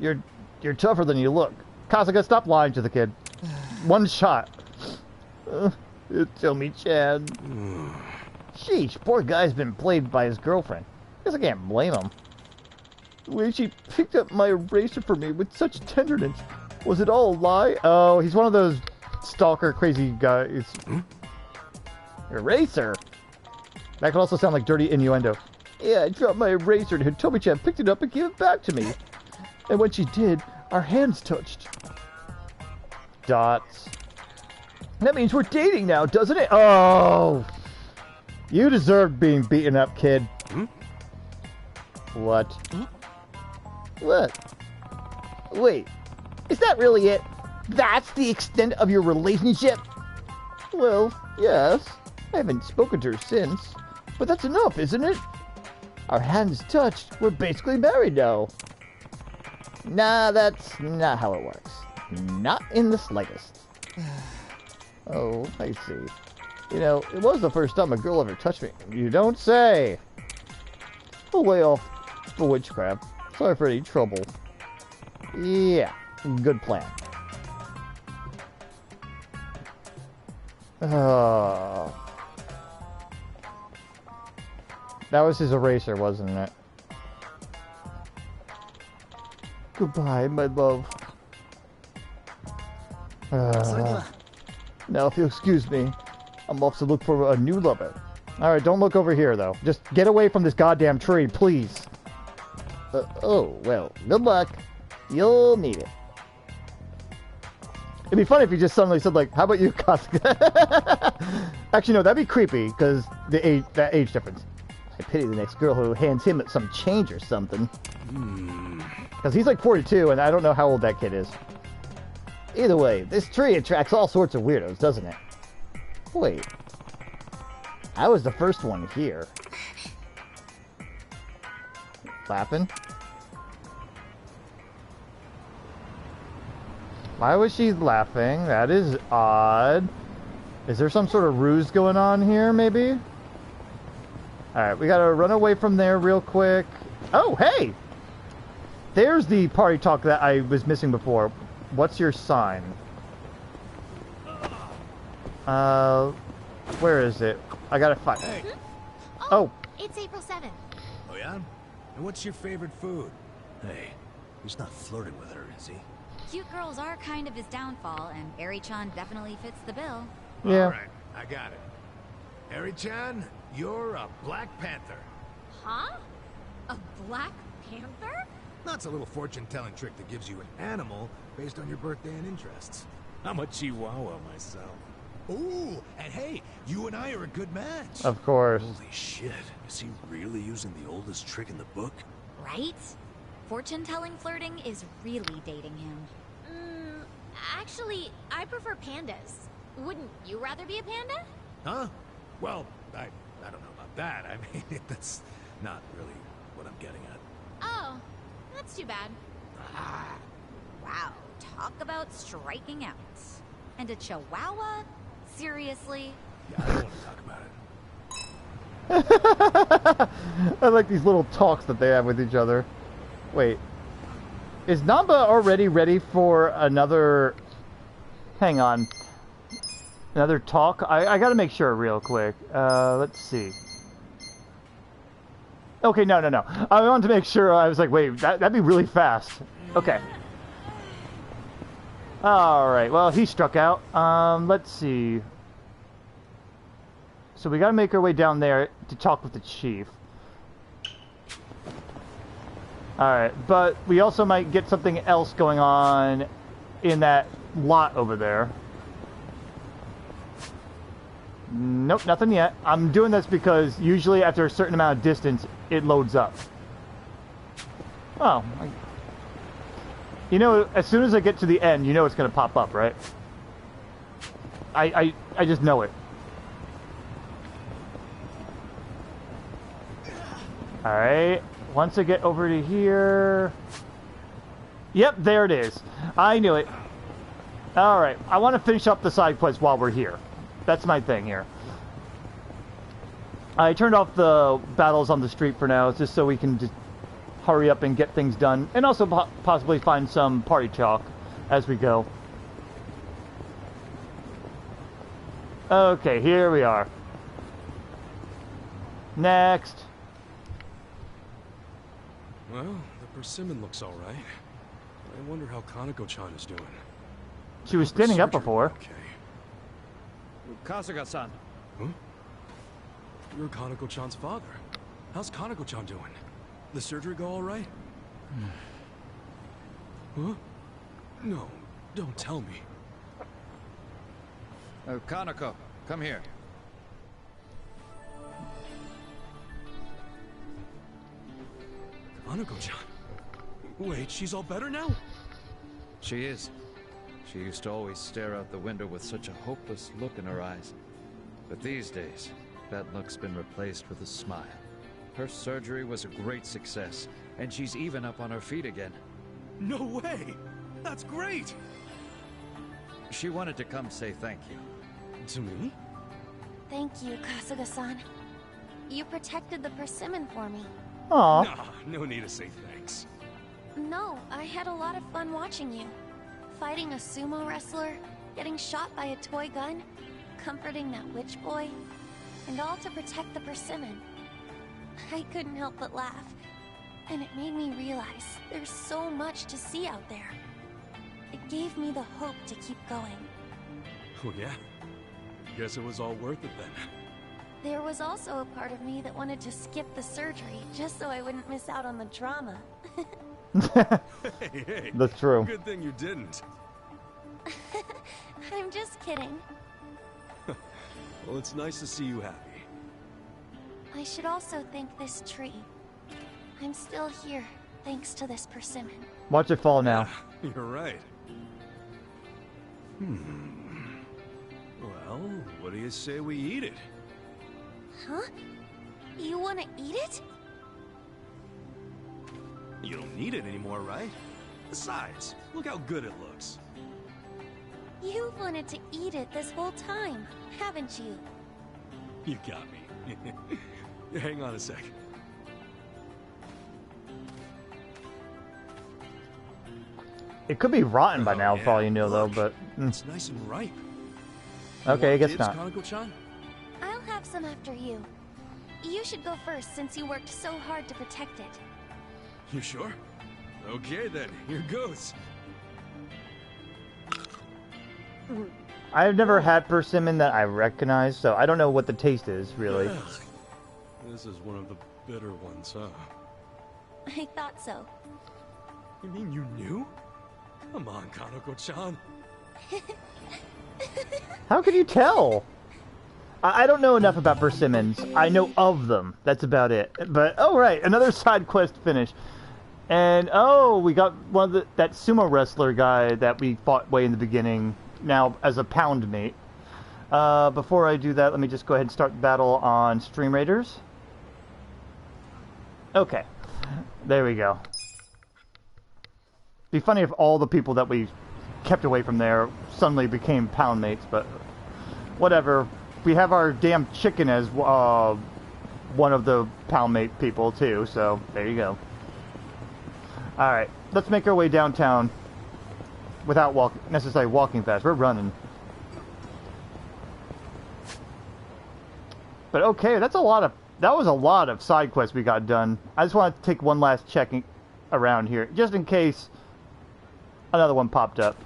You're tougher than you look. Kasuga, stop lying to the kid. One shot. Tell me, Chad. Sheesh, poor guy's been played by his girlfriend. Guess I can't blame him. The way she picked up my eraser for me with such tenderness. Was it all a lie? Oh, he's one of those stalker crazy guys. Eraser? That could also sound like dirty innuendo. Yeah, I dropped my eraser and Hitomi-chan picked it up and gave it back to me. And when she did, our hands touched. Dots. That means we're dating now, doesn't it? Oh! You deserved being beaten up, kid. What? What? Wait, is that really it? That's the extent of your relationship? Well, yes. I haven't spoken to her since. But that's enough, isn't it? Our hands touched. We're basically married now. Nah, that's not how it works. Not in the slightest. Oh, I see. You know, it was the first time a girl ever touched me. You don't say! We'll lay off the witchcraft. Sorry for any trouble. Yeah, good plan. That was his eraser, wasn't it? Goodbye, my love. Now, if you'll excuse me, I'm off to look for a new lover. Alright, don't look over here, though. Just get away from this goddamn tree, please. Oh, well, good luck. You'll need it. It'd be funny if you just suddenly said, like, how about you, Kasuga? Actually, no, that'd be creepy, because that age difference. I pity the next girl who hands him some change or something. Because he's like 42, and I don't know how old that kid is. Either way, this tree attracts all sorts of weirdos, doesn't it? Wait. I was the first one here. Laughing? Why was she laughing? That is odd. Is there some sort of ruse going on here, maybe? Alright, we gotta run away from there real quick. Oh, hey! There's the party talk that I was missing before. What's your sign? Where is it? I gotta find it. Hey. Oh, it's April 7th. Oh, yeah? And what's your favorite food? Hey, he's not flirting with her, is he? Cute girls are kind of his downfall, and Eri-chan definitely fits the bill. Yeah. Alright, I got it. Eri-chan, you're a Black Panther. Huh? A Black Panther? That's a little fortune-telling trick that gives you an animal based on your birthday and interests. I'm a chihuahua myself. Ooh, and hey, you and I are a good match. Of course. Holy shit, is he really using the oldest trick in the book? Right? Fortune-telling flirting is really dating him. Actually, I prefer pandas. Wouldn't you rather be a panda? Huh? Well, I don't know about that. I mean, that's not really what I'm getting at. Oh, that's too bad. Wow, talk about striking out. And a chihuahua? Seriously? Yeah, I don't want to talk about it. I like these little talks that they have with each other. Wait. Is Nanba already ready for another... Hang on. Another talk? I gotta make sure real quick. Let's see. Okay, no. I wanted to make sure. I was like, wait, that'd be really fast. Okay. Alright, well, he struck out. Let's see. So we gotta make our way down there to talk with the chief. Alright, but we also might get something else going on in that lot over there. Nope, nothing yet. I'm doing this because usually after a certain amount of distance, it loads up. Oh. You know, as soon as I get to the end, you know it's going to pop up, right? I just know it. Alright. Once I get over to here... Yep, there it is. I knew it. Alright, I want to finish up the side quest while we're here. That's my thing here. I turned off the battles on the street for now, just so we can just hurry up and get things done. And also possibly find some party chalk as we go. Okay, here we are. Next. Well, the persimmon looks alright. I wonder how Kaneko-chan is doing. She was standing up before. Okay. Kasuga-san. Huh? You're Kaneko-chan's father. How's Kaneko-chan doing? The surgery go alright? Huh? No, don't tell me. Kaneko, come here. Kaneko-chan? Wait, she's all better now? She is. She used to always stare out the window with such a hopeless look in her eyes. But these days, that look's been replaced with a smile. Her surgery was a great success, and she's even up on her feet again. No way! That's great! She wanted to come say thank you. To me? Thank you, Kasuga-san. You protected the persimmon for me. Aww. Nah, no need to say thanks. No, I had a lot of fun watching you. Fighting a sumo wrestler, getting shot by a toy gun, comforting that witch boy, and all to protect the persimmon. I couldn't help but laugh, and it made me realize there's so much to see out there. It gave me the hope to keep going. Oh yeah? Guess it was all worth it then. There was also a part of me that wanted to skip the surgery just so I wouldn't miss out on the drama. Hey, that's true. Good thing you didn't. I'm just kidding. Well, it's nice to see you happy. I should also thank this tree. I'm still here, thanks to this persimmon. Watch it fall now. You're right. Well, what do you say we eat it? Huh? You want to eat it? You don't need it anymore, right? Besides, look how good it looks. You've wanted to eat it this whole time, haven't you? You got me. Hang on a sec. It could be rotten by now, for all you know, though, but... It's nice and ripe. Okay, I guess not. Kaneko-chan? I'll have some after you. You should go first, since you worked so hard to protect it. You sure? Okay then, here goes. I've never had persimmon that I recognize, so I don't know what the taste is, really. This is one of the bitter ones, huh? I thought so. You mean you knew? Come on, Kaneko-chan. How could you tell? I don't know enough about persimmons. I know of them. That's about it. But, oh right, another side quest finished. And, oh, we got one of that sumo wrestler guy that we fought way in the beginning, now as a pound mate. Before I do that, let me just go ahead and start the battle on Stream Raiders. Okay, there we go. Be funny if all the people that we kept away from there suddenly became pound mates, but whatever. We have our damn chicken as one of the pound mate people too, so there you go. Alright, let's make our way downtown without necessarily walking fast. We're running. But okay, that was a lot of side quests we got done. I just want to take one last check around here, just in case another one popped up.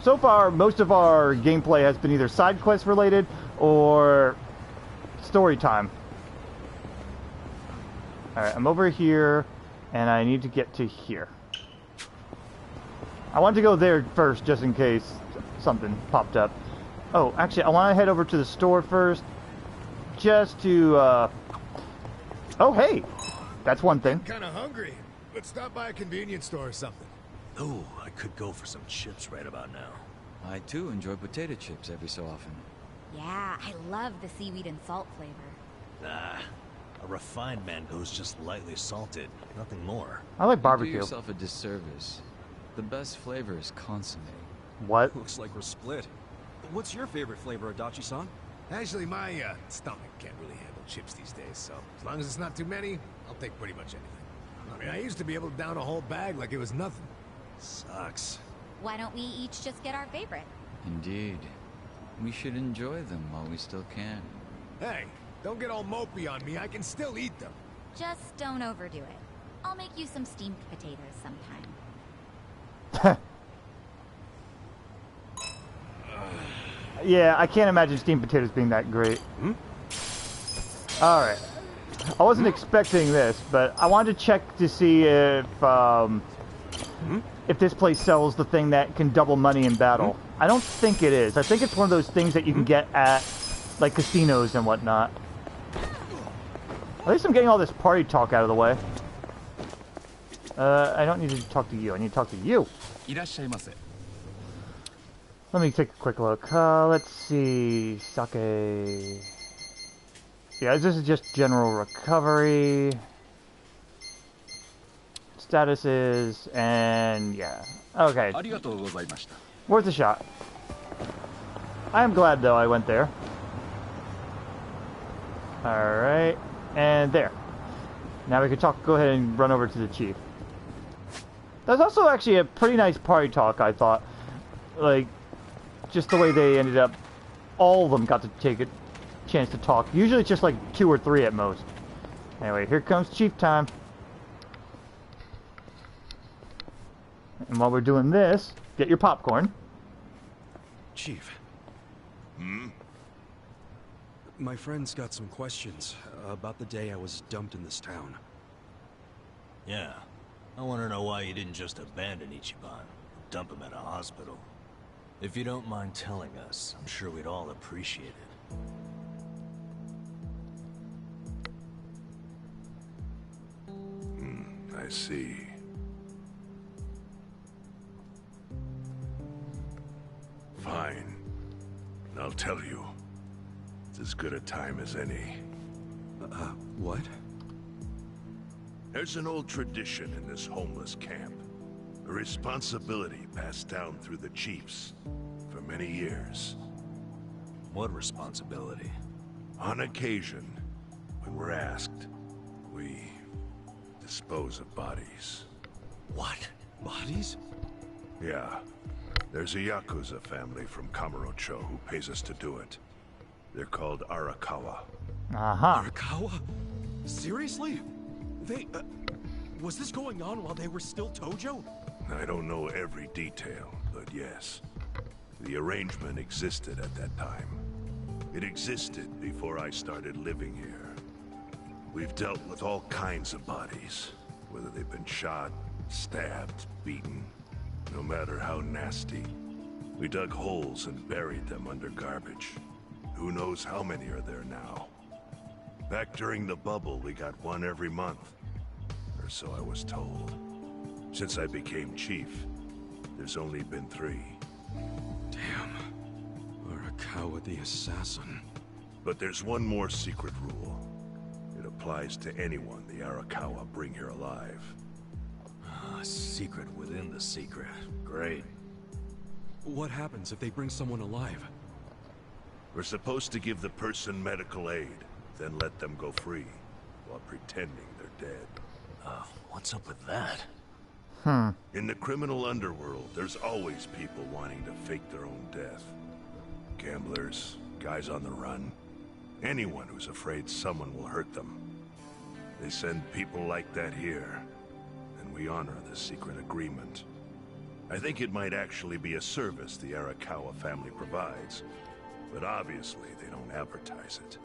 So far, most of our gameplay has been either side quest related or story time. Alright, I'm over here, and I need to get to here. I want to go there first, just in case something popped up. Oh, actually, I want to head over to the store first, just to, Oh, hey! That's one thing. Kind of hungry. Let's stop by a convenience store or something. Ooh, I could go for some chips right about now. I too enjoy potato chips every so often. Yeah, I love the seaweed and salt flavor. Nah, a refined mango's just lightly salted, nothing more. I like You barbecue. do yourself a disservice. The best flavor is consommé. What? Looks like we're split. What's your favorite flavor, Adachi-san? Actually, my stomach can't really handle chips these days, so as long as it's not too many, I'll take pretty much anything. I mean, I used to be able to down a whole bag like it was nothing. Sucks. Why don't we each just get our favorite? Indeed. We should enjoy them while we still can. Hey, don't get all mopey on me. I can still eat them. Just don't overdo it. I'll make you some steamed potatoes sometime. Yeah, I can't imagine steamed potatoes being that great. Alright. I wasn't expecting this, but I wanted to check to see if this place sells the thing that can double money in battle. I don't think it is. I think it's one of those things that you can get at, like, casinos and whatnot. At least I'm getting all this party talk out of the way. I don't need to talk to you. I need to talk to you. Let me take a quick look. Let's see. Sake. Yeah, this is just general recovery. Statuses, and yeah. Okay. Worth a shot. I am glad, though, I went there. Alright. And there. Now we can go ahead and run over to the chief. That's also actually a pretty nice party talk, I thought. Like, just the way they ended up, all of them got to take a chance to talk. Usually it's just like 2 or 3 at most. Anyway, here comes chief time. And while we're doing this, get your popcorn. Chief. My friend's got some questions about the day I was dumped in this town. Yeah, I want to know why you didn't just abandon Ichiban, dump him at a hospital. If you don't mind telling us, I'm sure we'd all appreciate it. I see. Fine. I'll tell you. It's as good a time as any. What? There's an old tradition in this homeless camp. A responsibility passed down through the chiefs for many years. What responsibility? On occasion, when we're asked, we dispose of bodies. What? Bodies? Yeah. There's a Yakuza family from Kamurocho who pays us to do it. They're called Arakawa. Arakawa? Seriously? They, was this going on while they were still Tojo? I don't know every detail, but yes. The arrangement existed at that time. It existed before I started living here. We've dealt with all kinds of bodies, whether they've been shot, stabbed, beaten, no matter how nasty. We dug holes and buried them under garbage. Who knows how many are there now? Back during the bubble, we got one every month. Or so I was told. Since I became chief, there's only been 3. Damn. Arakawa the assassin. But there's one more secret rule. It applies to anyone the Arakawa bring here alive. Secret within the secret. Great. What happens if they bring someone alive? We're supposed to give the person medical aid, then let them go free, while pretending they're dead. What's up with that? In the criminal underworld, there's always people wanting to fake their own death. Gamblers, guys on the run, anyone who's afraid someone will hurt them. They send people like that here, and we honor the secret agreement. I think it might actually be a service the Arakawa family provides, but obviously they don't advertise it.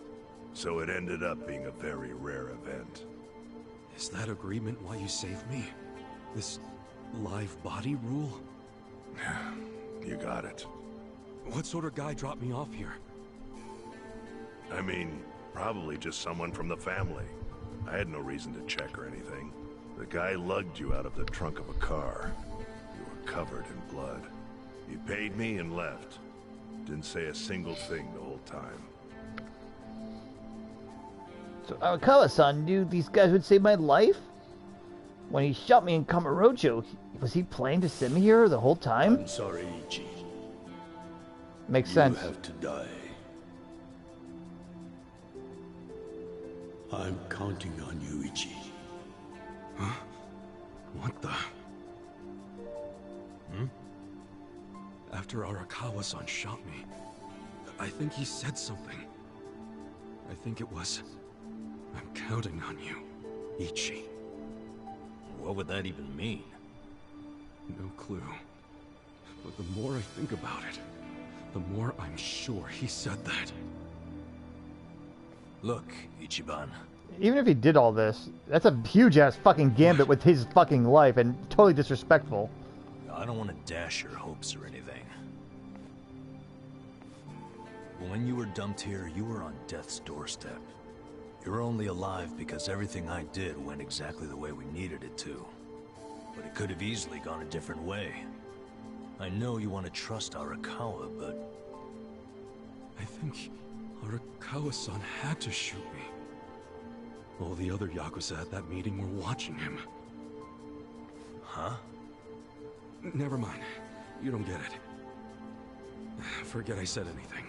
So it ended up being a very rare event. Is that agreement why you saved me? This live body rule? You got it. What sort of guy dropped me off here? I mean, probably just someone from the family. I had no reason to check or anything. The guy lugged you out of the trunk of a car. You were covered in blood. He paid me and left. Didn't say a single thing the whole time. So Arakawa-san knew these guys would save my life? When he shot me in Kamurocho, was he planning to send me here the whole time? I'm sorry, Ichi. Makes sense. You have to die. I'm counting on you, Ichi. Huh? What the? After Arakawa-san shot me, I think he said something. I think it was, I'm counting on you, Ichi. What would that even mean? No clue. But the more I think about it, the more I'm sure he said that. Look, Ichiban. Even if he did all this, that's a huge-ass fucking gambit with his fucking life and totally disrespectful. I don't want to dash your hopes or anything. When you were dumped here, you were on death's doorstep. You were only alive because everything I did went exactly the way we needed it to. But it could have easily gone a different way. I know you want to trust Arakawa, but... I think Arakawa-san had to shoot me. All the other Yakuza at that meeting were watching him. Huh? Never mind. You don't get it. Forget I said anything.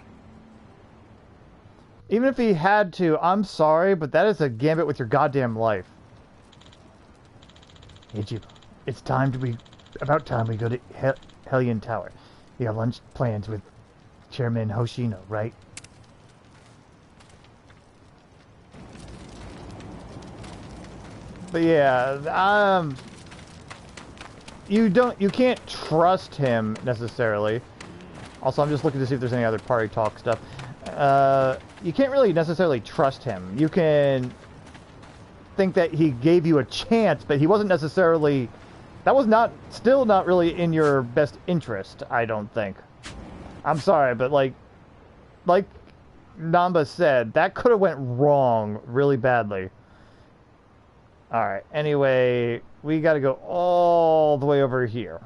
Even if he had to, I'm sorry, but that is a gambit with your goddamn life. Ichiban, it's about time we go to Hellion Tower. You have lunch plans with Chairman Hoshino, right? But yeah, you can't trust him necessarily. Also, I'm just looking to see if there's any other party talk stuff. You can't really necessarily trust him. You can think that he gave you a chance, but he wasn't necessarily... That was still not really in your best interest, I don't think. I'm sorry, but like Nanba said, that could have went wrong really badly. Alright, anyway, we gotta go all the way over here.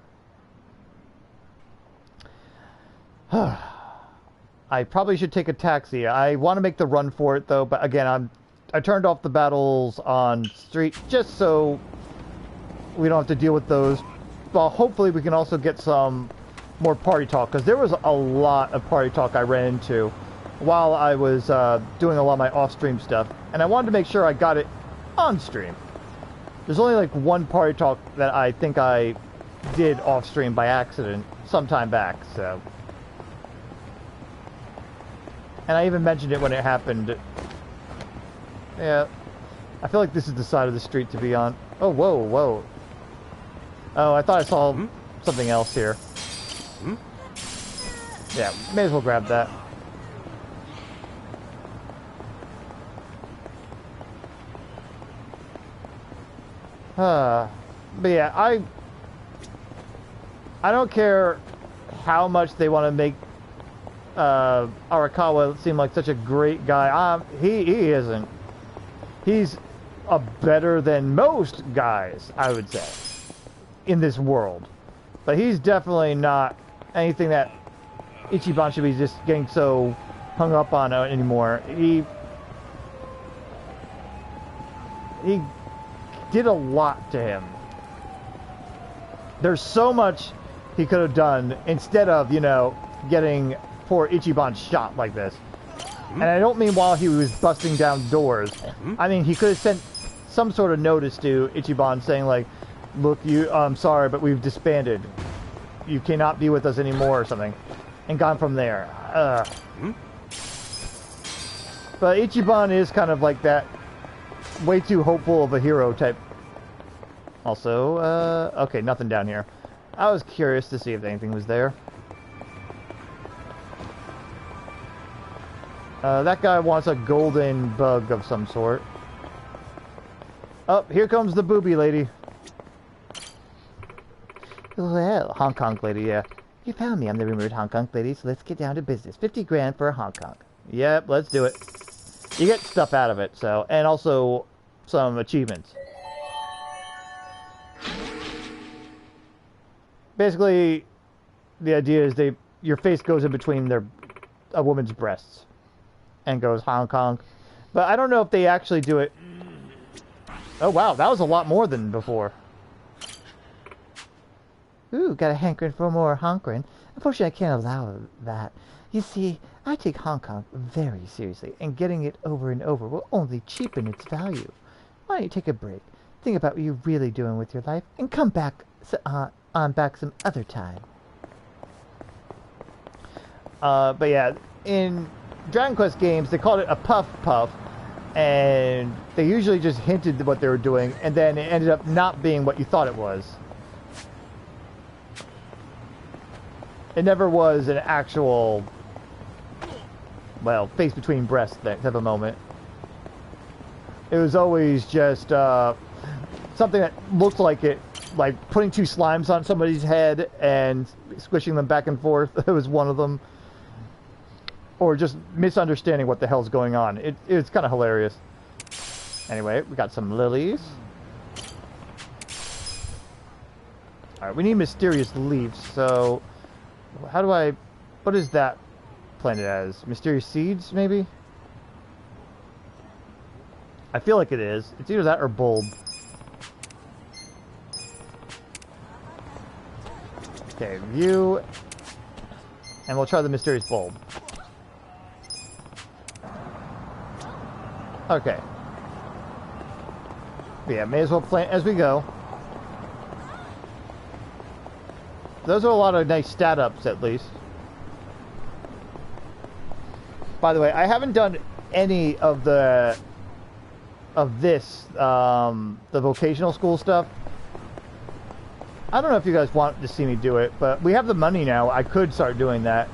I probably should take a taxi. I want to make the run for it, though, but again, I turned off the battles on street just so we don't have to deal with those. Well, hopefully we can also get some more party talk, because there was a lot of party talk I ran into while I was doing a lot of my off-stream stuff, and I wanted to make sure I got it on-stream. There's only like one party talk that I think I did off-stream by accident sometime back, so... And I even mentioned it when it happened. Yeah. I feel like this is the side of the street to be on. Oh, whoa, whoa. Oh, I thought I saw something else here. Yeah, may as well grab that. But yeah, I don't care how much they want to make Arakawa seemed like such a great guy. He isn't. He's a better than most guys, I would say, in this world. But he's definitely not anything that Ichiban should be just getting so hung up on anymore. He did a lot to him. There's so much he could have done instead of, you know, getting poor Ichiban shot like this. And I don't mean while he was busting down doors. I mean, he could have sent some sort of notice to Ichiban saying like, look, I'm sorry, but we've disbanded. You cannot be with us anymore or something. And gone from there. But Ichiban is kind of like that way too hopeful of a hero type. Also, okay, nothing down here. I was curious to see if anything was there. That guy wants a golden bug of some sort. Oh, here comes the booby lady. Well, Hong Kong lady, yeah. You found me. I'm the rumored Hong Kong lady, so let's get down to business. 50 grand for Hong Kong. Yep, let's do it. You get stuff out of it, so, and also some achievements. Basically, the idea is your face goes in between a woman's breasts and goes Hong Kong. But I don't know if they actually do it. Oh wow, that was a lot more than before. Ooh, got a hankering for more Hongkong. Unfortunately, I can't allow that. You see, I take Hong Kong very seriously, and getting it over and over will only cheapen its value. Why don't you take a break, think about what you're really doing with your life, and come back back some other time. But yeah, in Dragon Quest games, they called it a puff puff, and they usually just hinted at what they were doing, and then it ended up not being what you thought it was. It never was an actual, well, face between breasts type of moment. It was always just something that looked like it, like putting two slimes on somebody's head and squishing them back and forth. It was one of them. Or just misunderstanding what the hell's going on. It's kind of hilarious. Anyway, we got some lilies. Alright, we need mysterious leaves, so how do I... what is that planted as? Mysterious seeds, maybe? I feel like it is. It's either that or bulb. Okay, view. And we'll try the mysterious bulb. Okay. But yeah, may as well plant as we go. Those are a lot of nice stat ups, at least. By the way, I haven't done any of the vocational school stuff. I don't know if you guys want to see me do it, but we have the money now. I could start doing that.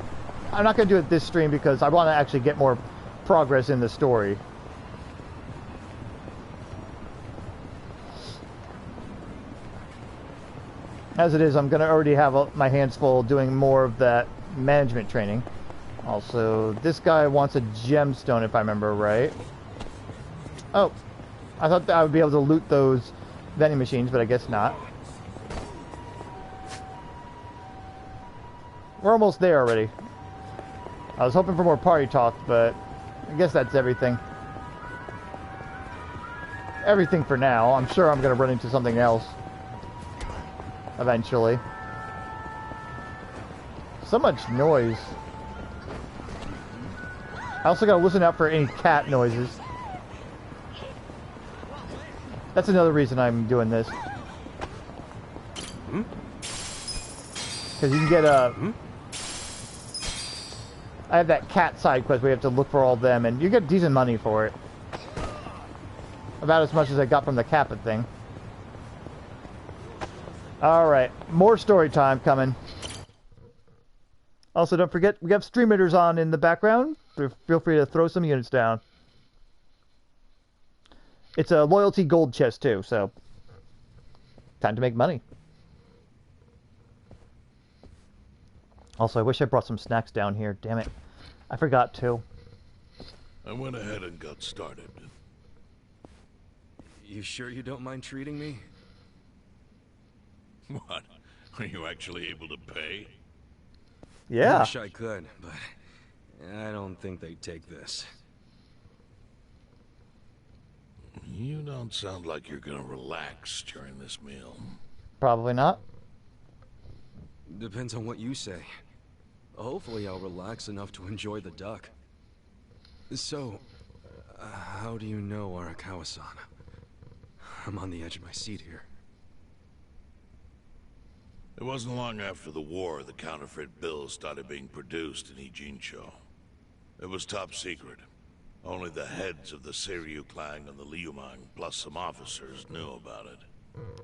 I'm not going to do it this stream because I want to actually get more progress in the story. As it is, I'm going to already have my hands full doing more of that management training. Also, this guy wants a gemstone, if I remember right. Oh, I thought that I would be able to loot those vending machines, but I guess not. We're almost there already. I was hoping for more party talk, but I guess that's everything. Everything for now. I'm sure I'm going to run into something else eventually. So much noise. I also got to listen out for any cat noises. That's another reason I'm doing this. Because you can get a... I have that cat side quest where you have to look for all of them, and you get decent money for it. About as much as I got from the Kappa thing. Alright, more story time coming. Also, don't forget, we have streamers on in the background. Feel free to throw some units down. It's a loyalty gold chest too, so time to make money. Also, I wish I brought some snacks down here. Damn it. I forgot to. I went ahead and got started. You sure you don't mind treating me? What? Are you actually able to pay? Yeah. I wish I could, but I don't think they'd take this. You don't sound like you're gonna relax during this meal. Probably not. Depends on what you say. Hopefully I'll relax enough to enjoy the duck. So, how do you know Arakawa-san? I'm on the edge of my seat here. It wasn't long after the war the counterfeit bills started being produced in Ijincho. It was top secret. Only the heads of the Seiryu clan and the Liumang, plus some officers, knew about it.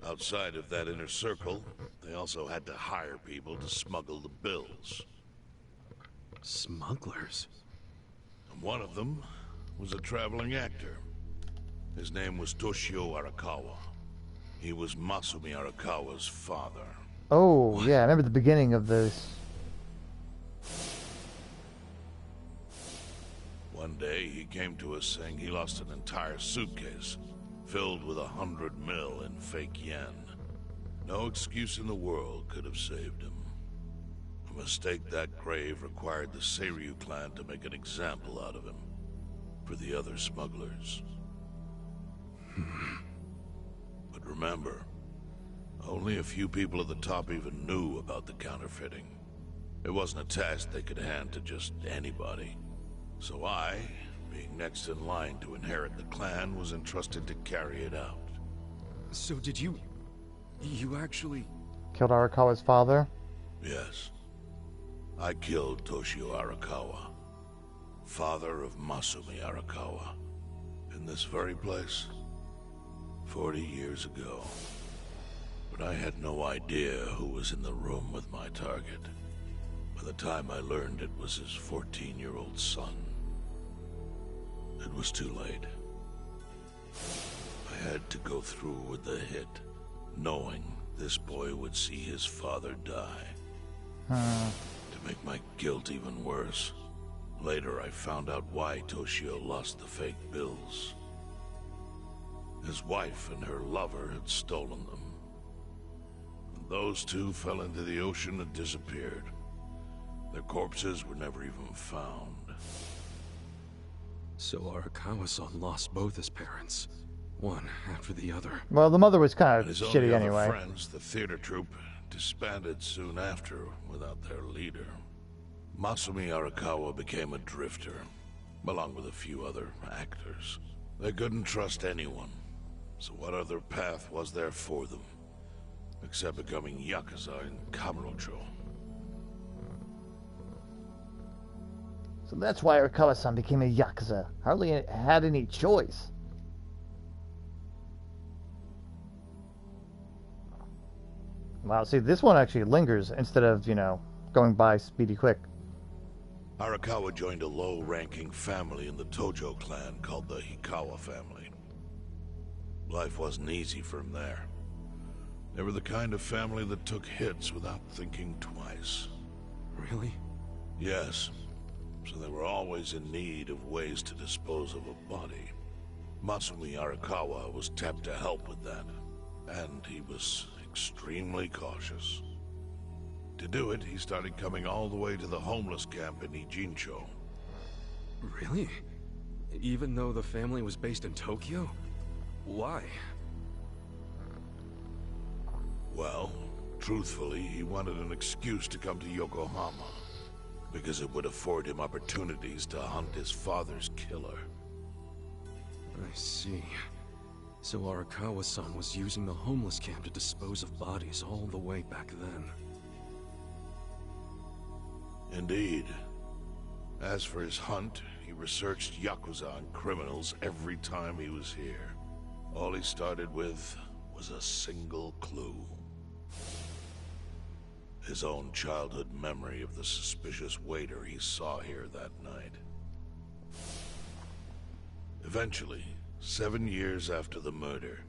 Outside of that inner circle, they also had to hire people to smuggle the bills. Smugglers? And one of them was a traveling actor. His name was Toshio Arakawa. He was Masumi Arakawa's father. Oh, yeah, I remember the beginning of this. One day, he came to us saying he lost an entire suitcase filled with 100 mil in fake yen. No excuse in the world could have saved him. A mistake that grave required the Seiryu clan to make an example out of him for the other smugglers. But remember, only a few people at the top even knew about the counterfeiting. It wasn't a task they could hand to just anybody. So I, being next in line to inherit the clan, was entrusted to carry it out. So did you actually... Killed Arakawa's father? Yes. I killed Toshio Arakawa, father of Masumi Arakawa, in this very place, 40 years ago. But I had no idea who was in the room with my target. By the time I learned it was his 14-year-old son, it was too late. I had to go through with the hit, knowing this boy would see his father die. To make my guilt even worse, later I found out why Toshio lost the fake bills. His wife and her lover had stolen them. And those two fell into the ocean and disappeared. Their corpses were never even found. So Arakawa-san lost both his parents, one after the other. Well, the mother was kind of And his shitty only other anyway. friends, the theater troupe, disbanded soon after without their leader. Masumi Arakawa became a drifter, along with a few other actors. They couldn't trust anyone, so what other path was there for them, except becoming Yakuza in Kamurocho? So that's why Arakawa-san became a Yakuza. Hardly had any choice. Wow, see, this one actually lingers instead of, going by speedy quick. Arakawa joined a low-ranking family in the Tojo clan called the Hikawa family. Life wasn't easy for him there. They were the kind of family that took hits without thinking twice. Really? Yes. So they were always in need of ways to dispose of a body. Masumi Arakawa was tapped to help with that, and he was extremely cautious. To do it, he started coming all the way to the homeless camp in Ijincho. Really? Even though the family was based in Tokyo? Why? Well, truthfully, he wanted an excuse to come to Yokohama, because it would afford him opportunities to hunt his father's killer. I see. So Arakawa-san was using the homeless camp to dispose of bodies all the way back then. Indeed. As for his hunt, he researched Yakuza and criminals every time he was here. All he started with was a single clue. His own childhood memory of the suspicious waiter he saw here that night. Eventually, 7 years after the murder,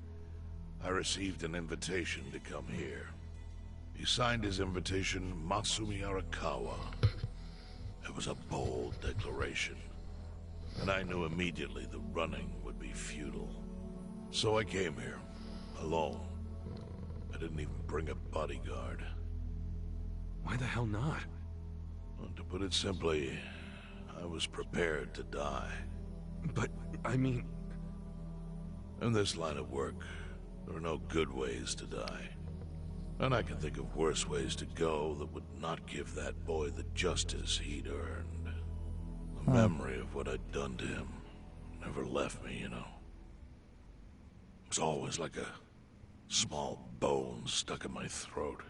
I received an invitation to come here. He signed his invitation Masumi Arakawa. It was a bold declaration, and I knew immediately the running would be futile. So I came here, alone. I didn't even bring a bodyguard. Why the hell not? Well, to put it simply, I was prepared to die. But, I mean... In this line of work, there are no good ways to die. And I can think of worse ways to go that would not give that boy the justice he'd earned. The memory of what I'd done to him never left me, It was always like a small bone stuck in my throat.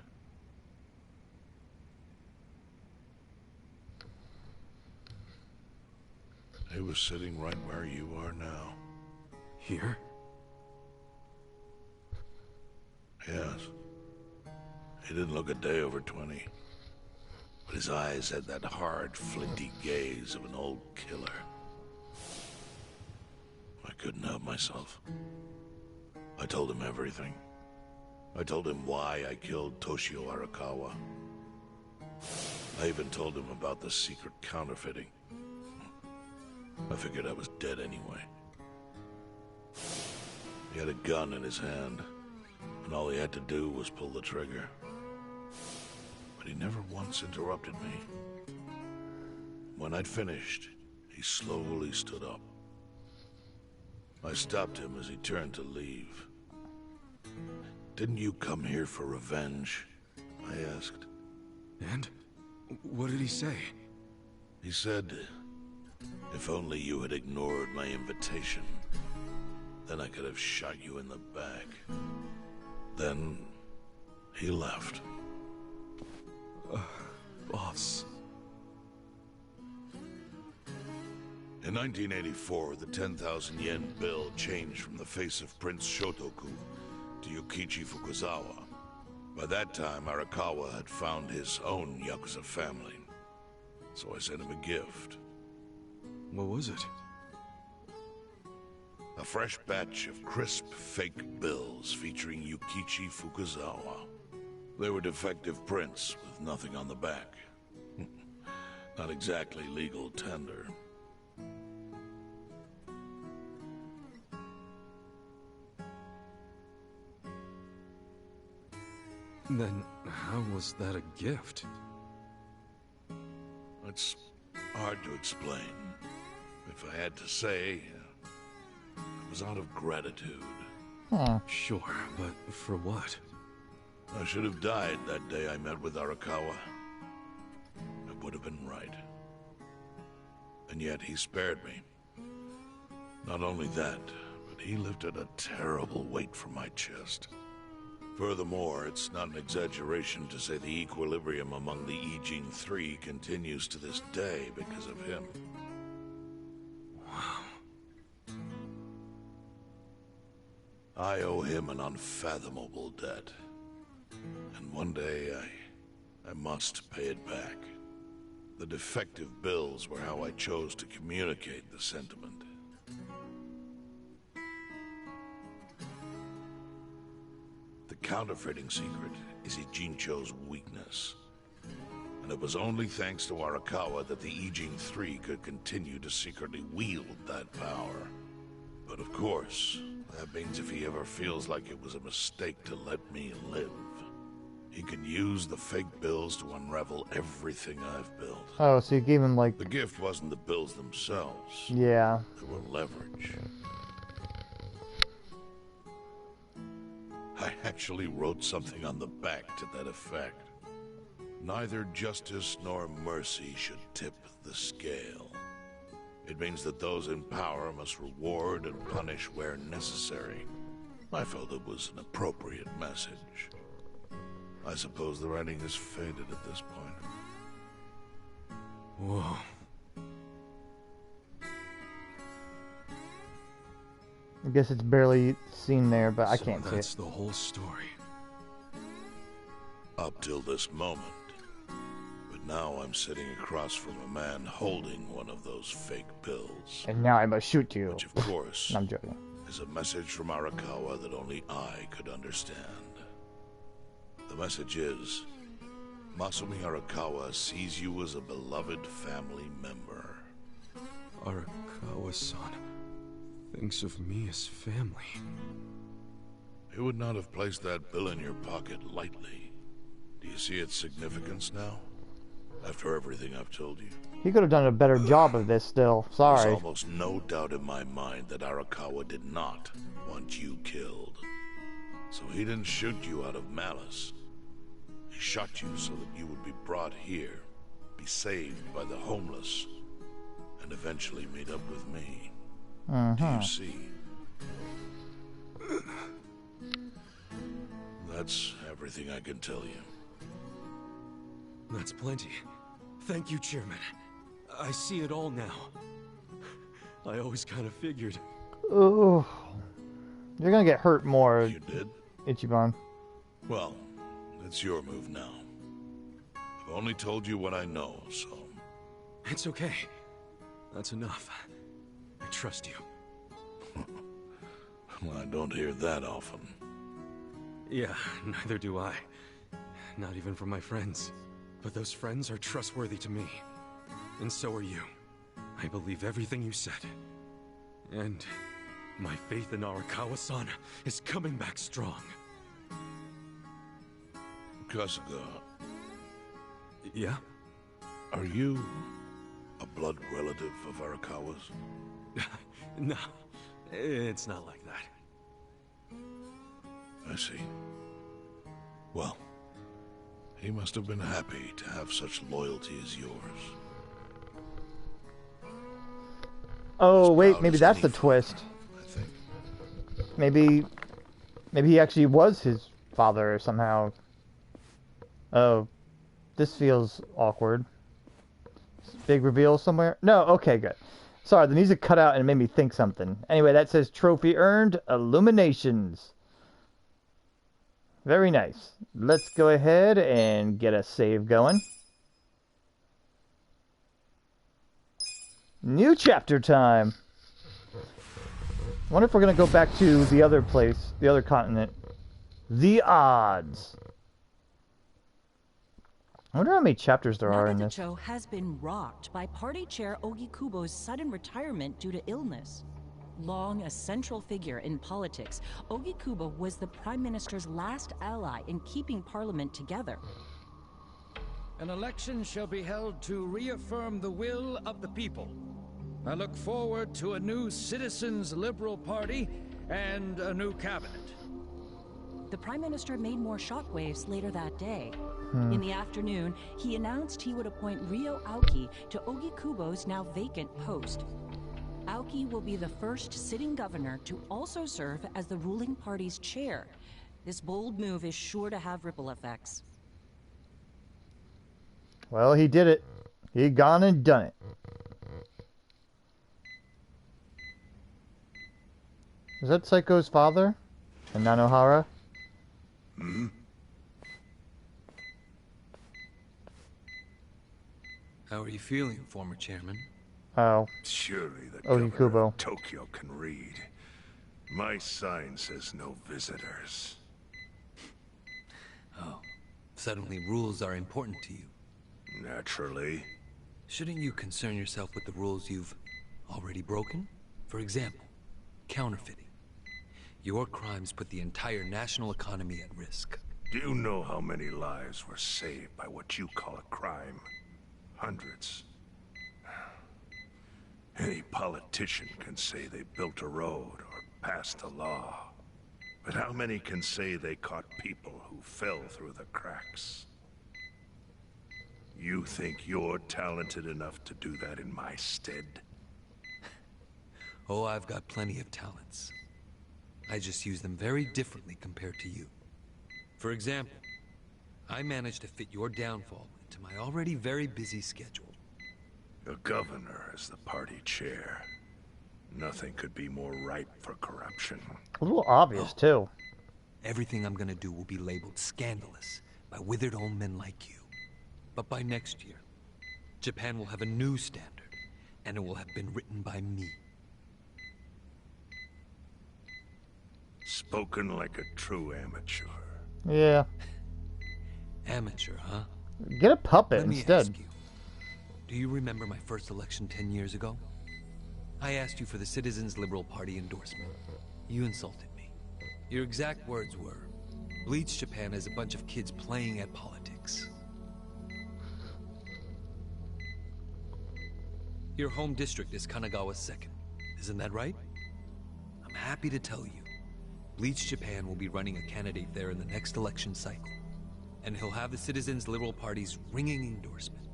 He was sitting right where you are now. Here? Yes. He didn't look a day over 20. But his eyes had that hard, flinty gaze of an old killer. I couldn't help myself. I told him everything. I told him why I killed Toshio Arakawa. I even told him about the secret counterfeiting. I figured I was dead anyway. He had a gun in his hand, and all he had to do was pull the trigger. But he never once interrupted me. When I'd finished, he slowly stood up. I stopped him as he turned to leave. "Didn't you come here for revenge?" I asked. And? What did he say? He said, "If only you had ignored my invitation, then I could have shot you in the back." Then he left. Boss. In 1984, the 10,000 yen bill changed from the face of Prince Shotoku to Yukichi Fukuzawa. By that time, Arakawa had found his own Yakuza family. So I sent him a gift. What was it? A fresh batch of crisp, fake bills featuring Yukichi Fukuzawa. They were defective prints with nothing on the back. Not exactly legal tender. Then how was that a gift? It's hard to explain. If I had to say, it was out of gratitude. Sure, but for what? I should have died that day I met with Arakawa. It would have been right. And yet he spared me. Not only that, but he lifted a terrible weight from my chest. Furthermore, it's not an exaggeration to say the equilibrium among the Ijing Three continues to this day because of him. Wow. I owe him an unfathomable debt. And one day, I must pay it back. The defective bills were how I chose to communicate the sentiment. The counterfeiting secret is Ijincho's weakness. And it was only thanks to Arakawa that the Ijing Three could continue to secretly wield that power. But of course, that means if he ever feels like it was a mistake to let me live, he can use the fake bills to unravel everything I've built. Oh, so you gave him like... The gift wasn't the bills themselves. Yeah. They were leverage. I actually wrote something on the back to that effect. Neither justice nor mercy should tip the scale. It means that those in power must reward and punish where necessary. I felt it was an appropriate message. I suppose the writing has faded at this point. Whoa. I guess it's barely seen there, but I can't see it. That's the whole story. Up till this moment. But now I'm sitting across from a man holding one of those fake bills. And now I must shoot you. Which, of course, I'm joking. Is a message from Arakawa that only I could understand. The message is, Masumi Arakawa sees you as a beloved family member. Arakawa-san thinks of me as family. He would not have placed that bill in your pocket lightly. Do you see its significance now? After everything I've told you? He could have done a better job of this still. Sorry. There's almost no doubt in my mind that Arakawa did not want you killed. So he didn't shoot you out of malice. He shot you so that you would be brought here, be saved by the homeless, and eventually meet up with me. Do you see? That's everything I can tell you. That's plenty. Thank you, Chairman. I see it all now. I always kind of figured. Oh, you're gonna get hurt more. You did? Ichiban. Well, it's your move now. I've only told you what I know, so... It's okay. That's enough. I trust you. Well, I don't hear that often. Yeah, neither do I. Not even from my friends. But those friends are trustworthy to me. And so are you. I believe everything you said. And my faith in Arakawa-san is coming back strong. Kasuga. Yeah? Are you a blood relative of Arakawa's? No, it's not like that. I see. Well, he must have been happy to have such loyalty as yours. Oh, wait, maybe that's the twist. Maybe he actually was his father somehow. Oh, this feels awkward. Big reveal somewhere? No, okay, good. Sorry, the music cut out and it made me think something. Anyway, that says trophy earned, illuminations. Very nice. Let's go ahead and get a save going. New chapter time. I wonder if we're going to go back to the other place, the other continent. The odds. I wonder how many chapters there are in this. Nagato has been rocked by Party Chair Ogikubo's sudden retirement due to illness. Long a central figure in politics, Ogikubo was the Prime Minister's last ally in keeping Parliament together. An election shall be held to reaffirm the will of the people. I look forward to a new Citizens Liberal Party and a new cabinet. The Prime Minister made more shockwaves later that day. In the afternoon, he announced he would appoint Ryo Aoki to Ogikubo's now vacant post. Aoki will be the first sitting governor to also serve as the ruling party's chair. This bold move is sure to have ripple effects. Well, he did it. He gone and done it. Is that Psycho's father? And Nanohara? Hmm? How are you feeling, former chairman? Oh. Surely the Ogikubo. governor of Tokyo can read. My sign says no visitors. Oh, suddenly rules are important to you. Naturally. Shouldn't you concern yourself with the rules you've already broken? For example, counterfeiting. Your crimes put the entire national economy at risk. Do you know how many lives were saved by what you call a crime? Hundreds. Any politician can say they built a road or passed a law. But how many can say they caught people who fell through the cracks? You think you're talented enough to do that in my stead? Oh, I've got plenty of talents. I just use them very differently compared to you. For example, I managed to fit your downfall into my already very busy schedule. The governor is the party chair. Nothing could be more ripe for corruption. A little obvious, too. Everything I'm gonna do will be labeled scandalous by withered old men like you. But by next year, Japan will have a new standard, and it will have been written by me. Spoken like a true amateur. Yeah. Amateur, huh? Get a puppet Let me instead. ask you, do you remember my first election 10 years ago? I asked you for the Citizens Liberal Party endorsement. You insulted me. Your exact words were, Bleach Japan is a bunch of kids playing at politics. Your home district is Kanagawa's second. Isn't that right? I'm happy to tell you, Bleach Japan will be running a candidate there in the next election cycle. And he'll have the Citizens Liberal Party's ringing endorsement.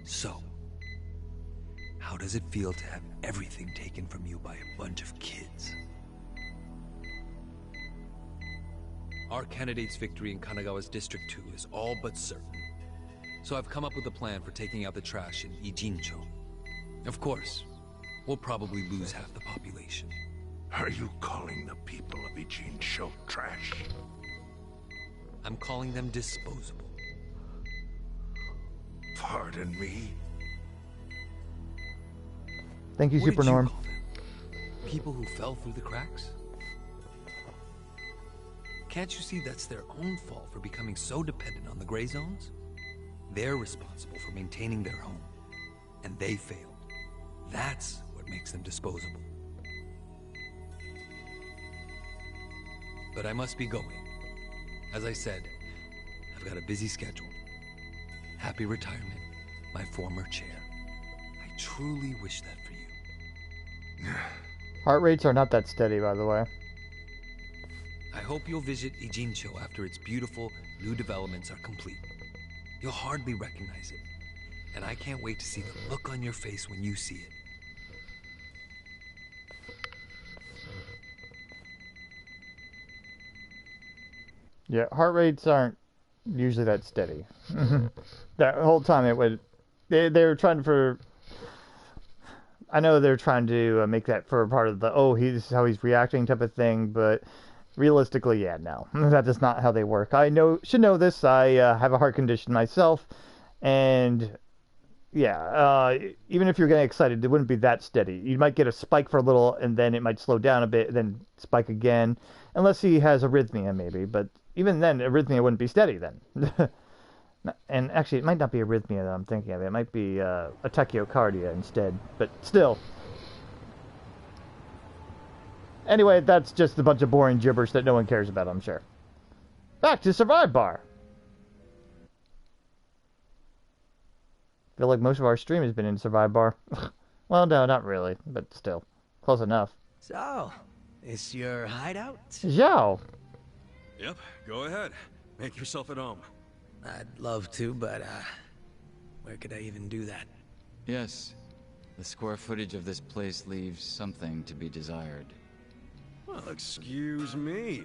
So, how does it feel to have everything taken from you by a bunch of kids? Our candidate's victory in Kanagawa's District 2 is all but certain. So I've come up with a plan for taking out the trash in Ijincho. Of course, we'll probably lose half the population. Are you calling the people of Ijincho trash? I'm calling them disposable. Pardon me? Thank you, What did you Supernorm. call them? People who fell through the cracks? Can't you see that's their own fault for becoming so dependent on the gray zones? they're responsible for maintaining their home. And they failed. That's what makes them disposable. But I must be going. As I said, I've got a busy schedule. Happy retirement, my former chair. I truly wish that for you. Heart rates are not that steady, by the way. I hope you'll visit Ijincho after its beautiful new developments are complete. You'll hardly recognize it. And I can't wait to see the look on your face when you see it. Yeah, heart rates aren't usually that steady. That whole time it would... They were trying for... I know they're trying to make that for part of the, oh, he's how he's reacting type of thing, but realistically, yeah, no. That is not how they work. I should know this. I have a heart condition myself, and yeah, even if you're getting excited, it wouldn't be that steady. You might get a spike for a little, and then it might slow down a bit, then spike again, unless he has arrhythmia maybe, but even then, arrhythmia wouldn't be steady then. And actually, it might not be arrhythmia that I'm thinking of. It might be a tachycardia instead. But still. Anyway, that's just a bunch of boring gibberish that no one cares about, I'm sure. Back to Survive Bar. I feel like most of our stream has been in Survive Bar. Well, no, not really. But still. Close enough. So, is your hideout? Zhao. Yep, go ahead. Make yourself at home. I'd love to, but, where could I even do that? Yes. The square footage of this place leaves something to be desired. Well, excuse me.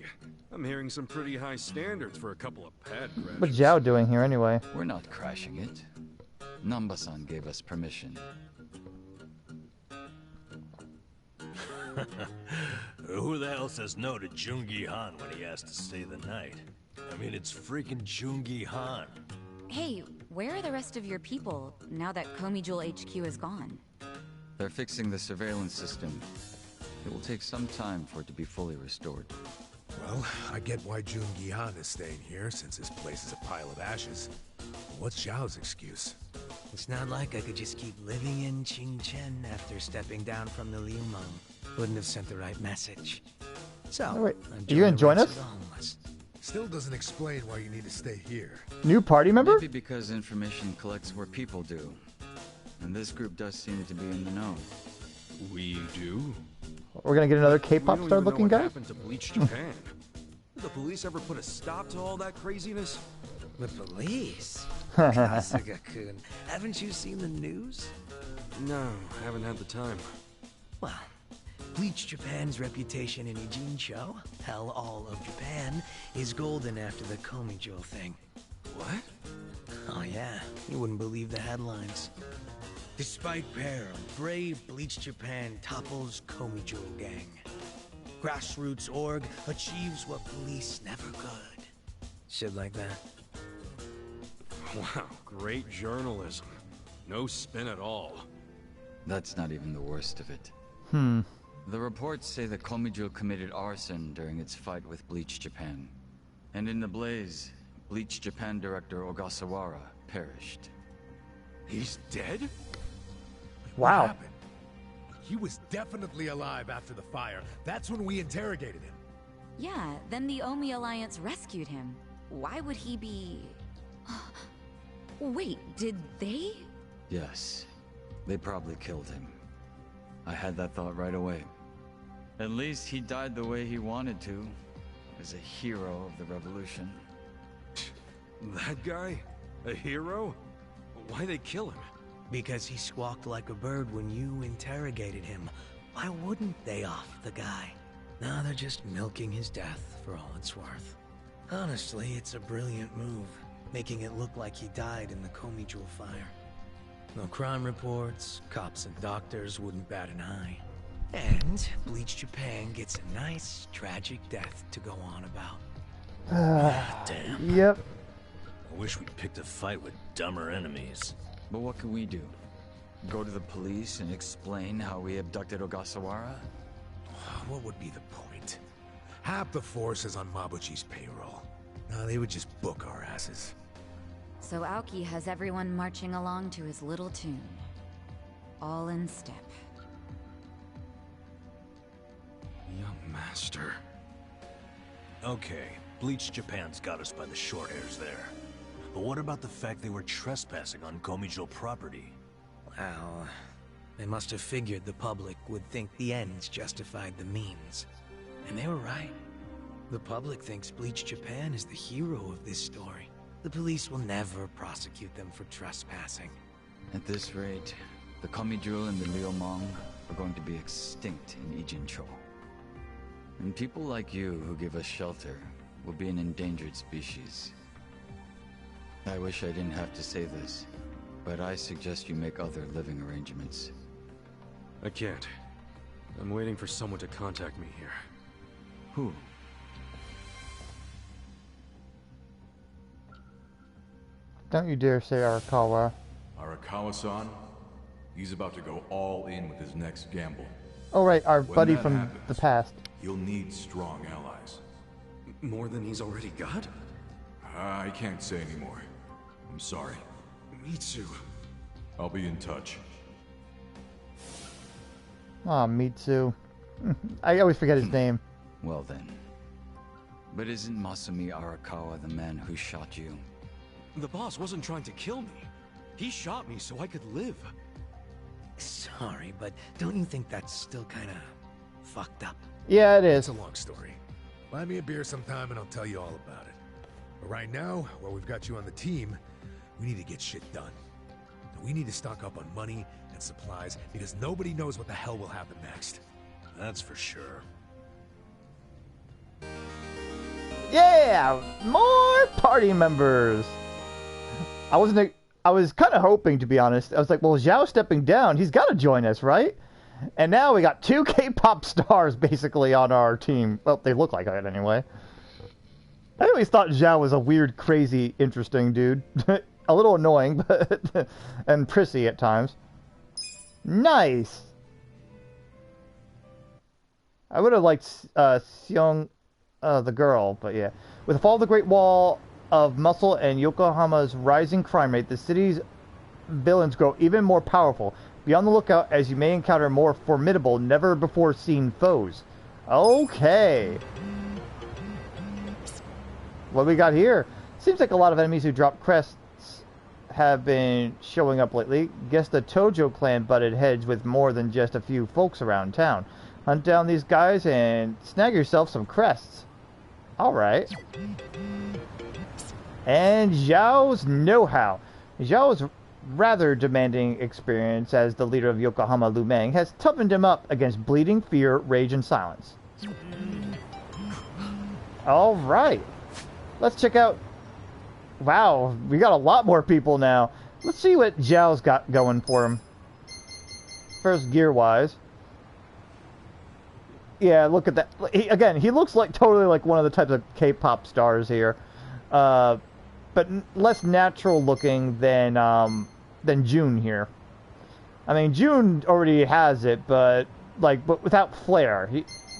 I'm hearing some pretty high standards for a couple of pad crashes. What's Zhao doing here anyway? We're not crashing it. Nanba-san gave us permission. Who the hell says no to Joon-gi Han when he asks to stay the night? I mean, it's freaking Joon-gi Han. Hey, where are the rest of your people now that Komijul HQ is gone? They're fixing the surveillance system. It will take some time for it to be fully restored. Well, I get why Joon-gi Han is staying here, since this place is a pile of ashes. What's Zhao's excuse? It's not like I could just keep living in Qingchen after stepping down from the Liumeng. Wouldn't have sent the right message. So, oh, wait, are you gonna join us? Still doesn't explain why you need to stay here. New party member? Maybe because information collects where people do. And this group does seem to be in the know. We do? We're gonna get another K-pop star looking guy? What happened to Bleach Japan? Did the police ever put a stop to all that craziness? The police? Kasuga-kun, haven't you seen the news? No, haven't had the time. Well, Bleach Japan's reputation in Ijincho, hell all of Japan, is golden after the Komijul thing. What? Oh yeah, you wouldn't believe the headlines. Despite peril, brave Bleach Japan topples Komijul gang. Grassroots org achieves what police never could. Shit like that. Wow, great journalism. No spin at all. That's not even the worst of it. The reports say the Komijul committed arson during its fight with Bleach Japan. And in the blaze, Bleach Japan director Ogasawara perished. He's dead? Wow. What happened? He was definitely alive after the fire. That's when we interrogated him. Yeah, then the Omi Alliance rescued him. Why would he be... Wait, did they? Yes. They probably killed him. I had that thought right away. At least he died the way he wanted to, as a hero of the revolution. That guy? A hero? Why'd they kill him? Because he squawked like a bird when you interrogated him. Why wouldn't they off the guy? Now they're just milking his death for all it's worth. Honestly, it's a brilliant move, making it look like he died in the Komijul fire. No crime reports, cops and doctors wouldn't bat an eye. And Bleach Japan gets a nice, tragic death to go on about. Damn. Yep. I wish we'd picked a fight with dumber enemies. But what can we do? Go to the police and explain how we abducted Ogasawara? What would be the point? Half the force is on Mabuchi's payroll. They would just book our asses. So Aoki has everyone marching along to his little tune. All in step. Young master. Okay, Bleach Japan's got us by the short hairs there. But what about the fact they were trespassing on Komijo property? Well, they must have figured the public would think the ends justified the means. And they were right. The public thinks Bleach Japan is the hero of this story. The police will never prosecute them for trespassing. At this rate, the Komijo and the Liumang are going to be extinct in Ijincho. And people like you who give us shelter will be an endangered species. I wish I didn't have to say this, but I suggest you make other living arrangements. I can't. I'm waiting for someone to contact me here. Who? Don't you dare say Arakawa. Arakawa-san? He's about to go all in with his next gamble. Oh right, our When buddy that from happens, the past. You'll need strong allies. More than he's already got? I can't say anymore. I'm sorry. Mitsu. I'll be in touch. Aw, Mitsu. I always forget his name. Well then. But isn't Masumi Arakawa the man who shot you? The boss wasn't trying to kill me. He shot me so I could live. Sorry, but don't you think that's still kinda fucked up? Yeah, it is. It's a long story. Buy me a beer sometime and I'll tell you all about it. But right now, while we've got you on the team, we need to get shit done. And we need to stock up on money and supplies because nobody knows what the hell will happen next. That's for sure. Yeah! More party members! I was kind of hoping, to be honest. I was like, well, Zhao's stepping down. He's got to join us, right? And now we got 2 K-pop stars, basically, on our team. Well, they look like it, anyway. I always thought Zhao was a weird, crazy, interesting dude. A little annoying, but and prissy at times. Nice! I would have liked Seong, the girl, but yeah. With the fall of the Great Wall of Muscle and Yokohama's rising crime rate, the city's villains grow even more powerful. Be on the lookout as you may encounter more formidable, never-before-seen foes. Okay. What we got here? Seems like a lot of enemies who drop crests have been showing up lately. Guess the Tojo clan butted heads with more than just a few folks around town. Hunt down these guys and snag yourself some crests. Alright. And Zhao's know-how. Zhao's rather demanding experience as the leader of Yokohama Lumang has toughened him up against bleeding, fear, rage, and silence. Alright. Let's check out... Wow, we got a lot more people now. Let's see what Zhao's got going for him. First, gear-wise. Yeah, look at that. Again, he looks like totally like one of the types of K-pop stars here. But less natural looking than Joon here. I mean, Joon already has it, but without flair.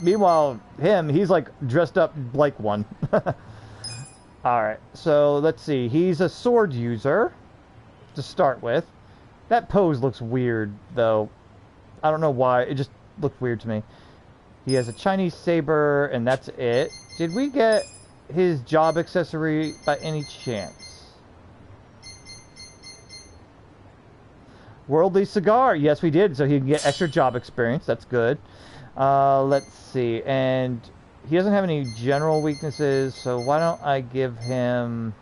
Meanwhile, he's like dressed up like one. Alright, so let's see. He's a sword user to start with. That pose looks weird, though. I don't know why. It just looked weird to me. He has a Chinese saber, and that's it. Did we get his job accessory by any chance? Worldly cigar. Yes, we did. So he can get extra job experience. That's good. Let's see. And he doesn't have any general weaknesses, so why don't I give him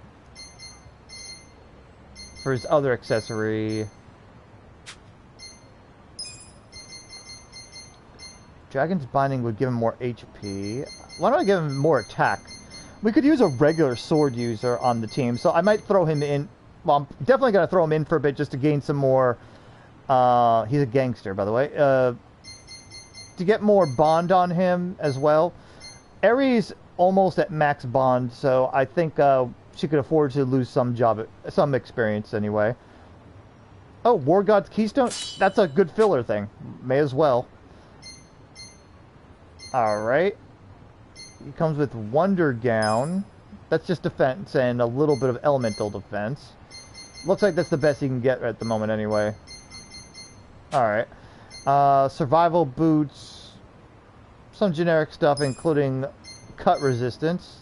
for his other accessory. Dragon's Binding would give him more HP. Why don't I give him more attack? We could use a regular sword user on the team, so I might throw him in. Well, I'm definitely going to throw him in for a bit just to gain some more... he's a gangster, by the way. To get more bond on him as well. Aries almost at max bond, so I think she could afford to lose some experience anyway. Oh, War God's Keystone? That's a good filler thing. May as well. Alright. He comes with Wonder Gown. That's just defense and a little bit of elemental defense. Looks like that's the best you can get at the moment anyway. Alright. Survival boots. Some generic stuff including cut resistance.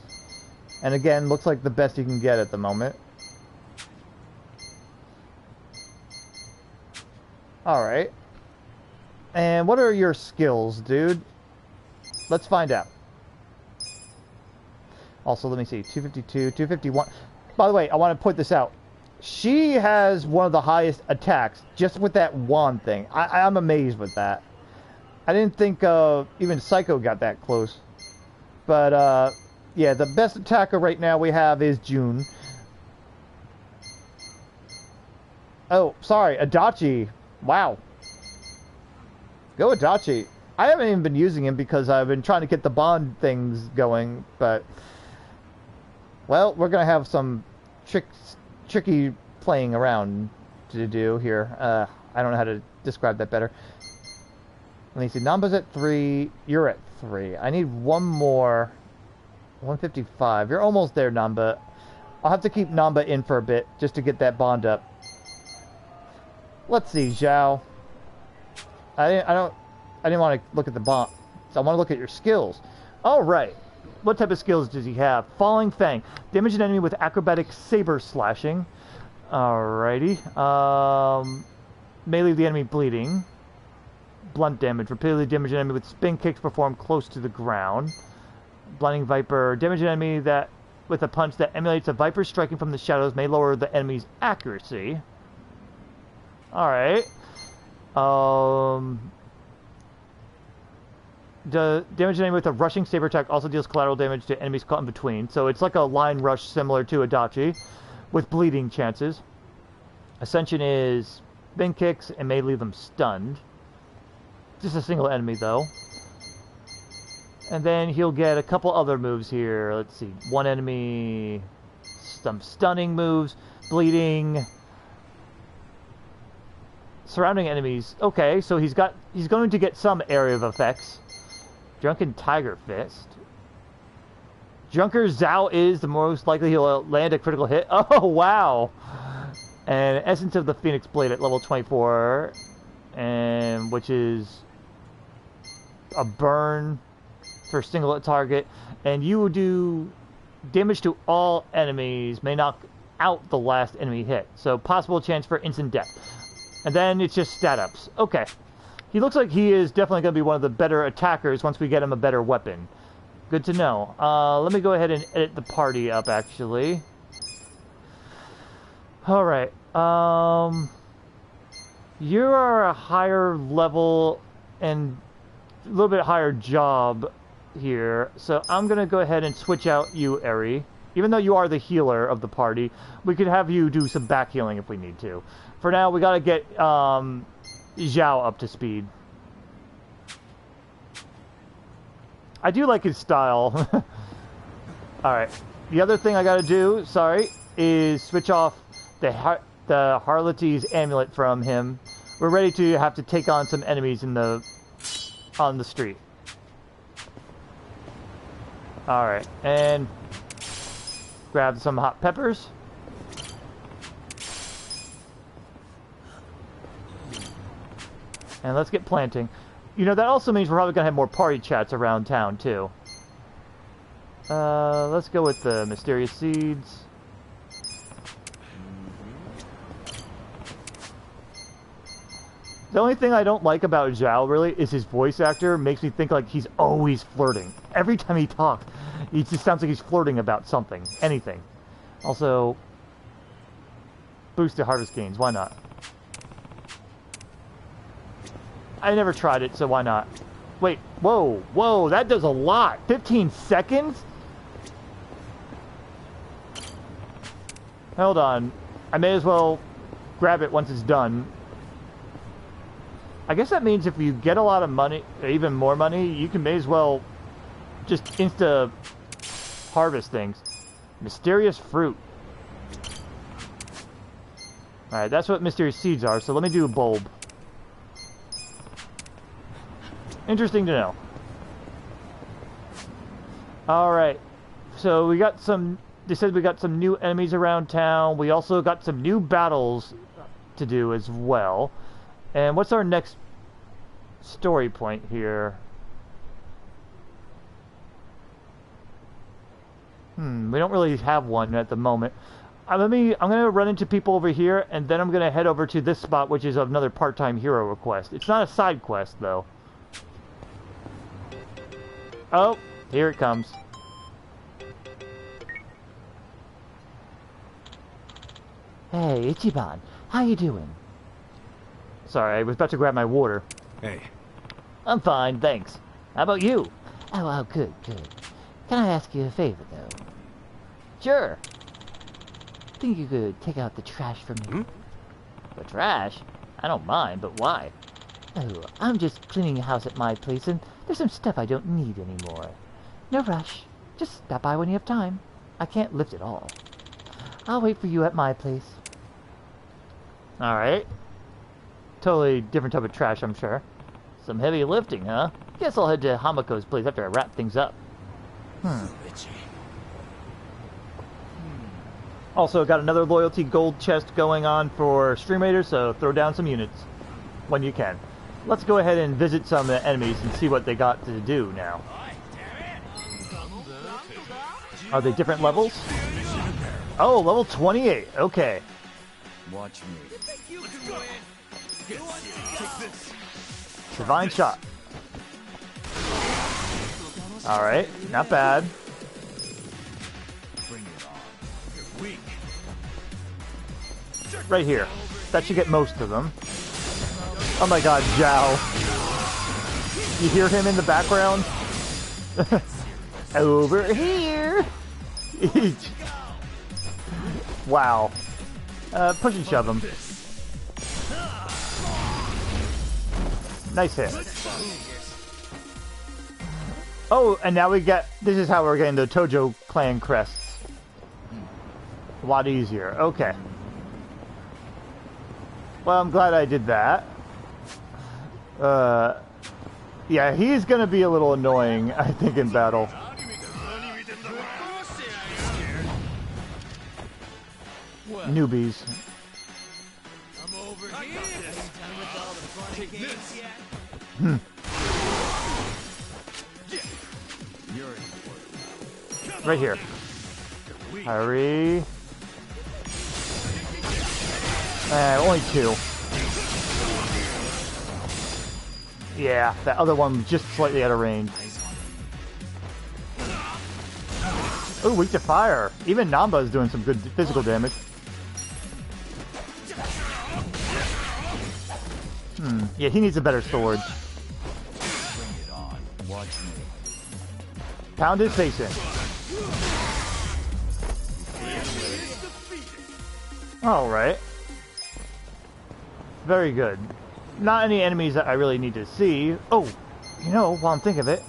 And again, looks like the best you can get at the moment. Alright. And what are your skills, dude? Let's find out. Also, let me see. 252, 251. By the way, I want to point this out. She has one of the highest attacks just with that wand thing. I'm amazed with that. I didn't think even Psycho got that close. But, yeah, the best attacker right now we have is June. Oh, sorry, Adachi. Wow. Go Adachi. I haven't even been using him because I've been trying to get the bond things going, but... Well, we're going to have some tricky playing around to do here. I don't know how to describe that better. Let me see. Nanba's at 3. You're at 3. I need one more. 155. You're almost there, Nanba. I'll have to keep Nanba in for a bit just to get that bond up. Let's see, Zhao. I didn't want to look at the bond. So I want to look at your skills. All right. What type of skills does he have? Falling Fang. Damage an enemy with acrobatic saber slashing. Alrighty. May leave the enemy bleeding. Blunt damage. Repeatedly damage an enemy with spin kicks performed close to the ground. Blinding Viper. Damage an enemy that with a punch that emulates a viper striking from the shadows may lower the enemy's accuracy. Alright. The damage an enemy with a rushing saber attack also deals collateral damage to enemies caught in between. So it's like a line rush similar to Adachi, with bleeding chances. Ascension is spin kicks and may leave them stunned. Just a single enemy though. And then he'll get a couple other moves here. Let's see. One enemy, some stunning moves, bleeding, surrounding enemies. Okay, so he's going to get some area of effects. Drunken Tiger Fist. Junker Zhao is the most likely he'll land a critical hit. Oh, wow. And Essence of the Phoenix Blade at level 24. And which is a burn for single target. And you will do damage to all enemies. May knock out the last enemy hit. So possible chance for instant death. And then it's just stat ups. Okay. He looks like he is definitely going to be one of the better attackers once we get him a better weapon. Good to know. Let me go ahead and edit the party up, actually. Alright. You are a higher level and a little bit higher job here. So I'm going to go ahead and switch out you, Eri. Even though you are the healer of the party, we could have you do some back healing if we need to. For now, we got to get... Zhao up to speed. I do like his style. Alright. The other thing I gotta do, is switch off the Harlot's amulet from him. We're ready to have to take on some enemies on the street. Alright. And grab some hot peppers. And let's get planting. You know, that also means we're probably going to have more party chats around town, too. Let's go with the mysterious seeds. The only thing I don't like about Zhao, really, is his voice actor makes me think like he's always flirting. Every time he talks, he just sounds like he's flirting about something. Anything. Also, boosted harvest gains. Why not? I never tried it, so why not? Wait, whoa, that does a lot. 15 seconds? Hold on. I may as well grab it once it's done. I guess that means if you get a lot of money, or even more money, you may as well just insta harvest things. Mysterious fruit. Alright, that's what mysterious seeds are, so let me do a bulb. Interesting to know. Alright, so we got some they said we got some new enemies around town. We also got some new battles to do as well. And what's our next story point here? We don't really have one at the moment. I'm gonna run into people over here, and then I'm gonna head over to this spot, which is another part-time hero request. It's not a side quest though. Oh, here it comes. Hey, Ichiban, how you doing? Sorry, I was about to grab my water. Hey. I'm fine, thanks. How about you? Oh, good, good. Can I ask you a favor, though? Sure. Think you could take out the trash for me? The trash? I don't mind, but why? Oh, I'm just cleaning the house at my place, and there's some stuff I don't need anymore. No rush. Just stop by when you have time. I can't lift it all. I'll wait for you at my place. Alright. Totally different type of trash, I'm sure. Some heavy lifting, huh? Guess I'll head to Hamako's place after I wrap things up. Also, got another loyalty gold chest going on for Stream Raiders, so throw down some units when you can. Let's go ahead and visit some of the enemies and see what they got to do now. Are they different levels? Oh, level 28. Okay. Watch me. Divine shot. Alright, not bad. Right here. That should get most of them. Oh my god, Zhao. You hear him in the background? Over here! Wow. Push and shove him. Nice hit. Oh, and now we get... This is how we're getting the Tojo clan crests. A lot easier. Okay. Well, I'm glad I did that. Yeah, he's gonna be a little annoying, I think, in battle. Newbies. Right here. Hurry. Only two. Yeah, that other one just slightly out of range. Oh, weak to fire. Even Nanba is doing some good physical damage. Yeah, he needs a better sword. Bring it on. Watch me. Pound his face in. Alright. Very good. Not any enemies that I really need to see. Oh, you know, while I'm thinking of it.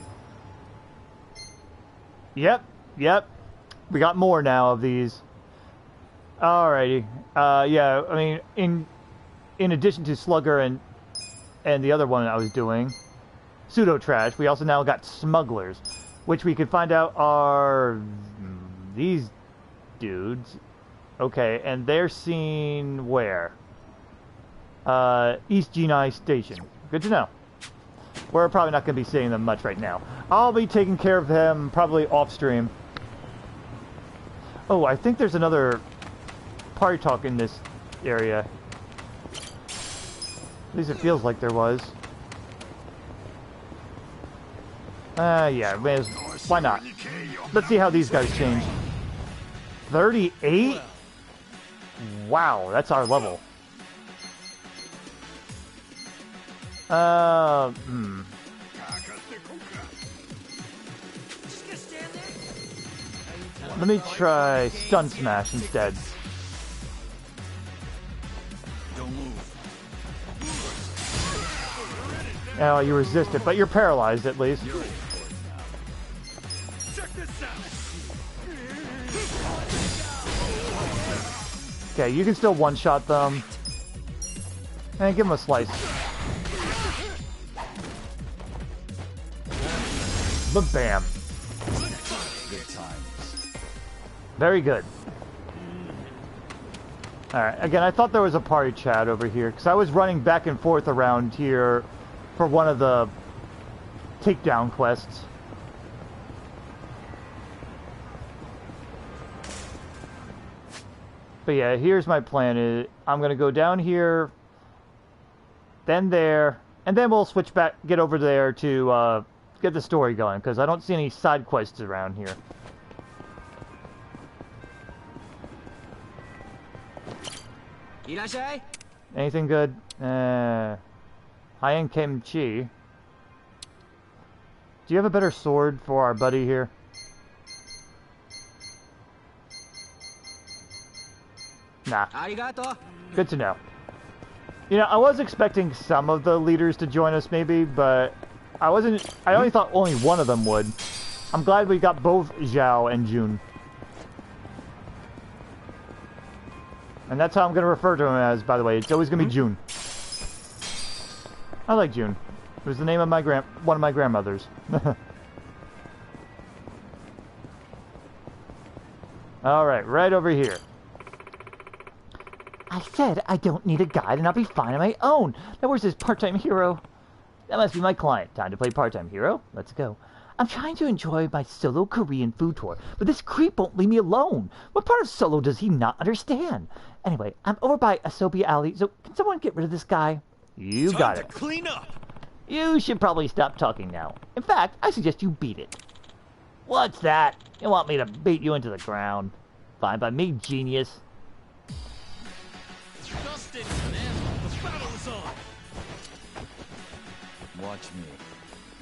Yep. We got more now of these. Alrighty. Yeah, I mean, in addition to Slugger and the other one I was doing, Pseudo Trash, we also now got Smugglers, which we could find out are these dudes. Okay, and they're seen where? East Genai Station. Good to know. We're probably not going to be seeing them much right now. I'll be taking care of them probably off stream. Oh, I think there's another party talk in this area. At least it feels like there was. Yeah, why not? Let's see how these guys change. 38? Wow, that's our level. Let me try Stun Smash instead. Don't move. Oh, you resist it, but you're paralyzed at least. Okay, you can still one-shot them. And give them a slice. But bam. Good times. Very good. Alright, again, I thought there was a party chat over here, because I was running back and forth around here for one of the takedown quests. But yeah, here's my plan. I'm going to go down here, then there, and then we'll switch back, get over there to get the story going, because I don't see any side quests around here. Anything good? High-end kimchi. Do you have a better sword for our buddy here? Nah. Good to know. You know, I was expecting some of the leaders to join us maybe, but I only thought only one of them would. I'm glad we got both Zhao and Jun. And that's how I'm going to refer to him as, by the way. It's always going to be Jun. I like Jun. It was the name of one of my grandmothers. Alright, right over here. I said I don't need a guide and I'll be fine on my own. Now where's this part-time hero? That must be my client. Time to play part-time hero. Let's go. I'm trying to enjoy my solo Korean food tour, but this creep won't leave me alone. What part of solo does he not understand? Anyway, I'm over by Asobi Alley, so can someone get rid of this guy? You got it. Clean up. You should probably stop talking now. In fact, I suggest you beat it. What's that? You want me to beat you into the ground? Fine by me, genius. Justin, man, the battle is on. Watch me.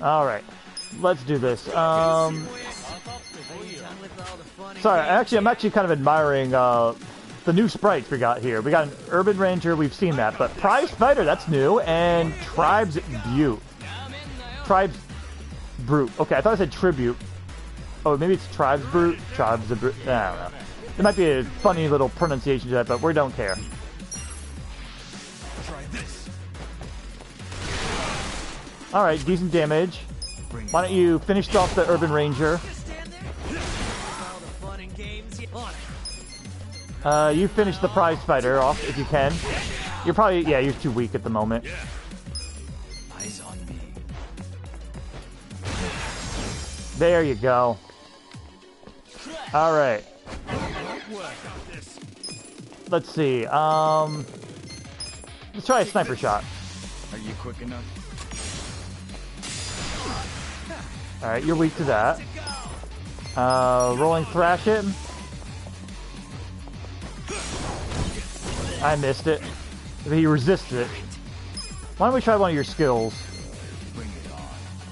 Alright. Let's do this. Sorry, I'm actually kind of admiring the new sprites we got here. We got an Urban Ranger, we've seen that, but Prize Fighter, that's new, and Tribes Butte. Tribes Brute. Okay, I thought I said Tribute. Oh, maybe it's Tribes Brute? Tribes the Brute. I don't know. There might be a funny little pronunciation to that, but we don't care. Try this. Alright, decent damage. Why don't you finish off the Urban Ranger? You finish the Prize Fighter off if you can. You're probably, yeah, you're too weak at the moment. Eyes on me. There you go. Alright. Let's see. Let's try a sniper shot. Are you quick enough? Alright, you're weak to that. Rolling thrash it. I missed it. He resisted it. Why don't we try one of your skills?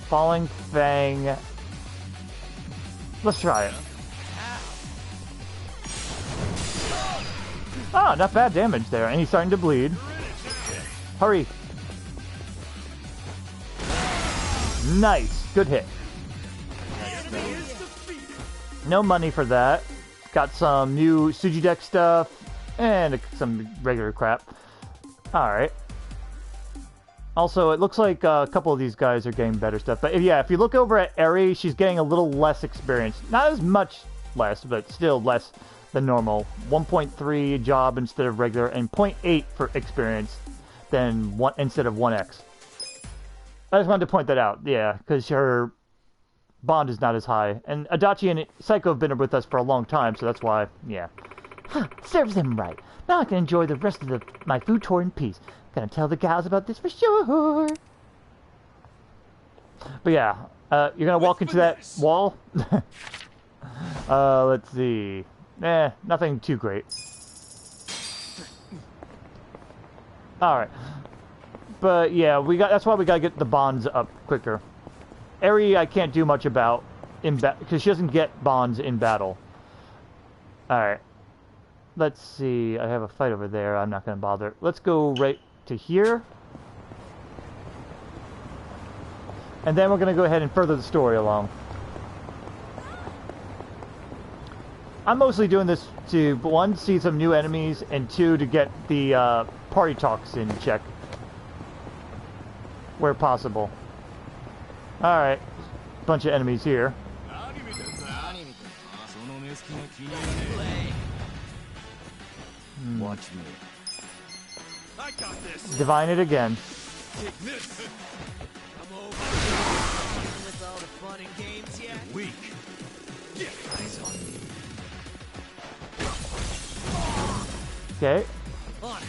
Falling Fang. Let's try it. Ah, not bad damage there. And he's starting to bleed. Hurry. Nice. Good hit. No money for that. Got some new Suji deck stuff. And some regular crap. Alright. Also, it looks like a couple of these guys are getting better stuff. But yeah, if you look over at Eri, she's getting a little less experience. Not as much less, but still less than normal. 1.3 job instead of regular, and 0.8 for experience than instead of 1x. I just wanted to point that out, yeah, because her bond is not as high. And Adachi and Psycho have been with us for a long time, so that's why, yeah. Huh, serves him right. Now I can enjoy the rest of my food tour in peace. Gonna tell the gals about this for sure. But yeah, you're gonna walk into that wall? Let's see. Nothing too great. Alright. But yeah, that's why we gotta get the bonds up quicker. Eri I can't do much about because she doesn't get bonds in battle. Alright. Let's see. I have a fight over there. I'm not gonna bother. Let's go right to here. And then we're gonna go ahead and further the story along. I'm mostly doing this to, one, see some new enemies, and two, to get the party talks in check. Where possible. Alright. Bunch of enemies here. Watch me. I got this. Divine it again. Take this. I'm over. With all the fun and games yet? Weak. Get eyes on me. Okay. On it.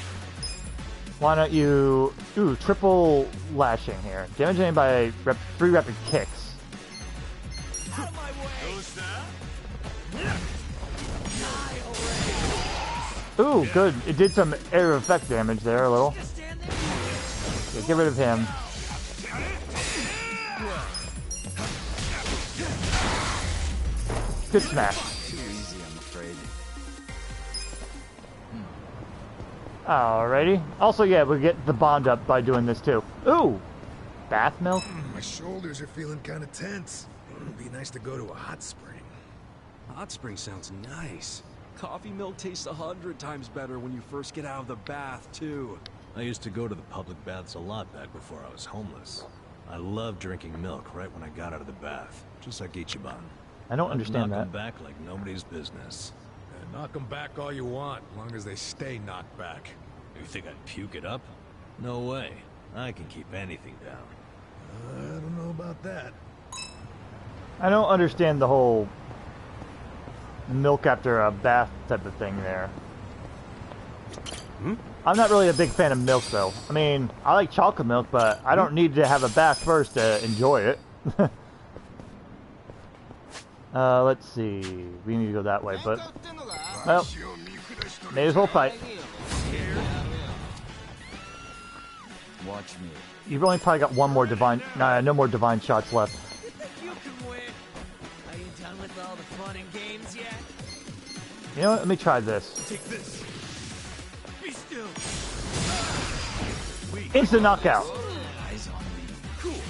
Why don't you... Ooh, triple lashing here. Damaging by 3 rapid kicks. Out of my way. Ooh, good. It did some air effect damage there, a little. Okay, get rid of him. Good smash. Too easy, I'm afraid. Alrighty. Also, yeah, we get the bond up by doing this too. Ooh! Bath milk? My shoulders are feeling kind of tense. It'd be nice to go to a hot spring. Hot spring sounds nice. Coffee milk tastes 100 times better when you first get out of the bath, too. I used to go to the public baths a lot back before I was homeless. I loved drinking milk right when I got out of the bath, just like Ichiban. I don't understand knock that. 'em back like nobody's business. Knock them back all you want, as long as they stay knocked back. You think I'd puke it up? No way. I can keep anything down. I don't know about that. I don't understand the whole milk after a bath type of thing there. I'm not really a big fan of milk though. I mean, I like chocolate milk, but I don't need to have a bath first to enjoy it. Let's see. We need to go that way, but... Well, may as well fight. Watch me. You've only probably got one more divine... Nah, no more divine shots left. You can win. Are you done with all the fun and games yet? You know what? Let me try this. Take this. Be still. Instant knockout. Eyes on me. Cool.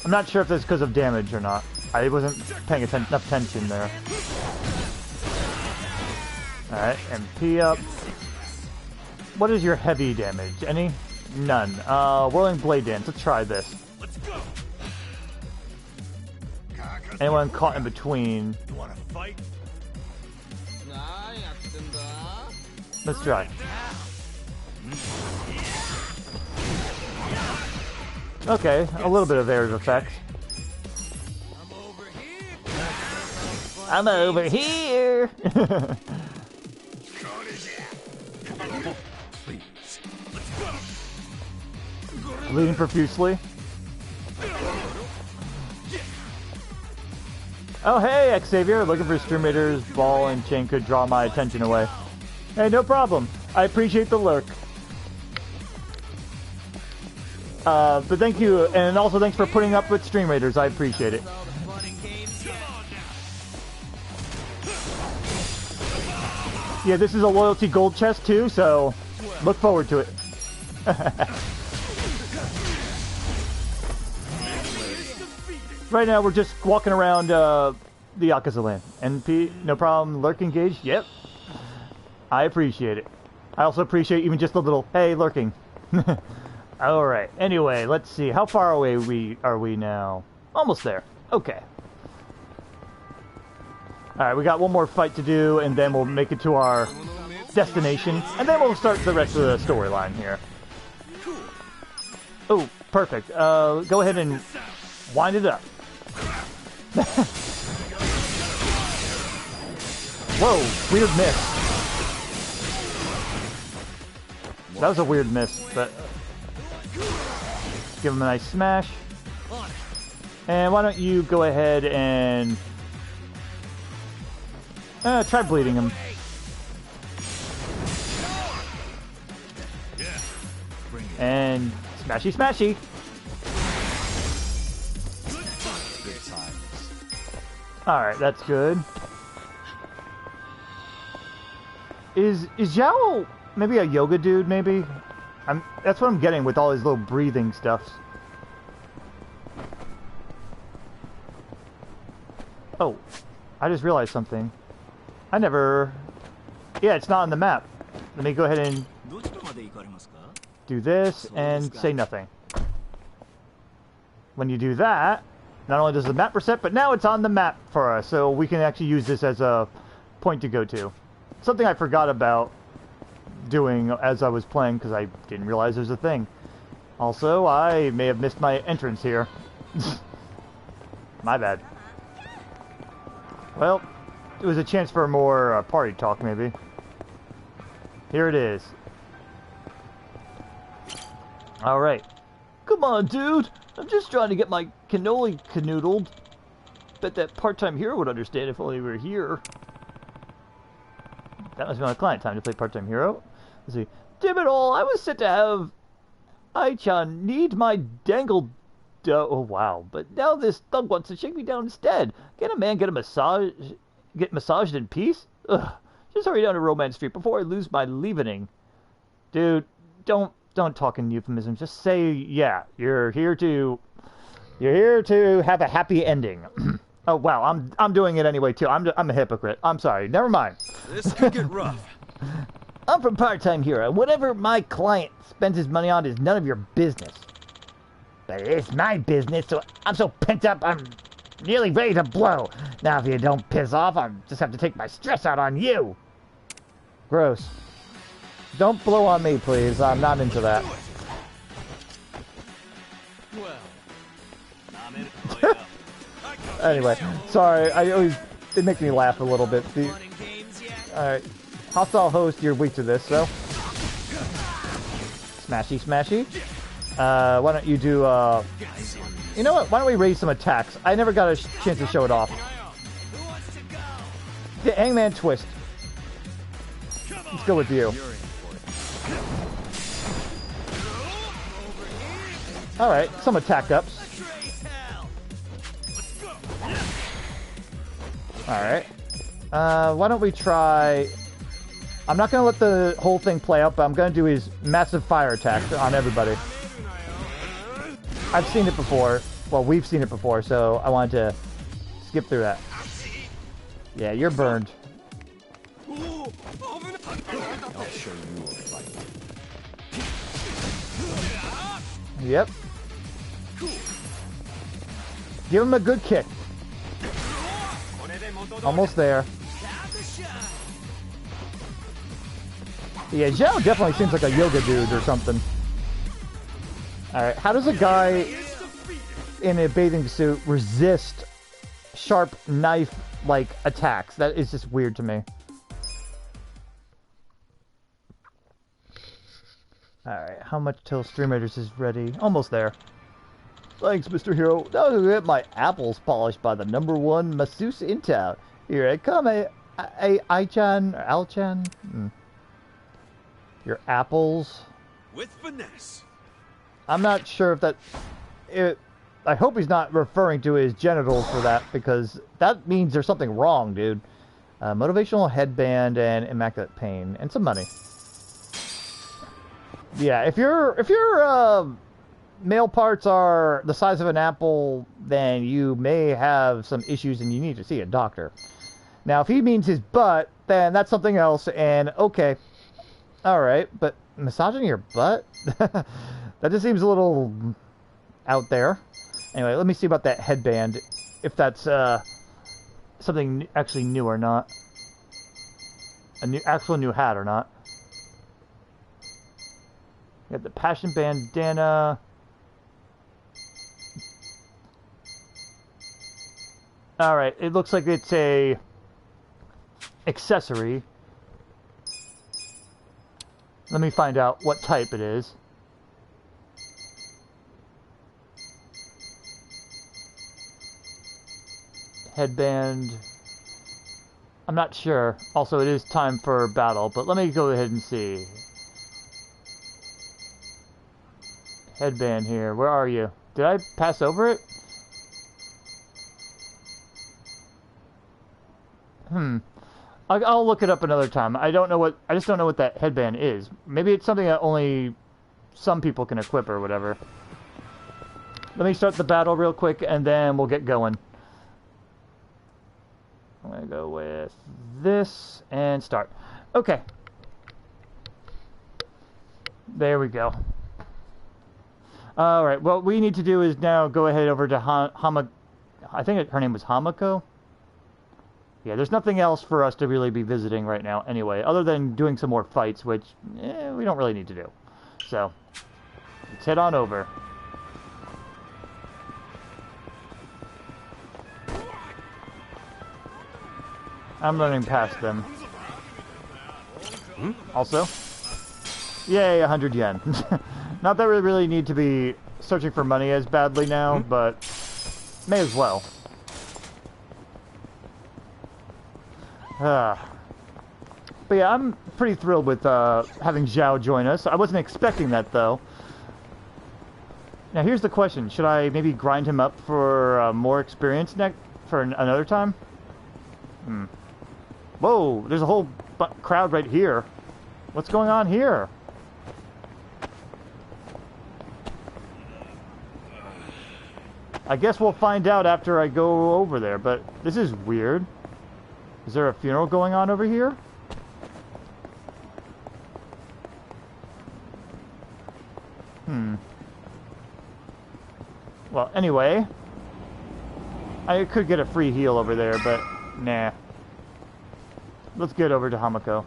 I'm not sure if that's because of damage or not. I wasn't paying enough attention there. Alright, MP up. What is your heavy damage? Any? None. Whirling Blade Dance. Let's try this. Let's go. Anyone caught in between? You want to fight? Let's try. Okay, a little bit of air effect. I'm over here. Bleeding profusely. Oh hey, Xavier, looking for Stream Raiders. Ball and chain could draw my attention away. Hey, no problem. I appreciate the lurk. But thank you, and also thanks for putting up with Stream Raiders. I appreciate it. Yeah, this is a loyalty gold chest too, so look forward to it. Right now we're just walking around the Yakuza land. NP, no problem. Lurk engaged? Yep. I appreciate it. I also appreciate even just a little, hey, lurking. Alright, anyway, let's see. How far away are we now? Almost there. Okay. Alright, we got one more fight to do, and then we'll make it to our destination, and then we'll start the rest of the storyline here. Oh, perfect. Go ahead and wind it up. Whoa, weird miss. That was a weird miss, but give him a nice smash. And why don't you go ahead and try bleeding him. And smashy smashy. Good times. Alright, that's good. Is Zhao maybe a yoga dude, maybe? That's what I'm getting with all his little breathing stuff. Oh, I just realized something. Yeah, it's not on the map. Let me go ahead and do this and say nothing. When you do that, not only does the map reset, but now it's on the map for us, so we can actually use this as a point to go to. Something I forgot about doing as I was playing because I didn't realize there's a thing. Also, I may have missed my entrance here. My bad. Well, it was a chance for more party talk, maybe. Here it is. Alright. Come on, dude! I'm just trying to get my cannoli canoodled. Bet that part-time hero would understand if only we were here. That must be my client. Time to play part-time hero. Let's see. Damn it all! I was set to have Ai-chan need my dangle. Oh wow! But now this thug wants to shake me down instead. Can a man get a massage? Get massaged in peace? Ugh! Just hurry down to Romance Street before I lose my leavening. Dude, don't talk in euphemisms. Just say yeah. You're here to have a happy ending. Oh wow! I'm doing it anyway too. I'm a hypocrite. I'm sorry. Never mind. This could get rough. I'm from Part-Time Hero. Whatever my client spends his money on is none of your business. But it's my business, so I'm so pent up, I'm nearly ready to blow. Now, if you don't piss off, I'll just have to take my stress out on you. Gross. Don't blow on me, please. I'm not into that. Anyway, sorry. It makes me laugh a little bit. Alright. Hostile host, you're weak to this, so. Smashy, smashy. Why don't you do, you know what? Why don't we raise some attacks? I never got a chance to show it off. The Hangman Twist. Let's go with you. Alright, some attack ups. Alright. Why don't we try... I'm not going to let the whole thing play out, but I'm going to do his massive fire attack on everybody. I've seen it before. Well, we've seen it before, so I wanted to skip through that. Yeah, you're burned. I'll show you a fight. Yep. Give him a good kick. Almost there. Yeah, Zhao definitely seems like a yoga dude or something. Alright, how does a guy in a bathing suit resist sharp knife-like attacks? That is just weird to me. Alright, how much till Stream Raiders is ready? Almost there. Thanks, Mr. Hero. Now I'm gonna get my apples polished by the #1 masseuse in town. Here I come, Ai-chan, or Al-chan? Your apples. With finesse. I'm not sure if that... I hope he's not referring to his genitals for that, because that means there's something wrong, dude. Motivational headband and immaculate pain. And some money. Yeah, if your male parts are the size of an apple, then you may have some issues and you need to see a doctor. Now, if he means his butt, then that's something else, and okay. Alright, but massaging your butt? That just seems a little out there. Anyway, let me see about that headband, if that's something actually new or not. Actual new hat or not. We got the passion bandana. Alright, it looks like it's a accessory. Let me find out what type it is. Headband. I'm not sure. Also, it is time for battle, but let me go ahead and see. Headband here. Where are you? Did I pass over it? I'll look it up another time. I just don't know what that headband is. Maybe it's something that only some people can equip or whatever. Let me start the battle real quick and then we'll get going. I'm gonna go with this and start. Okay. There we go. Alright, what we need to do is now go ahead over to I think her name was Hamako. Yeah, there's nothing else for us to really be visiting right now anyway, other than doing some more fights, which we don't really need to do. So, let's head on over. I'm running past them. Also, yay, 100 yen. Not that we really need to be searching for money as badly now, but may as well. But yeah, I'm pretty thrilled with having Zhao join us. I wasn't expecting that, though. Now, here's the question. Should I maybe grind him up for more experience for another time? Whoa, there's a whole crowd right here. What's going on here? I guess we'll find out after I go over there, but this is weird. Is there a funeral going on over here? Well, anyway, I could get a free heal over there, but nah. Let's get over to Hamako.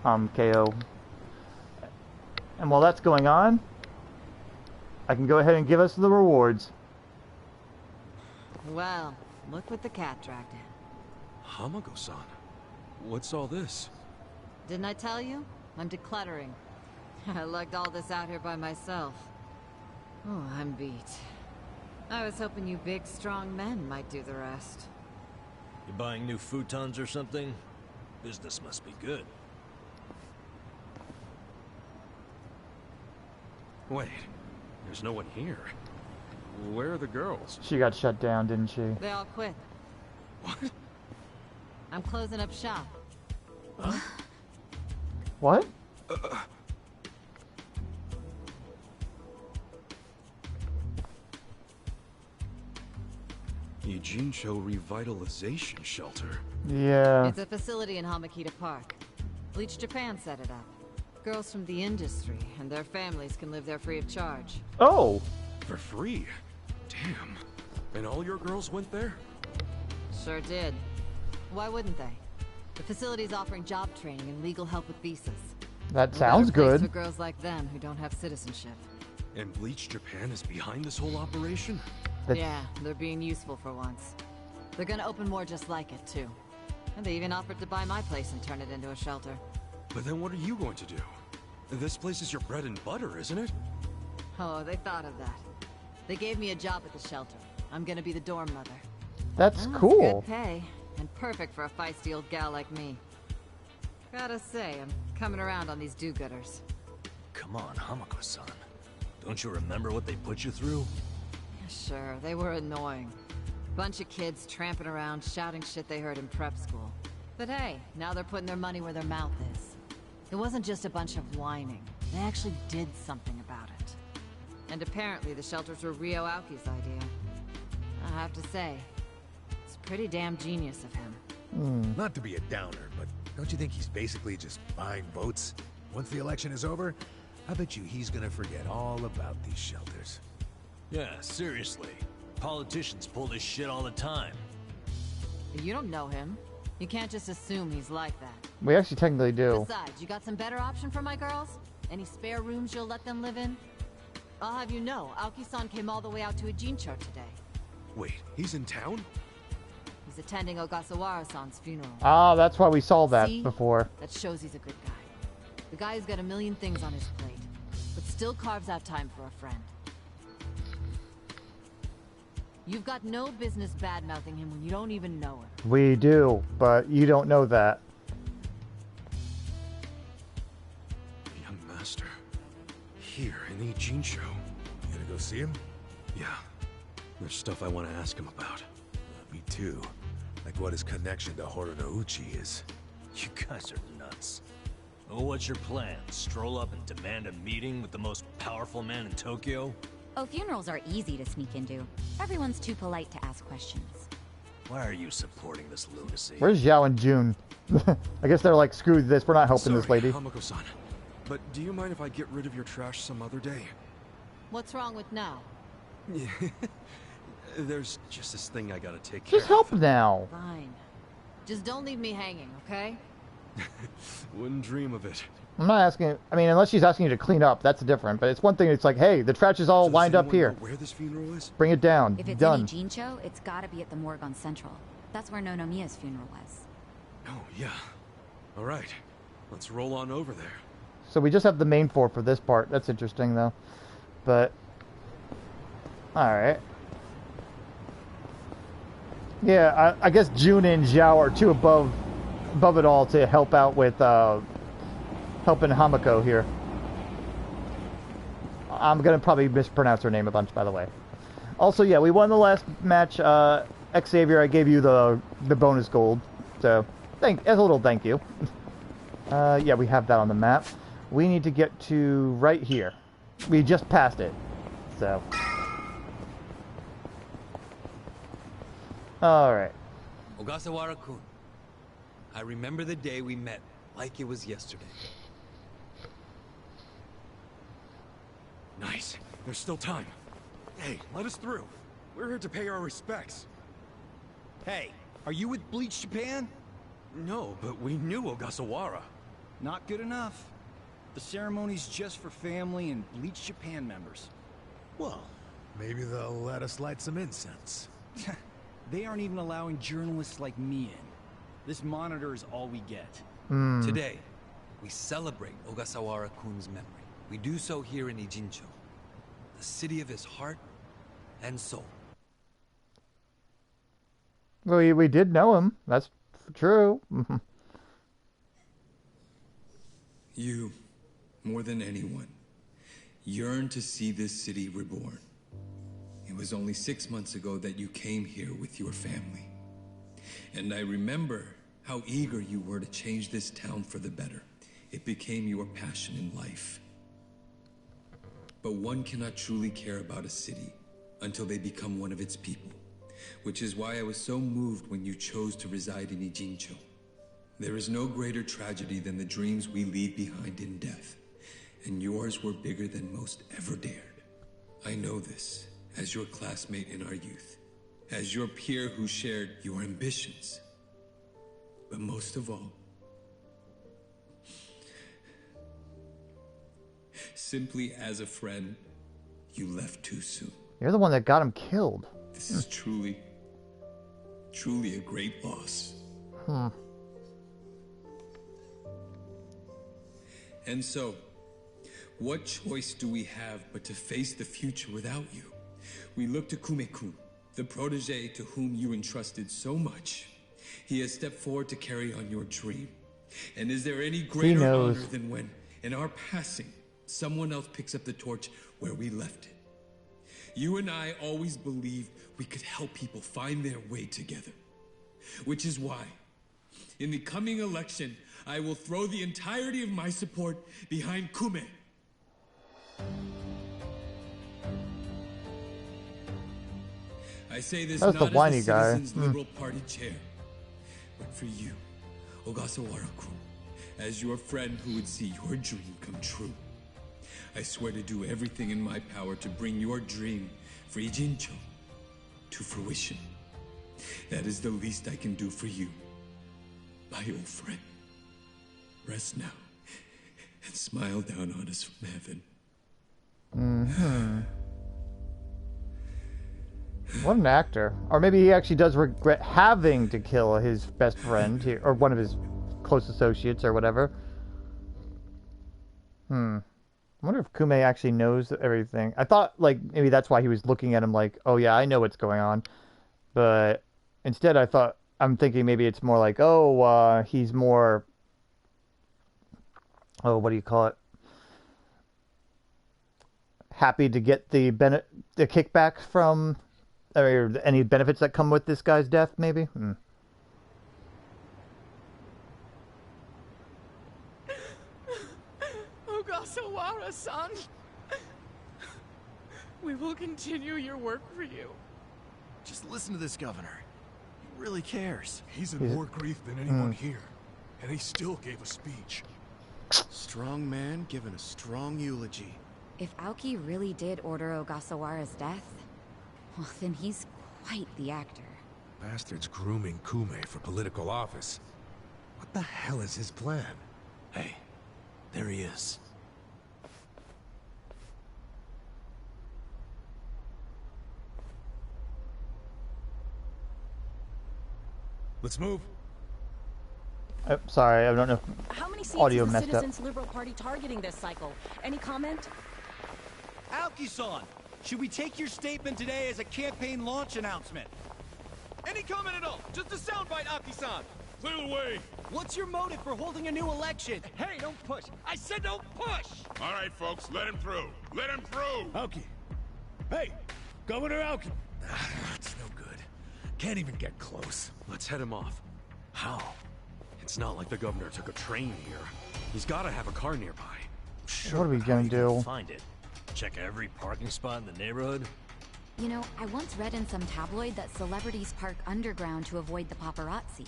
KO. And while that's going on, I can go ahead and give us the rewards. Well, look what the cat dragged in. Hamako-san, what's all this? Didn't I tell you? I'm decluttering. I lugged all this out here by myself. Oh, I'm beat. I was hoping you big, strong men might do the rest. You buying new futons or something? Business must be good. Wait, there's no one here. Where are the girls? She got shut down, didn't she? They all quit. What? I'm closing up shop. Huh? What? Ijincho Revitalization Shelter. Yeah. It's a facility in Hamakita Park. Bleach Japan set it up. Girls from the industry and their families can live there free of charge. Oh! For free? Damn. And all your girls went there? Sure did. Why wouldn't they? The facility's offering job training and legal help with visas. That sounds good. For girls like them who don't have citizenship. And Bleach Japan is behind this whole operation? Yeah, they're being useful for once. They're gonna open more just like it, too. And they even offered to buy my place and turn it into a shelter. But then what are you going to do? This place is your bread and butter, isn't it? Oh, they thought of that. They gave me a job at the shelter. I'm gonna be the dorm mother. That's Well, cool. Good pay, and perfect for a feisty old gal like me. Gotta say, I'm coming around on these do-gooders. Come on, Hamako-san. Don't you remember what they put you through? Sure, they were annoying. Bunch of kids tramping around, shouting shit they heard in prep school. But hey, now they're putting their money where their mouth is. It wasn't just a bunch of whining. They actually did something about it. And apparently the shelters were Ryo Aoki's idea. I have to say, it's pretty damn genius of him. Not to be a downer, but don't you think he's basically just buying votes? Once the election is over, I bet you he's gonna forget all about these shelters. Yeah, seriously. Politicians pull this shit all the time. You don't know him. You can't just assume he's like that. We actually technically do. Besides, you got some better option for my girls? Any spare rooms you'll let them live in? I'll have you know, Aoki-san came all the way out to Ijincho today. Wait, he's in town? He's attending Ogasawara-san's funeral. Ah, that's why we saw that See? before. That shows he's a good guy. The guy who's got a million things on his plate, but still carves out time for a friend. You've got no business bad-mouthing him when you don't even know him. We do, but you don't know that. Young master. Here in Ijincho. You gonna go see him? Yeah. There's stuff I want to ask him about. Me too. Like what his connection to Horonouchi is. You guys are nuts. Oh, what's your plan? Stroll up and demand a meeting with the most powerful man in Tokyo? Oh, funerals are easy to sneak into. Everyone's too polite to ask questions. Why are you supporting this lunacy? Where's Zhao and June? I guess they're like, screw this, we're not helping this lady. Hamako-san, but do you mind if I get rid of your trash some other day? What's wrong with now? There's just this thing I gotta take care Just help of. now. Fine. Just don't leave me hanging, okay? Wouldn't dream of it. I'm not asking. I mean, unless she's asking you to clean up, that's different. But it's one thing. It's like, hey, the trash is all lined up here. Where this funeral is? Bring it down. If it's Done. in Ijincho, it's gotta be at the morgue on Central. That's where Nonomiya's funeral was. Oh, yeah. All right. Let's roll on over there. So we just have the main four for this part. That's interesting, though. But all right. Yeah, I guess Jun and Zhao are too above it all to help out with helping Hamako here. I'm gonna probably mispronounce her name a bunch, by the way. Also, yeah, we won the last match. Xavier, I gave you the bonus gold, so as a little thank you. Yeah, we have that on the map. We need to get to right here. We just passed it, so. All right. Ogasawara-kun, I remember the day we met like it was yesterday. Nice. There's still time. Hey, let us through. We're here to pay our respects. Hey, are you with Bleach Japan? No, but we knew Ogasawara. Not good enough. The ceremony's just for family and Bleach Japan members. Well, maybe they'll let us light some incense. They aren't even allowing journalists like me in. This monitor is all we get. Today, we celebrate Ogasawara-kun's memory. We do so here in Ijincho, the city of his heart and soul. Well, we did know him. That's true. You, more than anyone, yearn to see this city reborn. It was only 6 months ago that you came here with your family. And I remember how eager you were to change this town for the better. It became your passion in life. But one cannot truly care about a city until they become one of its people, which is why I was so moved when you chose to reside in Ijincho. There is no greater tragedy than the dreams we leave behind in death, and yours were bigger than most ever dared. I know this as your classmate in our youth, as your peer who shared your ambitions. But most of all, simply as a friend, you left too soon. You're the one that got him killed. This is truly a great loss. And so, what choice do we have but to face the future without you? We look to Kume-kun, the protege to whom you entrusted so much. He has stepped forward to carry on your dream. And is there any greater honor than when, in our passing, someone else picks up the torch where we left it? You and I always believed we could help people find their way together. Which is why, in the coming election, I will throw the entirety of my support behind Kume. I say this not as the Citizens Liberal Party chair, but for you, Ogasawara-kun, as your friend who would see your dream come true. I swear to do everything in my power to bring your dream for Ijincho to fruition. That is the least I can do for you, my old friend. Rest now and smile down on us from heaven. What an actor. Or maybe he actually does regret having to kill his best friend here, or one of his close associates or whatever. I wonder if Kume actually knows everything. I thought, like, maybe that's why he was looking at him like, oh yeah, I know what's going on. But instead I'm thinking maybe it's more like, he's more, what do you call it? Happy to get the kickback from, or any benefits that come with this guy's death, maybe? Ogasawara-san, we will continue your work for you. Just listen to this governor. He really cares. He's in more grief than anyone here, and he still gave a speech. Strong man giving a strong eulogy. If Aoki really did order Ogasawara's death, well, then he's quite the actor. Bastard's grooming Kume for political office. What the hell is his plan? Hey, there he is. Let's move. Oh, sorry, I don't know if How many seats audio is the messed up. Citizens Liberal Party targeting this cycle? Any comment? Aoki-san, should we take your statement today as a campaign launch announcement? Any comment at all? Just a soundbite, Aoki-san. Clear the way. What's your motive for holding a new election? Hey, don't push. I said don't push! All right, folks, let him through. Let him through. Aoki. Hey, Governor Aoki. That's no good. Can't even get close. Let's head him off. How? It's not like the governor took a train here. He's gotta have a car nearby. What are we gonna do? Find it. Check every parking spot in the neighborhood. You know, I once read in some tabloid that celebrities park underground to avoid the paparazzi.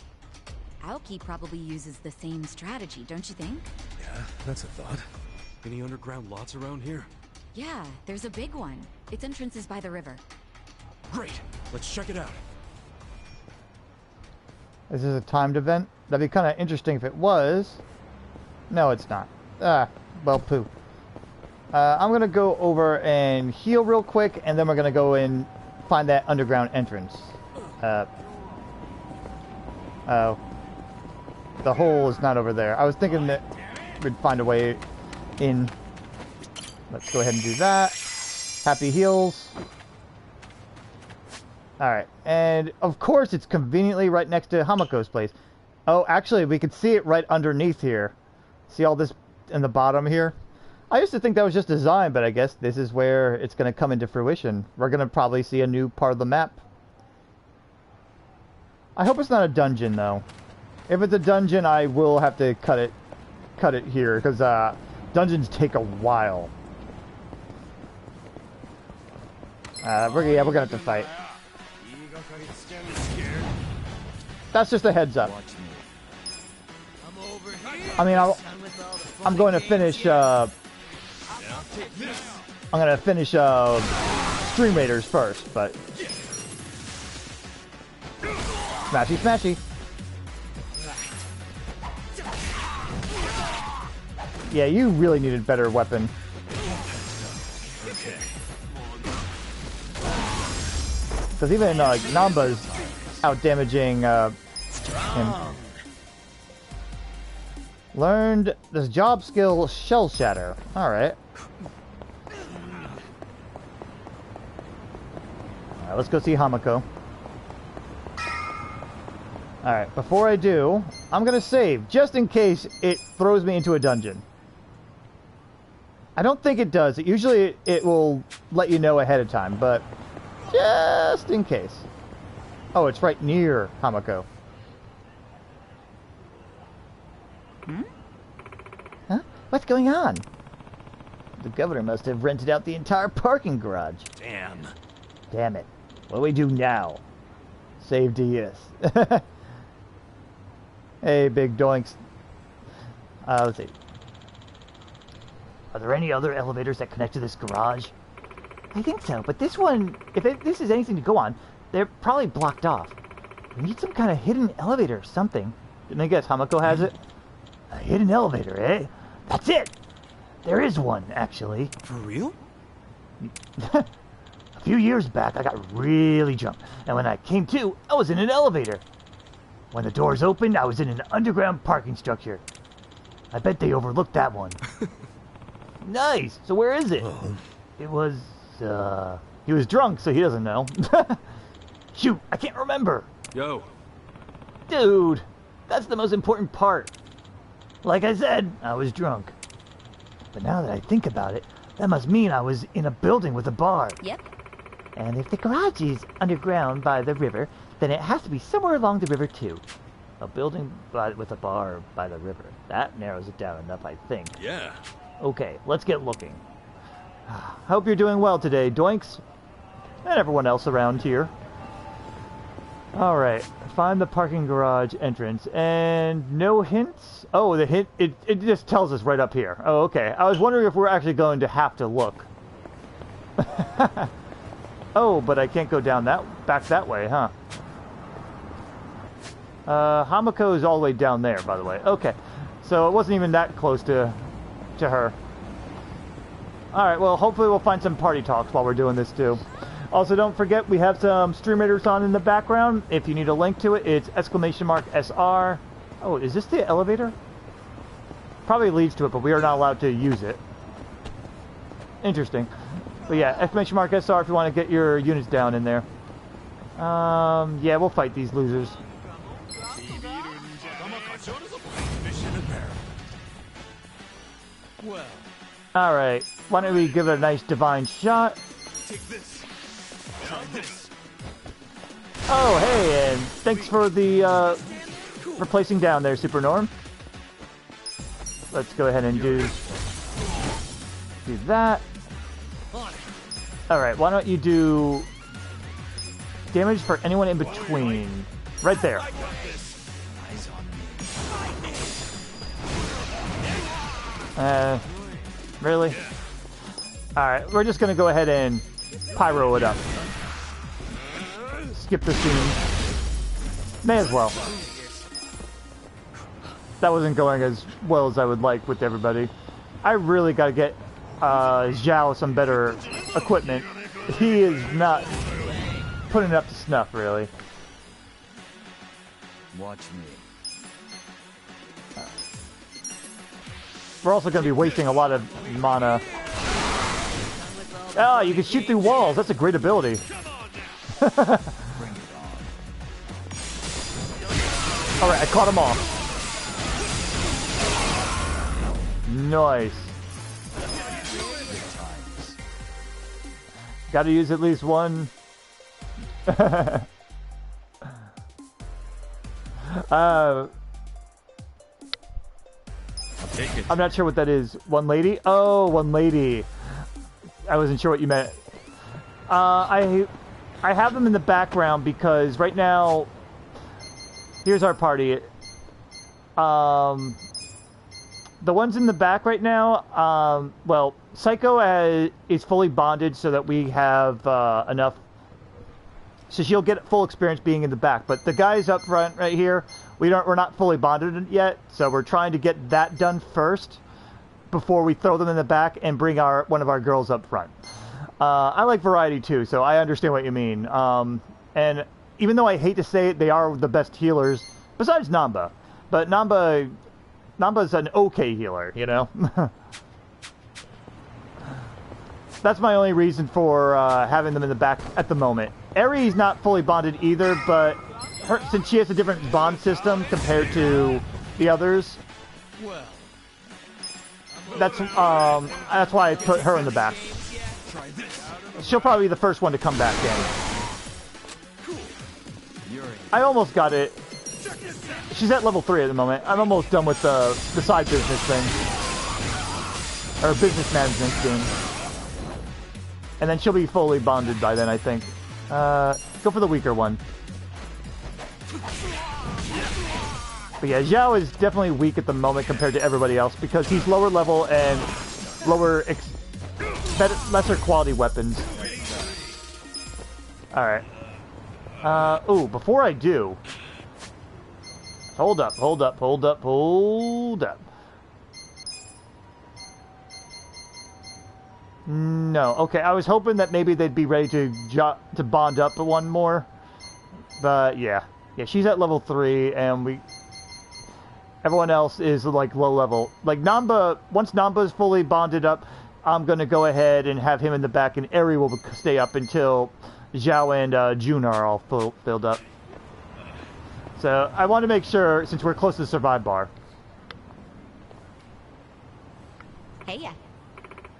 Aoki probably uses the same strategy, don't you think? Yeah, that's a thought. Any underground lots around here? Yeah, there's a big one. Its entrance is by the river. Great. Let's check it out. This is a timed event. That'd be kind of interesting if it was. No, it's not. Ah, well, poo. I'm gonna go over and heal real quick, and then we're gonna go and find that underground entrance. Oh. The hole is not over there. I was thinking that we'd find a way in. Let's go ahead and do that. Happy heals. Alright, and of course it's conveniently right next to Hamako's place. Oh, actually, we could see it right underneath here. See all this in the bottom here? I used to think that was just design, but I guess this is where it's going to come into fruition. We're going to probably see a new part of the map. I hope it's not a dungeon, though. If it's a dungeon, I will have to cut it here, because dungeons take a while. We're going to have to fight. That's just a heads up. I mean, I'm going to finish. I'm going to finish Stream Raiders first, but smashy, smashy. Yeah, you really needed a better weapon. Because even Nanba's out damaging him. Learned this job skill, Shell Shatter. Alright. Alright, let's go see Hamako. Alright, before I do, I'm gonna save, just in case it throws me into a dungeon. I don't think it does. Usually it will let you know ahead of time, but just in case. Oh, it's right near Hamako. Hmm? Huh? What's going on? The governor must have rented out the entire parking garage. Damn. Damn it. What do we do now? Save DS. Hey, big doinks. Let's see. Are there any other elevators that connect to this garage? I think so, but this one, if this is anything to go on, they're probably blocked off. We need some kind of hidden elevator or something. Didn't I guess Hamako has it? A hidden elevator, eh? That's it! There is one, actually. For real? A few years back, I got really drunk, and when I came to, I was in an elevator. When the doors opened, I was in an underground parking structure. I bet they overlooked that one. Nice! So where is it? It was, He was drunk, so he doesn't know. Shoot, I can't remember. Yo. Dude, that's the most important part. Like I said, I was drunk. But now that I think about it, that must mean I was in a building with a bar. Yep. And if the garage is underground by the river, then it has to be somewhere along the river too. A building with a bar by the river. That narrows it down enough, I think. Yeah. Okay, let's get looking. Hope you're doing well today, doinks. And everyone else around here. Alright, find the parking garage entrance. And no hints? Oh, the hint, it just tells us right up here. Oh, okay. I was wondering if we're actually going to have to look. Oh, but I can't go down back that way, huh? Hamako is all the way down there, by the way. Okay, so it wasn't even that close to her. Alright, well, hopefully we'll find some party talks while we're doing this, too. Also, don't forget, we have some streamers on in the background. If you need a link to it, it's !SR. Oh, is this the elevator? Probably leads to it, but we are not allowed to use it. Interesting. But yeah, !SR if you want to get your units down in there. Yeah, we'll fight these losers. Alright, why don't we give it a nice divine shot? Oh, hey, and thanks for the, for placing down there, Super Norm. Let's go ahead and do that. Alright, why don't you do damage for anyone in between. Right there. Really? Alright, we're just gonna go ahead and pyro it up. Skip the scene. May as well. That wasn't going as well as I would like with everybody. I really gotta get Zhao some better equipment. He is not putting it up to snuff, really. Watch me. We're also going to be wasting a lot of mana. Ah, you can shoot through walls. That's a great ability. Alright, I caught him off. Nice. Gotta use at least one. I'm not sure what that is. One lady? Oh, one lady. I wasn't sure what you meant. I have them in the background because right now, here's our party. The ones in the back right now, well, Psycho is fully bonded so that we have enough. So she'll get full experience being in the back. But the guys up front right here, we're not fully bonded yet. So we're trying to get that done first before we throw them in the back and bring one of our girls up front. I like variety too, so I understand what you mean. And even though I hate to say it, they are the best healers besides Nanba. But Nanba's an okay healer, you know? That's my only reason for having them in the back at the moment. Eri's not fully bonded either, but since she has a different bond system compared to the others, that's why I put her in the back. She'll probably be the first one to come back in. I almost got it. She's at level 3 at the moment. I'm almost done with the side business thing. Or business management scheme. And then she'll be fully bonded by then, I think. Go for the weaker one. But yeah, Zhao is definitely weak at the moment compared to everybody else because he's lower level and lesser quality weapons. Alright. Ooh, before I do... Hold up. No, okay, I was hoping that maybe they'd be ready to bond up one more. But yeah. Yeah, she's at level 3 and everyone else is like low level. Like Nanba, once Nanba's fully bonded up, I'm gonna go ahead and have him in the back and Eri will stay up until Zhao and Jun are all filled up. So I want to make sure, since we're close to the survive bar. Hey ya.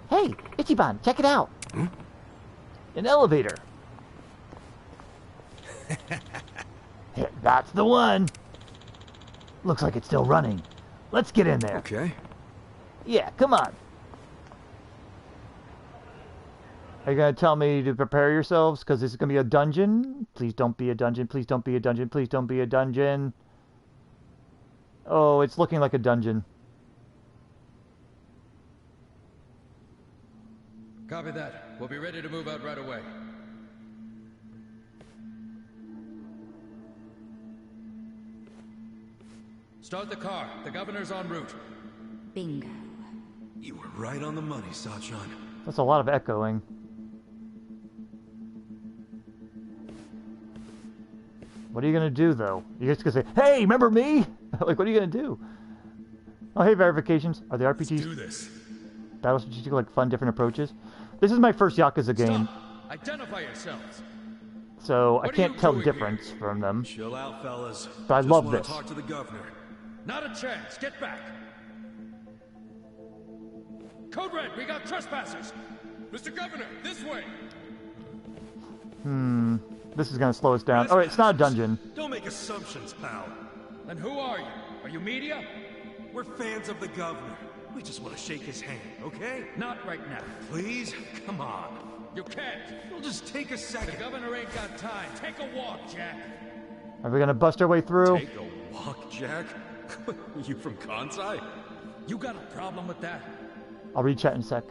Hey, Ichiban, check it out. An elevator. That's the one. Looks like it's still running. Let's get in there. Okay. Yeah, come on. Are you going to tell me to prepare yourselves? Because this is going to be a dungeon. Please don't be a dungeon. Please don't be a dungeon. Please don't be a dungeon. Oh, it's looking like a dungeon. Copy that. We'll be ready to move out right away. Start the car. The governor's en route. Bingo. You were right on the money, Sachan. That's a lot of echoing. What are you gonna do, though? You're just gonna say, "Hey, remember me?" Like, what are you gonna do? Oh, hey, verifications. Are the RPGs? Let's do this. Battle strategic, like fun, different approaches. This is my first Yakuza game, Identify yourselves. so I can't tell the difference from them. Chill out, fellas. But I Just love wanna this. talk to the governor. Not a chance. Get back. Code Red, we got trespassers. Mr. Governor, this way. This is gonna slow us down. Oh, it's not a dungeon. Don't make assumptions, pal. Then who are you? Are you media? We're fans of the governor. We just want to shake his hand, okay? Not right now. Please? Come on. You can't. It'll just take a The second. governor ain't got time. Take a walk, Jack. Are we gonna bust our way through? Take a walk, Jack? You from Kansai? You got a problem with that? I'll read chat in a sec.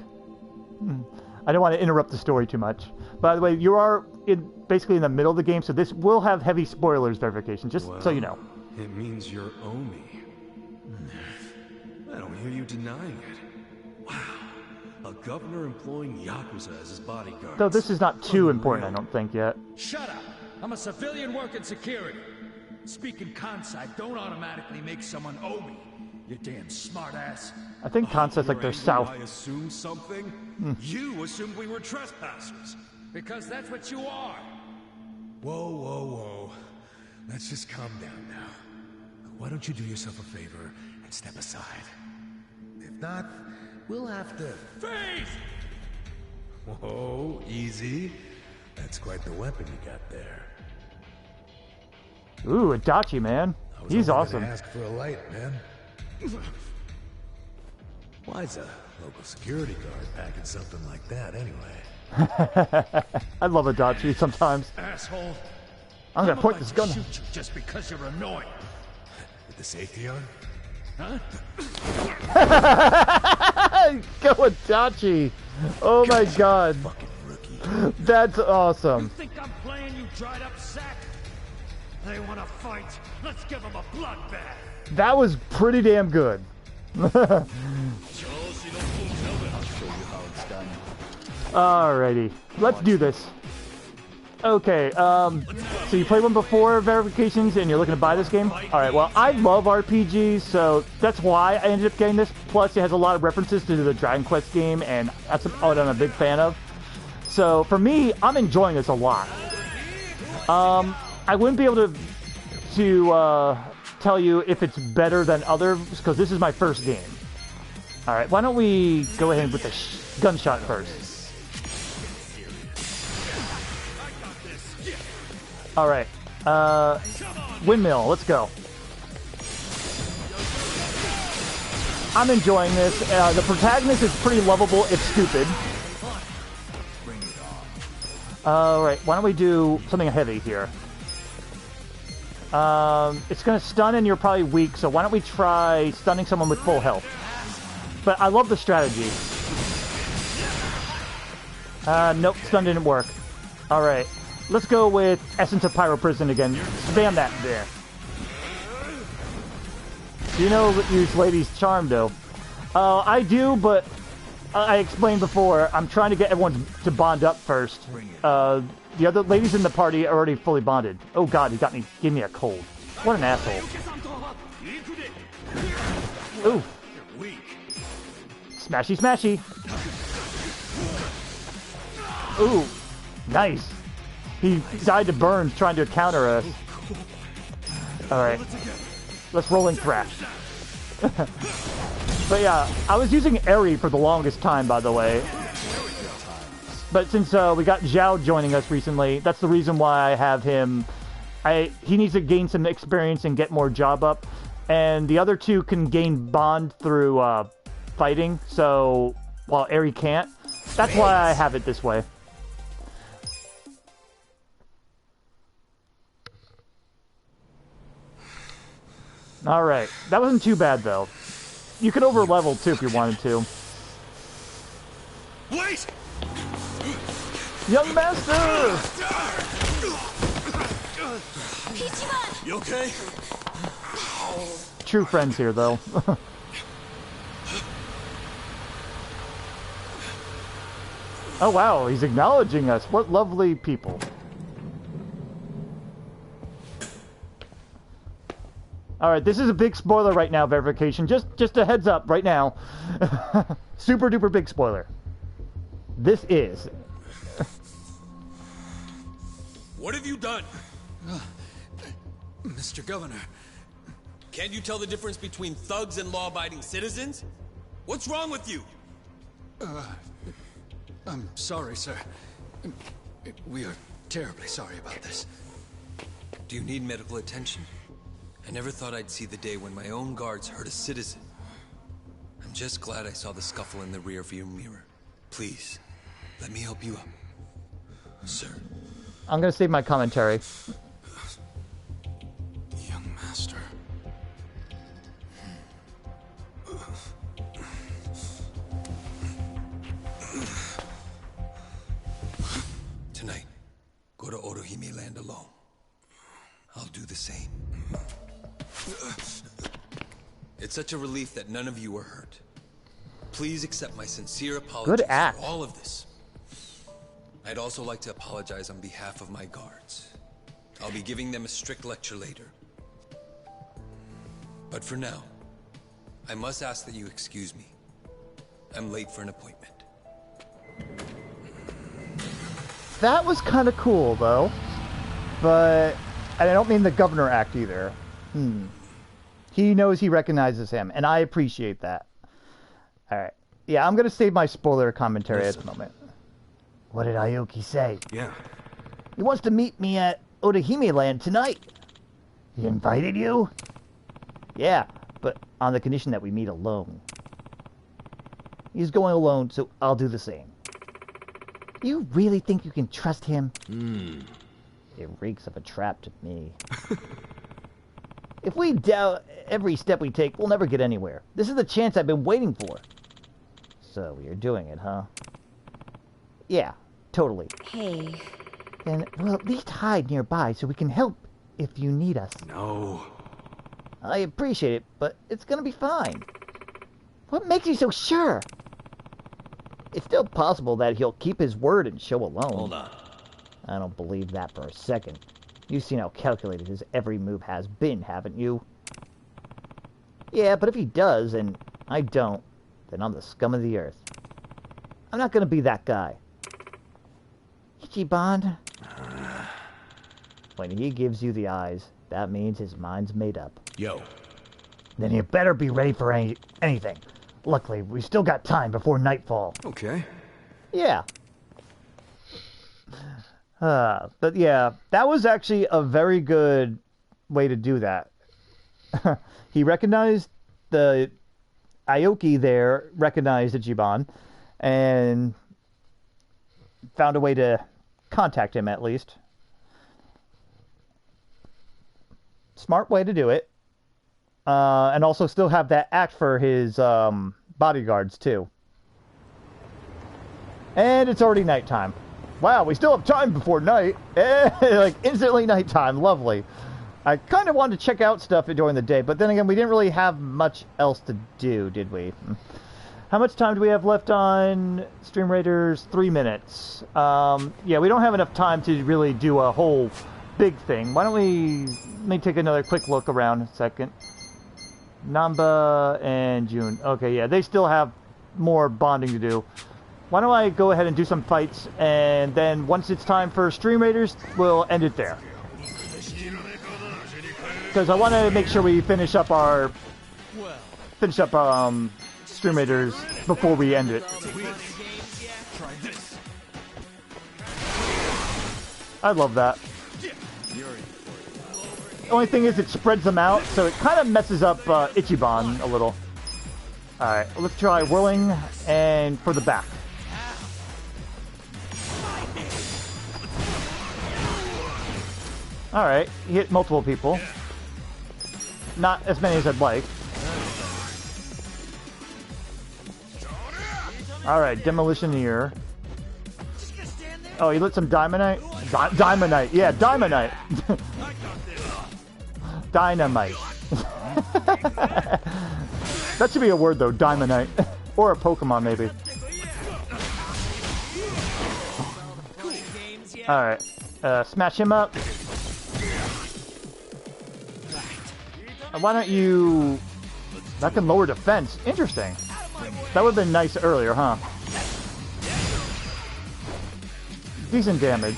I don't want to interrupt the story too much. By the way, you are basically in the middle of the game, so this will have heavy spoilers verification, just so you know. It means you're Omi. I don't hear you denying it. Wow. A governor employing Yakuza as his bodyguard. Though this is not too important, I don't think, yet. Shut up. I'm a civilian working security. Speaking Kansai don't automatically make someone owe me. You damn smartass. I think Kansai's like their south. I assumed something? You assumed we were trespassers. Because that's what you are. Whoa, whoa, whoa. Let's just calm down now. Why don't you do yourself a favor and step aside? If not, we'll have to... Freeze! Whoa, easy. That's quite the weapon you got there. Ooh, Adachi, man. He's only awesome. gonna ask for a light, man. Why's a local security guard packing something like that, anyway? I love Adachi sometimes. Asshole. I'm gonna point this gun. Shoot you just because you're annoying. With the safety on? Huh? Go Adachi! Oh my god. Fucking rookie. That's awesome. You think I'm playing, you dried up sack? They want to fight. Let's give them a bloodbath. That was pretty damn good. Alrighty, let's do this. Okay, so you played one before verifications and you're looking to buy this game? Alright, well, I love RPGs, so that's why I ended up getting this. Plus, it has a lot of references to the Dragon Quest game, and that's what I'm a big fan of. So, for me, I'm enjoying this a lot. I wouldn't be able to tell you if it's better than others, because this is my first game. Alright, why don't we go ahead with the gunshot first. Alright, windmill, let's go. I'm enjoying this. The protagonist is pretty lovable, if stupid. Alright, why don't we do something heavy here? It's gonna stun and you're probably weak, so why don't we try stunning someone with full health? But I love the strategy. Nope, stun didn't work. Alright, let's go with Essence of Pyro Prison again. Spam that there. Do you know use Lady's Charm, though? I do, but I explained before, I'm trying to get everyone to bond up first. The other ladies in the party are already fully bonded. Oh god, he gave me a cold. What an asshole. Ooh. Smashy, smashy. Ooh, nice. He died to burns trying to counter us. Alright. Let's rolling thrash. But yeah, I was using Eri for the longest time, by the way. But since we got Zhao joining us recently, that's the reason why I have him. He needs to gain some experience and get more job up. And the other two can gain bond through fighting, so while Eri can't. That's why I have it this way. Alright, that wasn't too bad though. You could over level too if you wanted to. Wait! Young master! You okay? true friends here, though. Oh wow, he's acknowledging us. What lovely people. Alright, this is a big spoiler right now, verification. Just a heads up right now. Super duper big spoiler. This is... What have you done? Mr. Governor. Can't you tell the difference between thugs and law-abiding citizens? What's wrong with you? I'm sorry, sir. We are terribly sorry about this. Do you need medical attention? I never thought I'd see the day when my own guards hurt a citizen. I'm just glad I saw the scuffle in the rearview mirror. Please, let me help you up. Sir. I'm gonna save my commentary. Young master. Tonight, go to Otohime Land alone. I'll do the same. It's such a relief that none of you were hurt. Please accept my sincere apologies for all of this. I'd also like to apologize on behalf of my guards. I'll be giving them a strict lecture later. But for now, I must ask that you excuse me. I'm late for an appointment. That was kind of cool, though. But... and I don't mean the governor act either. He knows he recognizes him, and I appreciate that. Alright. Yeah, I'm gonna save my spoiler commentary at the moment. What did Aoki say? Yeah. He wants to meet me at Otohime Land tonight. He invited you? Yeah, but on the condition that we meet alone. He's going alone, so I'll do the same. You really think you can trust him? It reeks of a trap to me. If we doubt every step we take, we'll never get anywhere. This is the chance I've been waiting for. So, you're doing it, huh? Yeah, totally. Hey. Then we'll at least hide nearby so we can help if you need us. No. I appreciate it, but it's gonna be fine. What makes you so sure? It's still possible that he'll keep his word and show alone. Hold on. I don't believe that for a second. You've seen how calculated his every move has been, haven't you? Yeah, but if he does, and I don't, then I'm the scum of the earth. I'm not gonna be that guy. Ichiban. When he gives you the eyes, that means his mind's made up. Yo. Then you better be ready for anything. Luckily, we still got time before nightfall. Okay. Yeah. But yeah, that was actually a very good way to do that. He recognized the Aoki there, recognized Ichiban, and found a way to contact him at least. Smart way to do it. And also still have that act for his bodyguards too. And it's already nighttime. Wow, we still have time before night. Like, instantly nighttime. Lovely. I kind of wanted to check out stuff during the day, but then again, we didn't really have much else to do, did we? How much time do we have left on Stream Raiders? 3 minutes. Yeah, we don't have enough time to really do a whole big thing. Why don't we... let me take another quick look around a second. Nanba and June. Okay, yeah, they still have more bonding to do. Why don't I go ahead and do some fights, and then once it's time for Stream Raiders, we'll end it there. Because I want to make sure we finish up our Stream Raiders before we end it. I love that. The only thing is it spreads them out, so it kind of messes up Ichiban a little. Alright, let's try whirling, and for the back. Alright, he hit multiple people. Not as many as I'd like. Alright, Demolitioneer. Oh, he lit some Diamondite? Diamondite, yeah, Diamondite! Dynamite. That should be a word though, Diamondite. Or a Pokemon maybe. Alright. Smash him up. Why don't you... That can lower defense. Interesting. That would have been nice earlier, huh? Decent damage.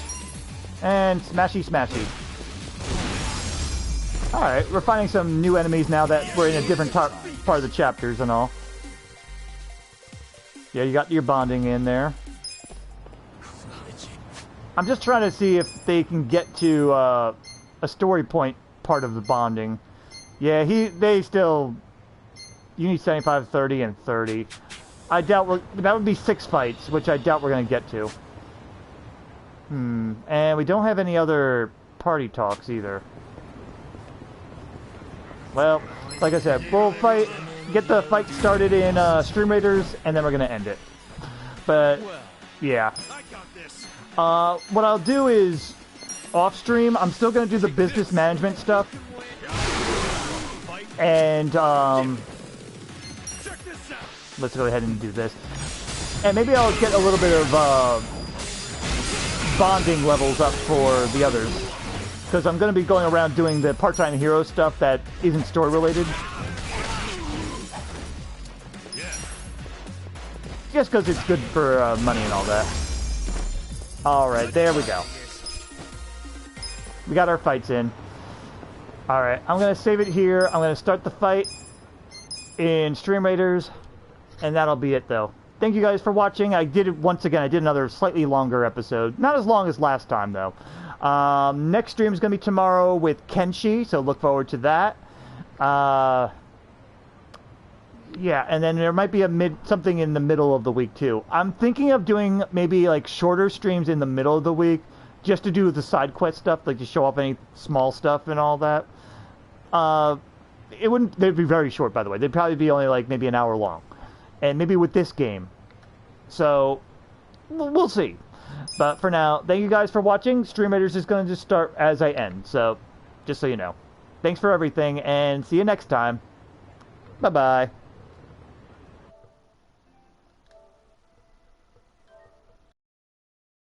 And smashy smashy. Alright, we're finding some new enemies now that we're in a different part of the chapters and all. Yeah, you got your bonding in there. I'm just trying to see if they can get to a story point part of the bonding. Yeah, they still... You need 75, 30, and 30. I doubt that would be 6 fights, which I doubt we're going to get to. And we don't have any other party talks either. Well, like I said, we'll get the fight started in Stream Raiders, and then we're going to end it. But, yeah. What I'll do is, off-stream, I'm still going to do the business management stuff. And, let's go ahead and do this. And maybe I'll get a little bit of bonding levels up for the others. Because I'm going to be going around doing the part-time hero stuff that isn't story-related. Just because it's good for money and all that. Alright, there we go. We got our fights in. Alright, I'm going to save it here. I'm going to start the fight in Stream Raiders. And that'll be it, though. Thank you guys for watching. I did it once again. I did another slightly longer episode. Not as long as last time, though. Next stream is going to be tomorrow with Kenshi, so look forward to that. Yeah, and then there might be something in the middle of the week, too. I'm thinking of doing maybe, like, shorter streams in the middle of the week, just to do the side quest stuff, like to show off any small stuff and all that. They'd be very short, by the way. They'd probably be only, like, maybe an hour long. And maybe with this game. So, we'll see. But for now, thank you guys for watching. Stream Raiders is going to just start as I end. So, just so you know. Thanks for everything, and see you next time. Bye-bye.